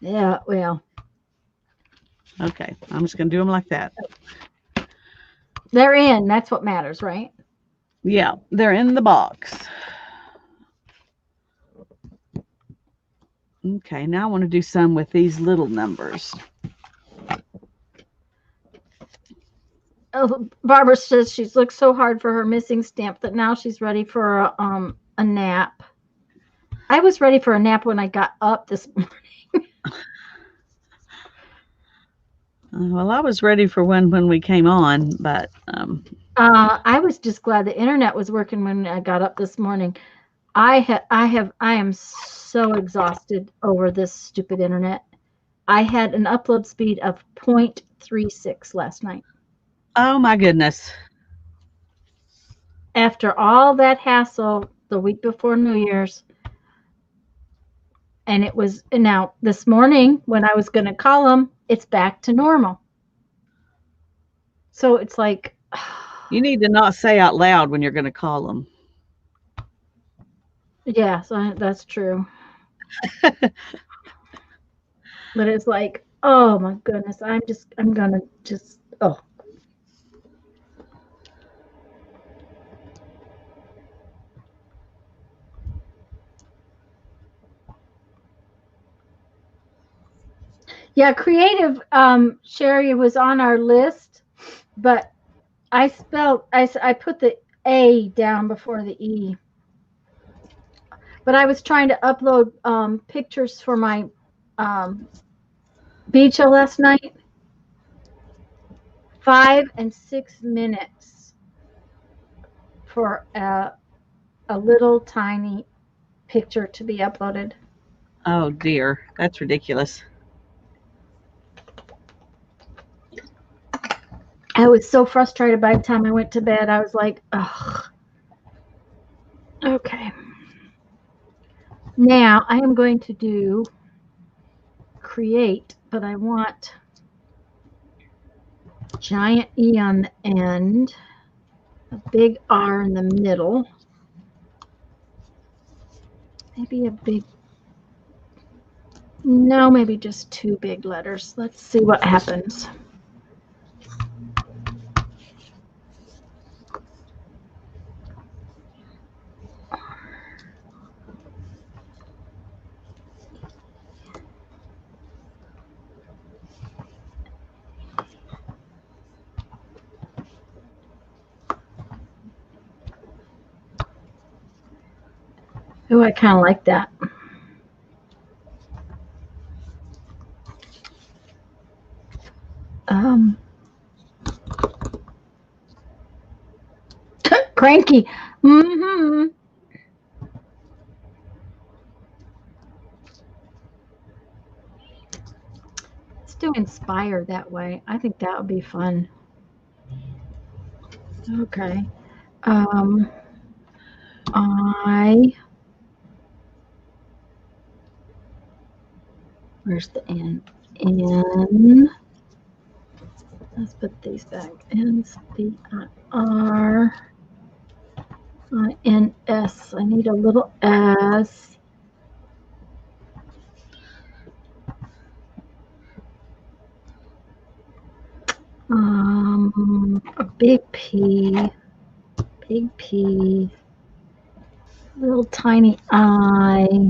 Yeah. Well, Okay, I'm just gonna do them like that. they're in. That's what matters, right? Yeah, they're in the box. Okay, now I want to do some with these little numbers. Oh, Barbara says she's looked so hard for her missing stamp that now she's ready for a nap. I was ready for a nap when I got up this morning. Well, I was ready for one when we came on, but I was just glad the internet was working when I got up this morning. I am so exhausted over this stupid internet. I had an upload speed of 0.36 last night. oh my goodness. After all that hassle the week before New Year's, and it was now this morning when I was going to call them, it's back to normal. So it's like, You need to not say out loud when you're going to call them. yeah, so that's true. But it's like, oh my goodness, I'm gonna just, oh. Yeah, creative, Sherry was on our list, but I put the A down before the E. But I was trying to upload pictures for my um, beach last night. 5 and 6 minutes for a little tiny picture to be uploaded. Oh dear, that's ridiculous. I was so frustrated by the time I went to bed. I was like, ugh. Okay. Now I am going to do create, but I want giant E on the end, a big R in the middle, maybe a big, no, maybe just 2 big letters. Let's see what happens. Oh, I kind of like that. Um, cranky. Mm-hmm. Let's do inspire that way. I think that would be fun. Okay. Um, I. Where's the N? N. Let's put these back. N-S-P-I-R-I-N-S. I need a little S. A big P. Big P. Little tiny I-R-E.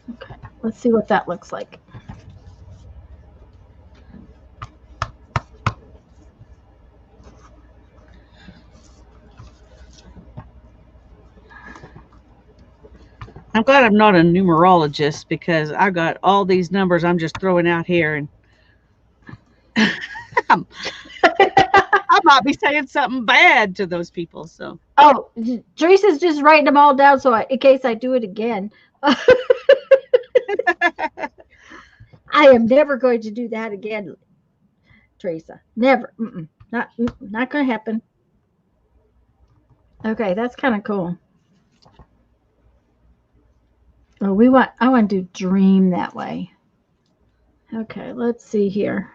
Okay, let's see what that looks like. I'm glad I'm not a numerologist because I got all these numbers I'm just throwing out here, and I might be saying something bad to those people. So, Oh, Teresa's just writing them all down so in case I do it again. I am never going to do that again, Teresa. Never. Not going to happen. Okay, that's kind of cool. Oh, I want to do dream that way. Okay, let's see here.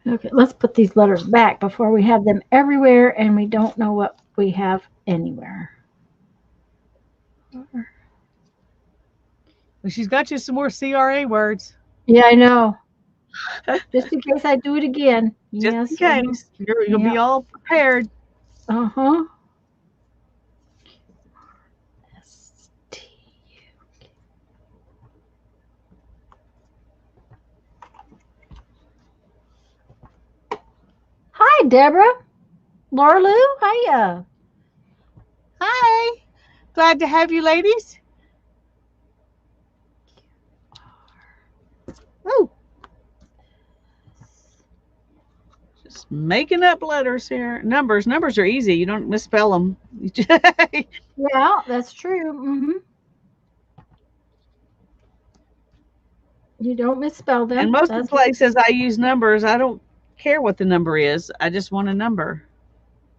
Okay, let's put these letters back before we have them everywhere and we don't know what we have anywhere. well, she's got you some more CRA words. Yeah, I know. Just in case I do it again. Just in case. You'll be all prepared. Uh-huh. Hi, Deborah. Laura Lou, hiya. Hi. Glad to have you, ladies. Oh. Just making up letters here. Numbers. Numbers are easy. You don't misspell them. Yeah, that's true. Mm-hmm. You don't misspell them. And most of the places I use numbers, I don't care what the number is. I just want a number.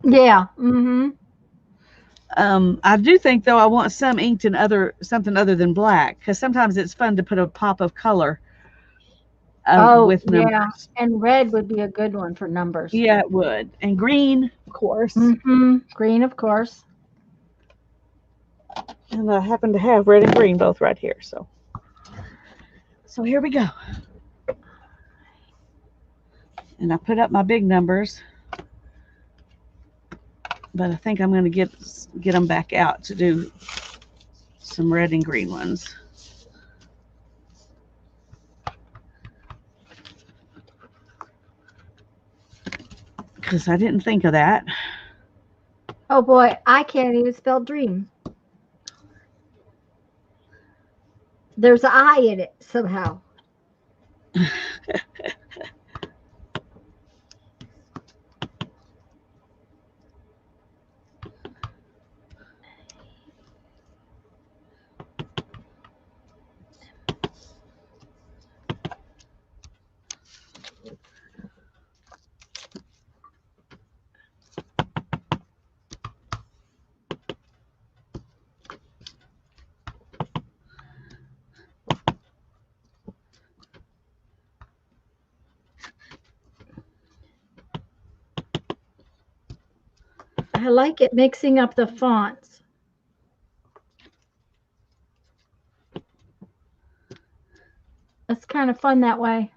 Yeah. Mm-hmm. I do think though I want some inked in something other than black, because sometimes it's fun to put a pop of color Oh, with yeah. numbers. And red would be a good one for numbers. Yeah, it would. And green, of course. Green, of course. And I happen to have red and green both right here. So here we go. And I put up my big numbers, but I think I'm going to get them back out to do some red and green ones. Because I didn't think of that. Oh boy, I can't even spell dream. There's an I in it somehow. I like it mixing up the fonts. It's kind of fun that way.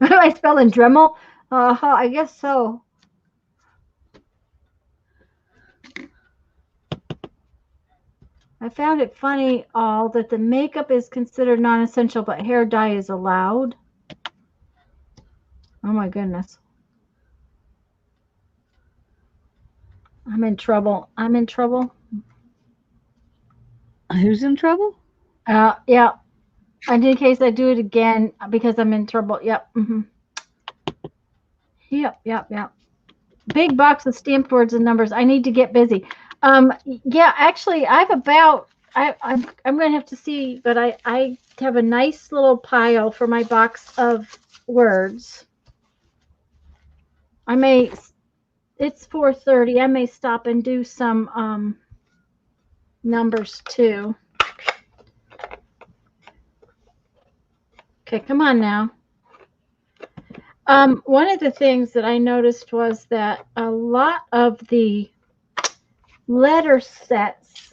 Am I spelling Dremel? I guess so. I found it funny all that the makeup is considered non-essential, but hair dye is allowed. Oh my goodness. I'm in trouble. I'm in trouble. Who's in trouble? Yeah. And in case I do it again because I'm in trouble. Yep. Yep. Big box of stamped words and numbers. I need to get busy. Yeah, actually, I'm going to have to see, but I have a nice little pile for my box of words. It's 4:30. I may stop and do some numbers too. Okay, come on now. One of the things that I noticed was that a lot of the letter sets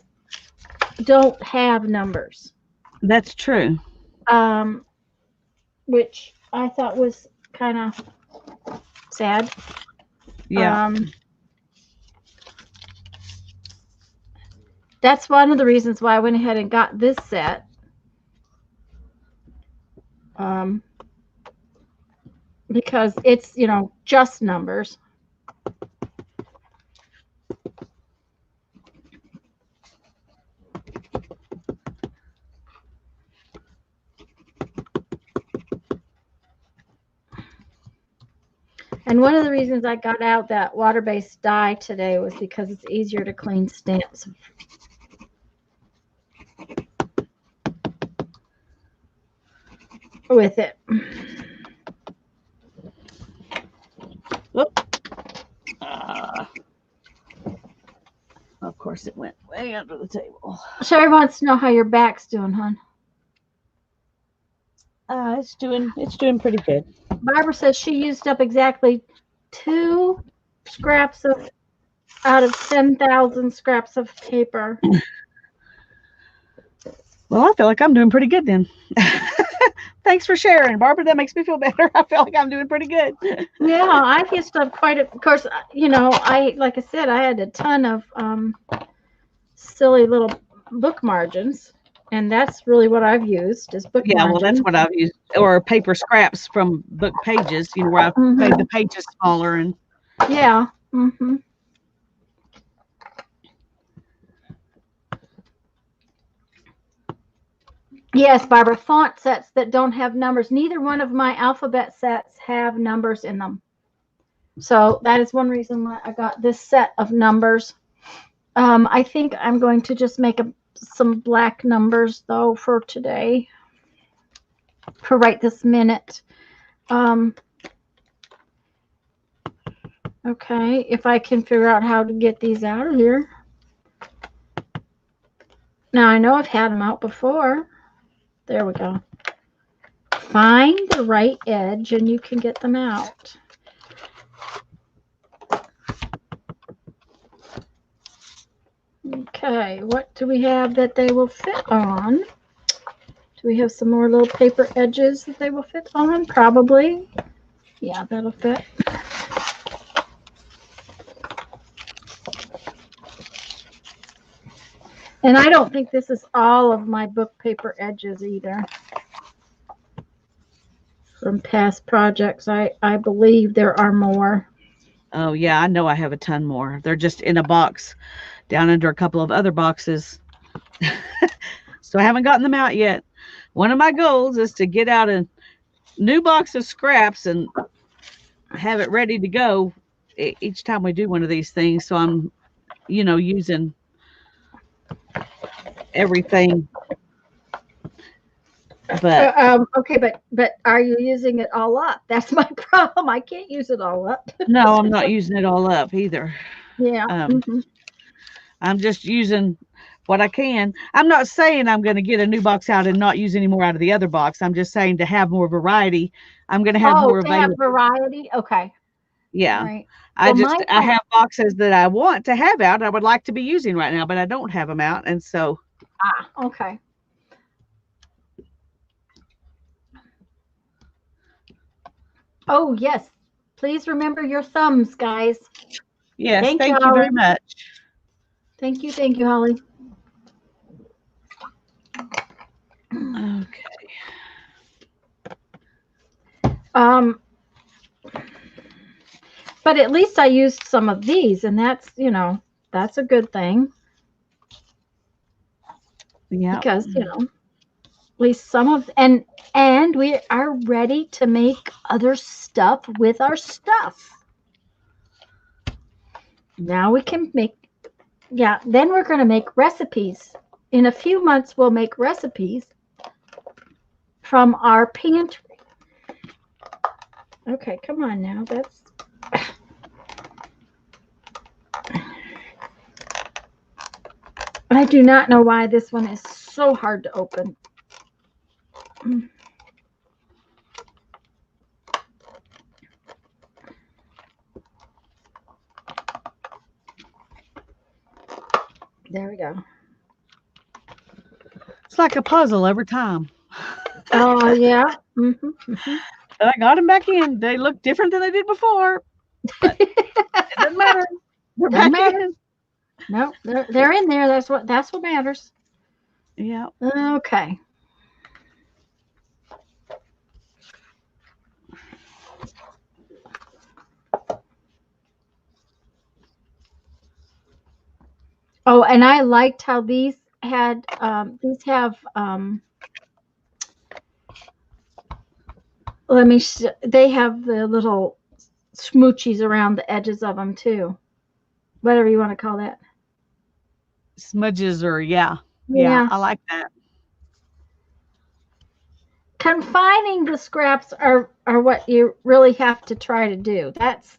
don't have numbers. That's true. Which I thought was kind of sad. Yeah. That's one of the reasons why I went ahead and got this set. Because it's, just numbers. And one of the reasons I got out that water-based dye today was because it's easier to clean stamps with it. Of course, it went way under the table. Sherry wants to know how your back's doing, hon. It's doing pretty good. Barbara says she used up exactly 2 scraps out of 10,000 scraps of paper. Well, I feel like I'm doing pretty good then. Thanks for sharing, Barbara. That makes me feel better. I feel like I'm doing pretty good. Yeah, I've used up of course, like I said, I had a ton of silly little book margins, and that's really what I've used is book margins. Yeah, well, that's what I've used, or paper scraps from book pages, where I've made the pages smaller. And yeah. Yes, Barbara, font sets that don't have numbers. Neither one of my alphabet sets have numbers in them. So that is one reason why I got this set of numbers. I think I'm going to just make some black numbers, though, for today, for right this minute. Okay, if I can figure out how to get these out of here. Now, I know I've had them out before. There we go. Find the right edge and you can get them out. Okay, what do we have that they will fit on? Do we have some more little paper edges that they will fit on? Probably. Yeah, that'll fit. And I don't think this is all of my book paper edges either. From past projects, I believe there are more. Oh, yeah, I know I have a ton more. They're just in a box down under a couple of other boxes. So I haven't gotten them out yet. One of my goals is to get out a new box of scraps and have it ready to go each time we do one of these things. So I'm, using everything. But Okay, but are you using it all up? That's my problem. I can't use it all up. no, I'm not using it all up either. Yeah. I'm just using what I can. I'm not saying I'm going to get a new box out and not use any more out of the other box. I'm just saying to have more variety, I'm going to have more To have available. variety. Okay. Yeah. Right. I Well, I have boxes that I want to have out. I would like to be using right now, but I don't have them out. And so. Okay. Oh, yes. Please remember your thumbs, guys. Yes. Thank you very much. Thank you, Holly. Okay. But at least I used some of these, and that's, that's a good thing. Yeah. Because, at least some of, and we are ready to make other stuff with our stuff. Now we can make, then we're going to make recipes. In a few months, we'll make recipes from our pantry. Okay, come on now. I do not know why this one is so hard to open. There we go. It's like a puzzle every time. Oh, yeah. Mm-hmm. But I got them back in. They look different than they did before. But it doesn't matter. They're back in. No, they're in there. That's what matters. Yeah. Okay. Oh, and I liked how these have they have the little smoochies around the edges of them too. Whatever you want to call that. Smudges or yeah, I like that. Confining the scraps are what you really have to try to do. That's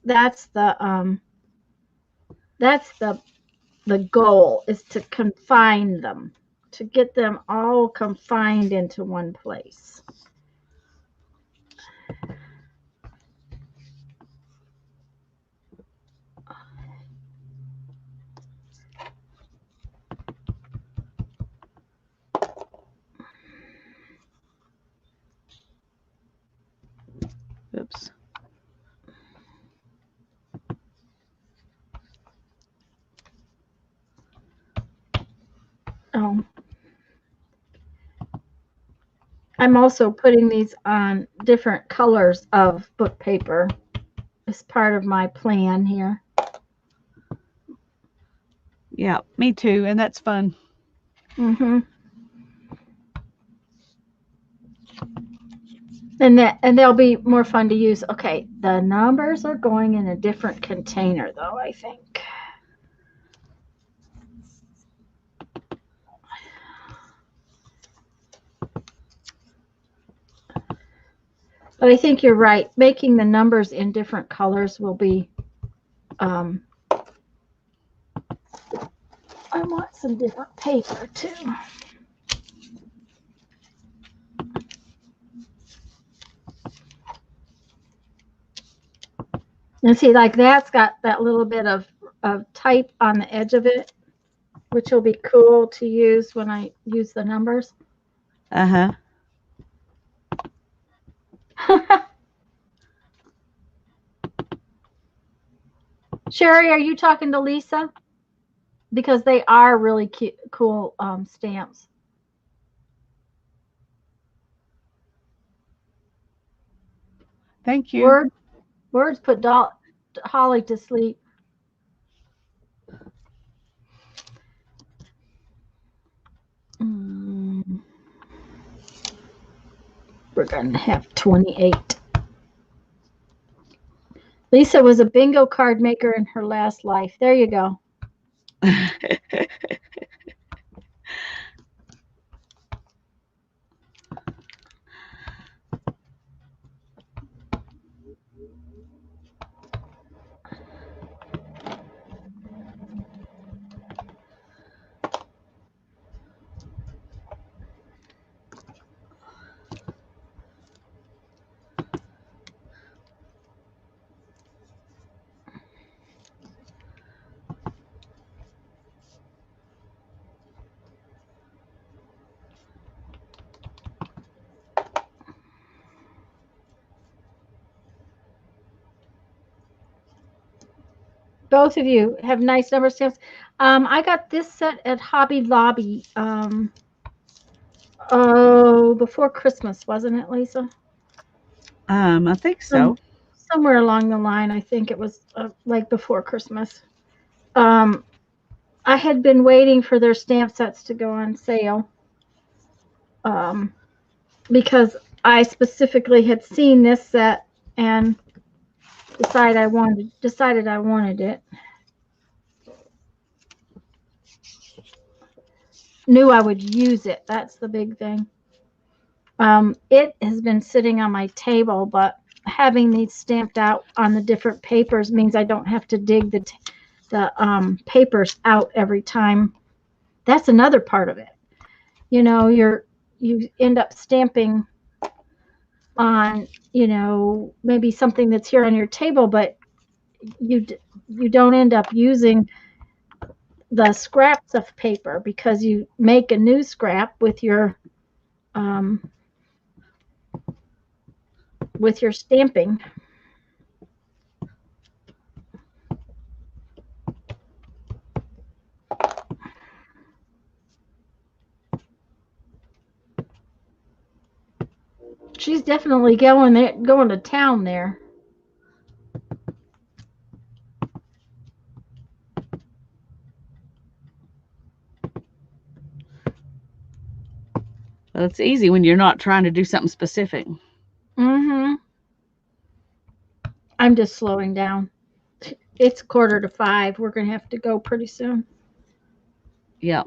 the goal, is to confine them, to get them all confined into one place. Oops. Oh. I'm also putting these on different colors of book paper as part of my plan here. Yeah, me too, and that's fun. Mm-hmm. And they'll be more fun to use. Okay, the numbers are going in a different container, though, I think. But I think you're right. Making the numbers in different colors will be. I want some different paper too. And see, like that's got that little bit of type on the edge of it, which will be cool to use when I use the numbers. Uh-huh. Sherry, are you talking to Lisa? Because they are really cute, cool stamps. Thank you. Words put Holly to sleep. We're going to have 28. Lisa was a bingo card maker in her last life. There you go. Both of you have nice number stamps. I got this set at Hobby Lobby. Before Christmas, wasn't it, Lisa? I think so. Somewhere along the line, I think it was like before Christmas. I had been waiting for their stamp sets to go on sale because I specifically had seen this set and decided I wanted it. Knew I would use it. That's the big thing. It has been sitting on my table, but having these stamped out on the different papers means I don't have to dig the papers out every time. That's another part of it. You know, you end up stamping on, maybe something that's here on your table, but you don't end up using the scraps of paper because you make a new scrap with your stamping. She's definitely going to town there. Well, it's easy when you're not trying to do something specific. Mm-hmm. I'm just slowing down. It's 4:45. We're going to have to go pretty soon. Yeah.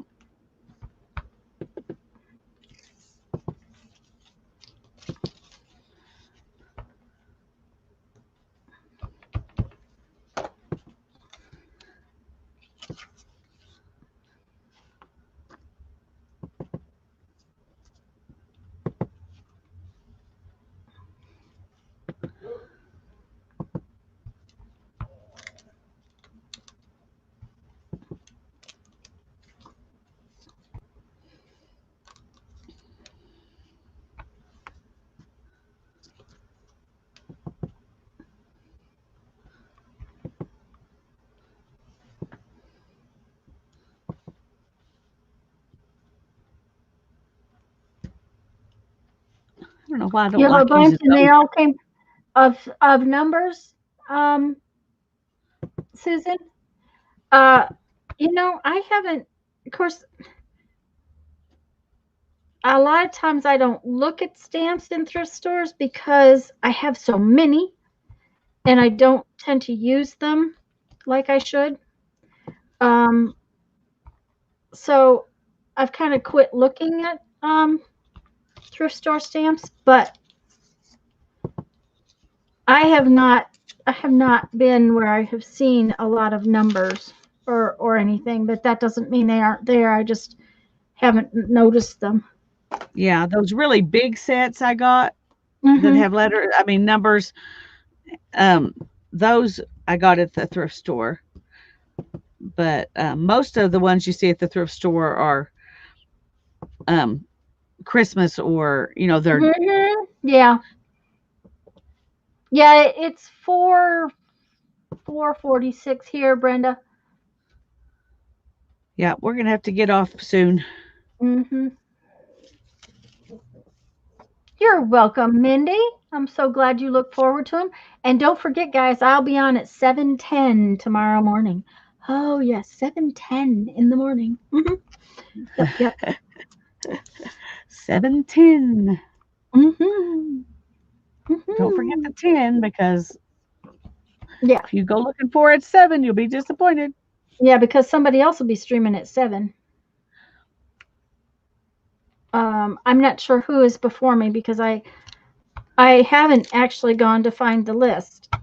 I don't know why I don't You have a like bunch, using and they those. all came of numbers, Susan. Uh, I haven't. Of course, a lot of times I don't look at stamps in thrift stores because I have so many, and I don't tend to use them like I should. Um, so I've kind of quit looking at thrift store stamps, but I have not been where I have seen a lot of numbers or anything, but that doesn't mean they aren't there. I just haven't noticed them. Yeah, those really big sets I got that Mhm. have numbers, um, those I got at the thrift store. But most of the ones you see at the thrift store are um, Christmas, or they're Mhm. Yeah. Yeah, it's 4:46 here, Brenda. yeah. We're gonna have to get off soon. Mhm. You're welcome, Mindy. I'm so glad you look forward to them. And don't forget, guys, I'll be on at 7:10 tomorrow morning. Oh, yes, 7:10 in the morning. Yep, yep. 7:10. Mhm. Don't forget Mhm. the 10, because Yeah. if you go looking for it at 7, you'll be disappointed. Yeah, because somebody else will be streaming at 7. I'm not sure who is before me because I haven't actually gone to find the list.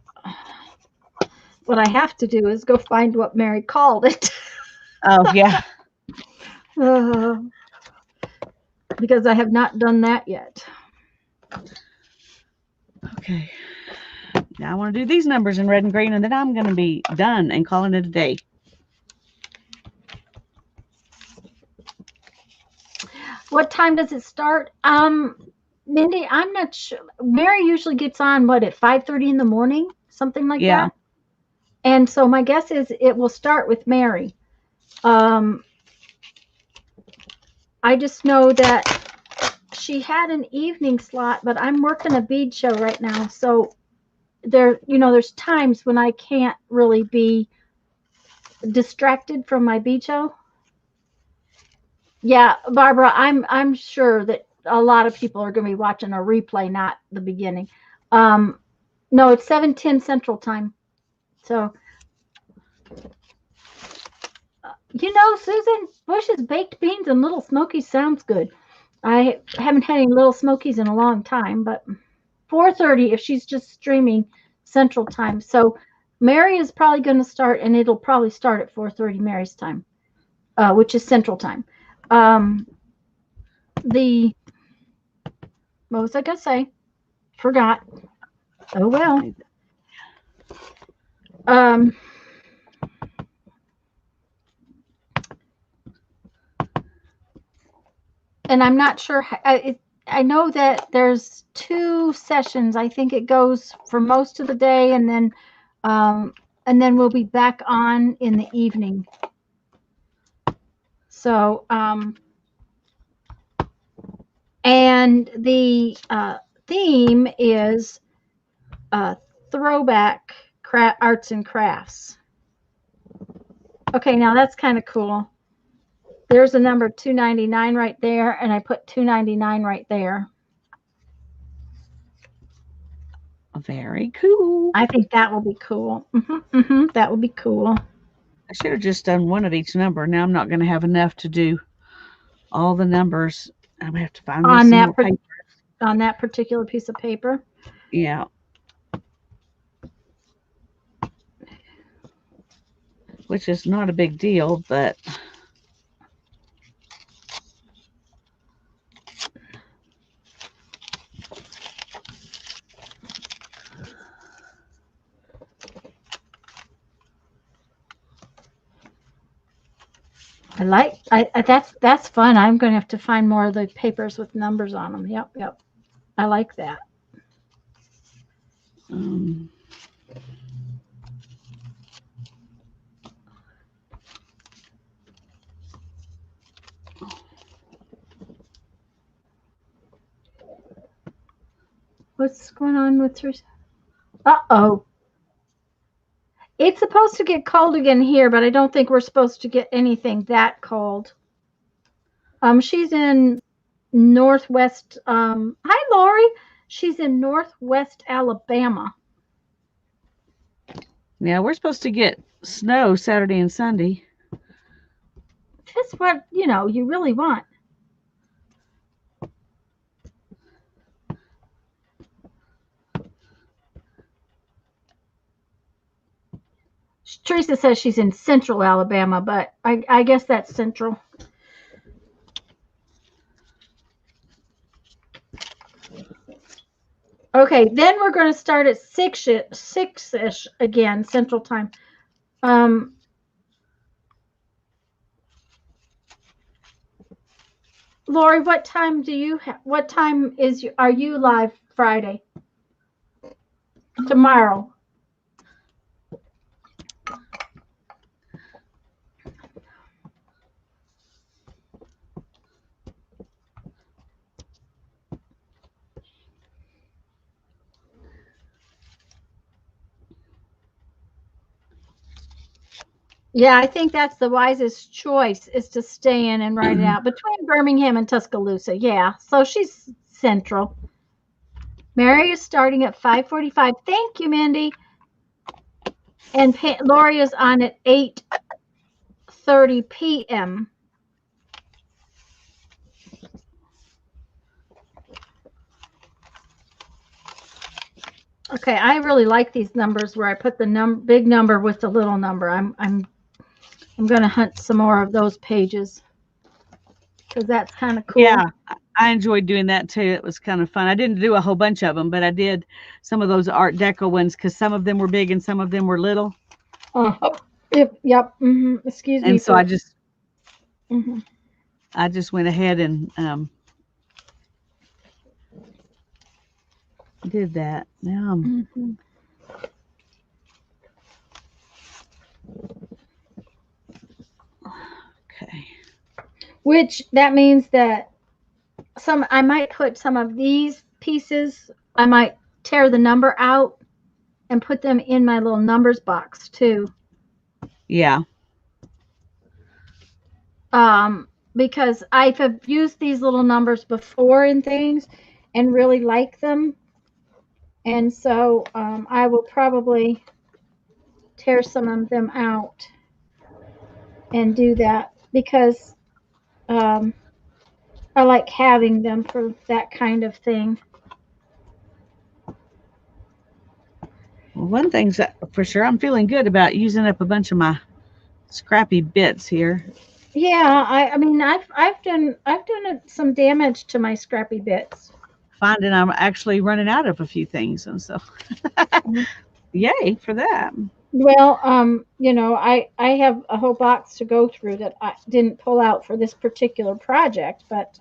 What I have to do is go find what Mary called it. Oh yeah. uh, because I have not done that yet. Okay. Now I want to do these numbers in red and green, and then I'm going to be done and calling it a day. What time does it start? Mindy, I'm not sure. Mary usually gets on what at 5:30 in the morning, something like Yeah. that. And so my guess is it will start with Mary. Um, I just know that she had an evening slot, but I'm working a bead show right now, so there's times when I can't really be distracted from my bead show. Yeah, Barbara, I'm sure that a lot of people are going to be watching a replay, not the beginning. Um, no, it's 7:10 Central Time. So, Susan Bush's baked beans and little smokies sounds good. I haven't had any little smokies in a long time, but 4:30 if she's just streaming Central Time. So, Mary is probably going to start, and it'll probably start at 4:30 Mary's time, which is Central Time. Um, the what was I going to say? Forgot. Oh well. Um, and I'm not sure. I know that there's 2 sessions. I think it goes for most of the day, um, and then we'll be back on in the evening. So, and the theme is throwback arts and crafts. Okay, now that's kind of cool. There's a number 299 right there, and I put 299 right there. Very cool. I think that will be cool. That will be cool. I should have just done one of each number. Now I'm not going to have enough to do all the numbers. I'm going to have to find me on some that more paper. on that particular piece of paper. Yeah. Which is not a big deal, but That's fun. I'm going to have to find more of the papers with numbers on them. Yep, yep. I like that. um, What's going on with her? Uh-oh. It's supposed to get cold again here, but I don't think we're supposed to get anything that cold. She's in Northwest. Hi, Lori. She's in Northwest Alabama. yeah, we're supposed to get snow Saturday and Sunday. That's what, you really want. Teresa says she's in central Alabama, but I guess that's central. Okay, then we're going to start at 6-ish again, central time. Lori, what time are you live Friday? Tomorrow. Yeah, I think that's the wisest choice is to stay in and write it out between Birmingham and Tuscaloosa. Yeah, so she's central. Mary is starting at 5:45. Thank you, Mandy. And Lori is on at 8:30 p.m. Okay, I really like these numbers where I put the big number with the little number. I'm going to hunt some more of those pages because that's kind of cool. Yeah, I enjoyed doing that too. It was kind of fun. I didn't do a whole bunch of them, but I did some of those Art Deco ones because some of them were big and some of them were little. Yep. Excuse me. And so mm-hmm. I just went ahead and did that. Now okay. Which that means that I might put some of these pieces, I might tear the number out and put them in my little numbers box too. Yeah. Because I've used these little numbers before in things and really like them. And so I will probably tear some of them out and do that because I like having them for that kind of thing. Well, one thing's for sure, I'm feeling good about using up a bunch of my scrappy bits here. Yeah, I mean I've done some damage to my scrappy bits. Finding I'm actually running out of a few things, and so yay for that. Well, I have a whole box to go through that I didn't pull out for this particular project, but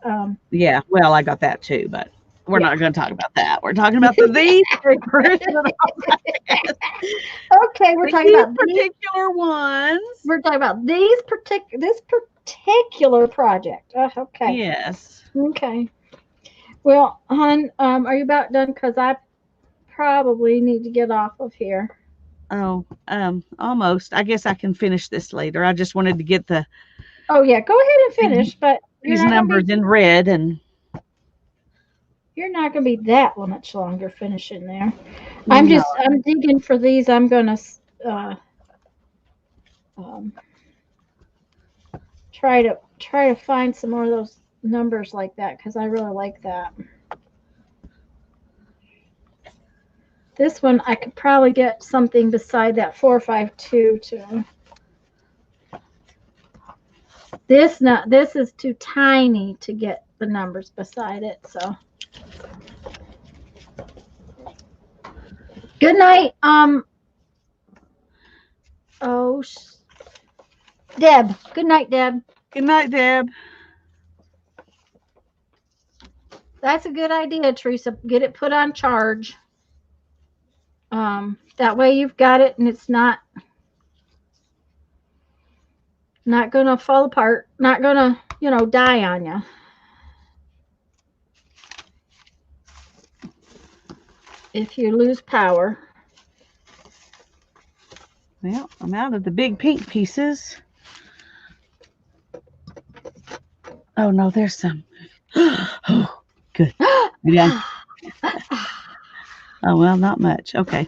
yeah, well, I got that too, but we're not going to talk about that. We're talking about these papers. Okay, we're talking about particular ones. We're talking about this particular project. Okay. Yes. Okay. Well, hon, are you about done? Because I probably need to get off of here. Oh, almost. I guess I can finish this later. I just wanted to get the. Oh yeah, go ahead and finish. But these numbers in red, and you're not going to be that much longer finishing there. I'm digging for these. I'm going to try to find some more of those numbers like that because I really like that. This one I could probably get something beside that 452 too. This is too tiny to get the numbers beside it. So good night. Deb. Good night, Deb. Good night, Deb. That's a good idea, Teresa. Get it put on charge. That way you've got it and it's not going to fall apart, not going to, die on you. If you lose power. Well, I'm out of the big pink pieces. Oh, no, there's some. Oh, good. Yeah. Oh, well, not much. Okay.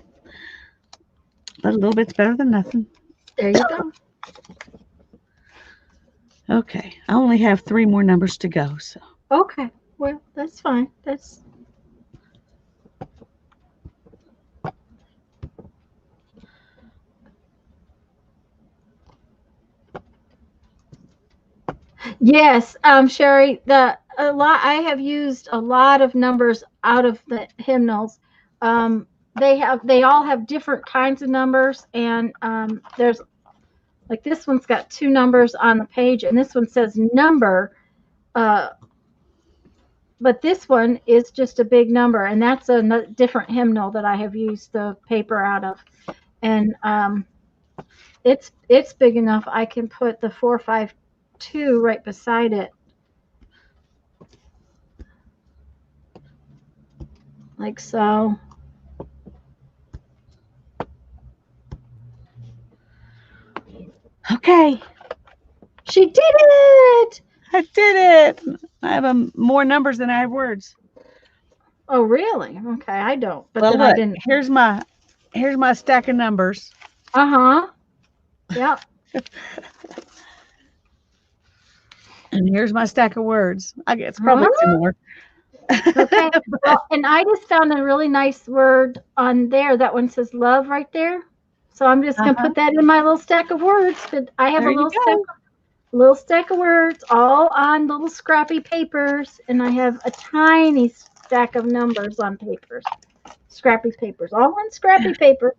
But a little bit's better than nothing. There you go. Okay. I only have 3 more numbers to go, so. Okay. Well, that's fine. That's Yes, Sherry, the a lot I have used a lot of numbers out of the hymnals. Um, they all have different kinds of numbers, and there's like this one's got two numbers on the page, and this one says number, uh, but this one is just a big number, and that's a different hymnal that I have used the paper out of, and it's big enough I can put the 452 right beside it, like so. Okay, She did it! I did it. I have more numbers than I have words. Oh, really? Okay, I don't. But Well, then I look, didn't. here's my stack of numbers. Uh huh. Yep. And here's my stack of words. I guess Huh? probably two more. Okay. Well, and I just found a really nice word on there. That one says love right there. So I'm just gonna Uh-huh. put that in my little stack of words. But I have There a you go. little stack of words, all on little scrappy papers, and I have a tiny stack of numbers on papers, scrappy papers, all on scrappy paper.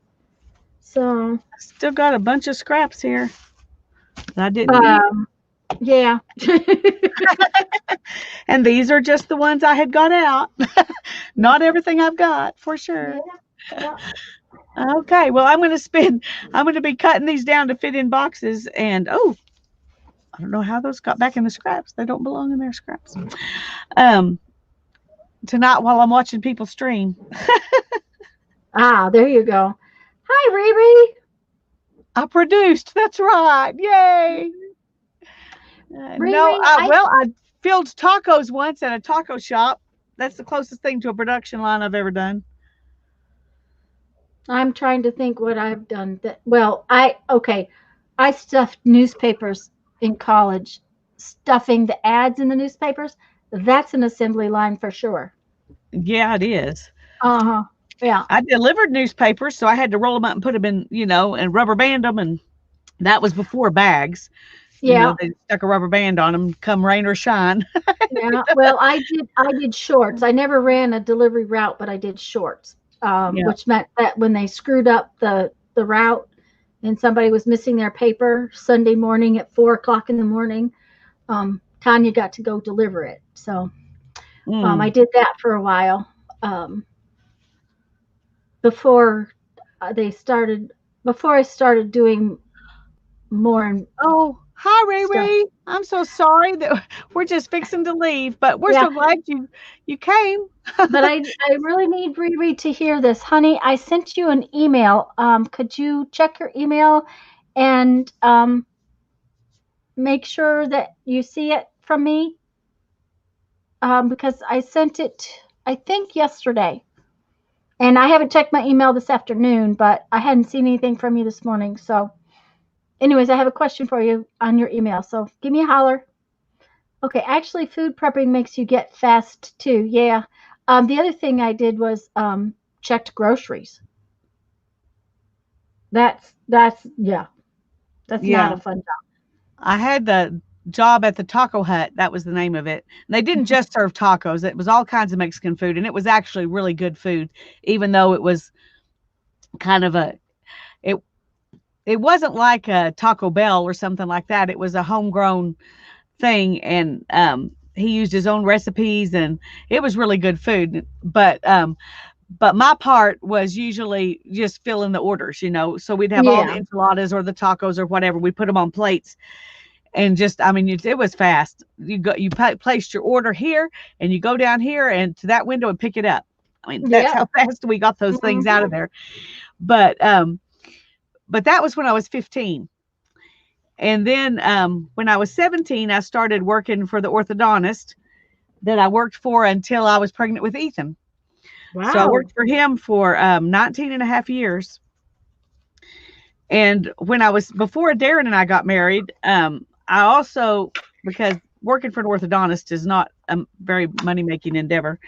So, Still got a bunch of scraps here that I didn't use. um, yeah. And these are just the ones I had got out. Not everything I've got, for sure. Yeah. Yeah. Okay, well, I'm going to be cutting these down to fit in boxes. And, oh, I don't know how those got back in the scraps. They don't belong in their scraps. Um, Tonight while I'm watching people stream. Ah, there you go. Hi, Riri. I produced. That's right. Yay. No, Riri, I filled tacos once at a taco shop. That's the closest thing to a production line I've ever done. I'm trying to think what I've done. Well, okay. I stuffed newspapers in college. Stuffing the ads in the newspapers. That's an assembly line for sure. Yeah, it is. Uh huh. Yeah. I delivered newspapers, so I had to roll them up and put them in, and rubber band them. And that was before bags. Yeah. They stuck a rubber band on them, come rain or shine. Yeah. Well, I did shorts. I never ran a delivery route, but I did shorts. Yeah. Which meant that when they screwed up the route and somebody was missing their paper Sunday morning at 4 o'clock in the morning, Tanya got to go deliver it. So I did that for a while before they started. Before I started doing more and Oh, hi, stuff. Riri. I'm so sorry that we're just fixing to leave, but we're Yeah, so glad you came. but I really need Riri to hear this, honey. I sent you an email. Could you check your email and make sure that you see it from me? Because I sent it, I think, yesterday. And I haven't checked my email this afternoon, but I hadn't seen anything from you this morning. So, anyways, I have a question for you on your email. So, give me a holler. Okay, actually, food prepping makes you get fast too. Yeah. The other thing I did was checked groceries. Yeah, that's not Yeah. a fun job. I had the job at the Taco Hut. That was the name of it. And they didn't just serve tacos. It was all kinds of Mexican food, and it was actually really good food, even though it was kind of it it wasn't like a Taco Bell or something like that. It was a homegrown thing, and he used his own recipes, and it was really good food. But my part was usually just filling the orders. So we'd have all the Yeah, enchiladas or the tacos or whatever. We put them on plates, and just, I mean, it was fast. Placed your order here, and you go down here and to that window and pick it up. I mean, that's yeah. how fast we got those things out of Hmm. there. But that was when I was 15. And then when I was 17, I started working for the orthodontist that I worked for until I was pregnant with Ethan. So I Wow. worked for him for 19 and a half years. And before Darren and I got married, I also, because working for an orthodontist is not a very money making endeavor,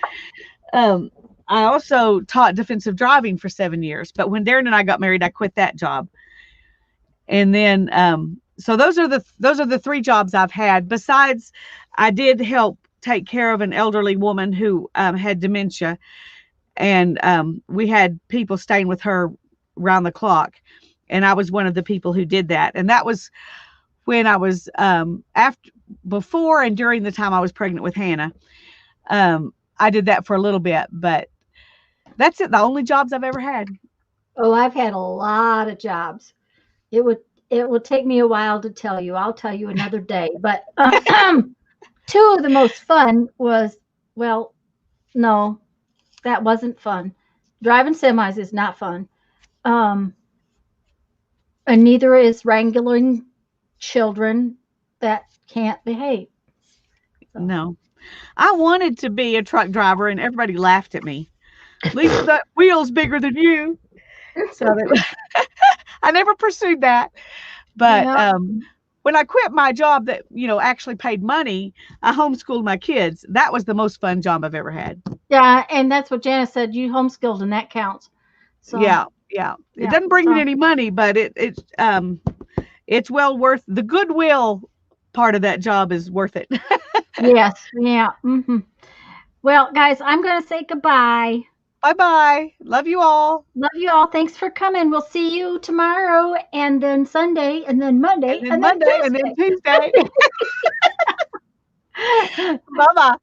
um, I also taught defensive driving for 7 years. But when Darren and I got married, I quit that job. And then So those are the three jobs I've had. Besides, I did help take care of an elderly woman who had dementia, and we had people staying with her round the clock, and I was one of the people who did that. And that was when I was after before and during the time I was pregnant with Hannah. I did that for a little bit, but that's it. The only jobs I've ever had. Oh, I've had a lot of jobs. It would it will take me a while to tell you. I'll tell you another day. But two of the most fun was, well, no, that wasn't fun. Driving semis is not fun. Um, and neither is wrangling children that can't behave. So, No, I wanted to be a truck driver, and everybody laughed at me. Lisa, that wheel's bigger than you. So that, I never pursued that. But yeah, when I quit my job that actually paid money, I homeschooled my kids. That was the most fun job I've ever had. yeah, and that's what Janice said. You homeschooled, and that counts. So, Yeah, yeah. It yeah, doesn't bring in so any money, but it's well worth the goodwill part of that job is worth it. yes, yeah. Well, guys, I'm going to say goodbye. Bye bye. Love you all. Love you all. Thanks for coming. We'll see you tomorrow and then Sunday and then And Monday then and then Monday and then Tuesday. Tuesday. Bye bye.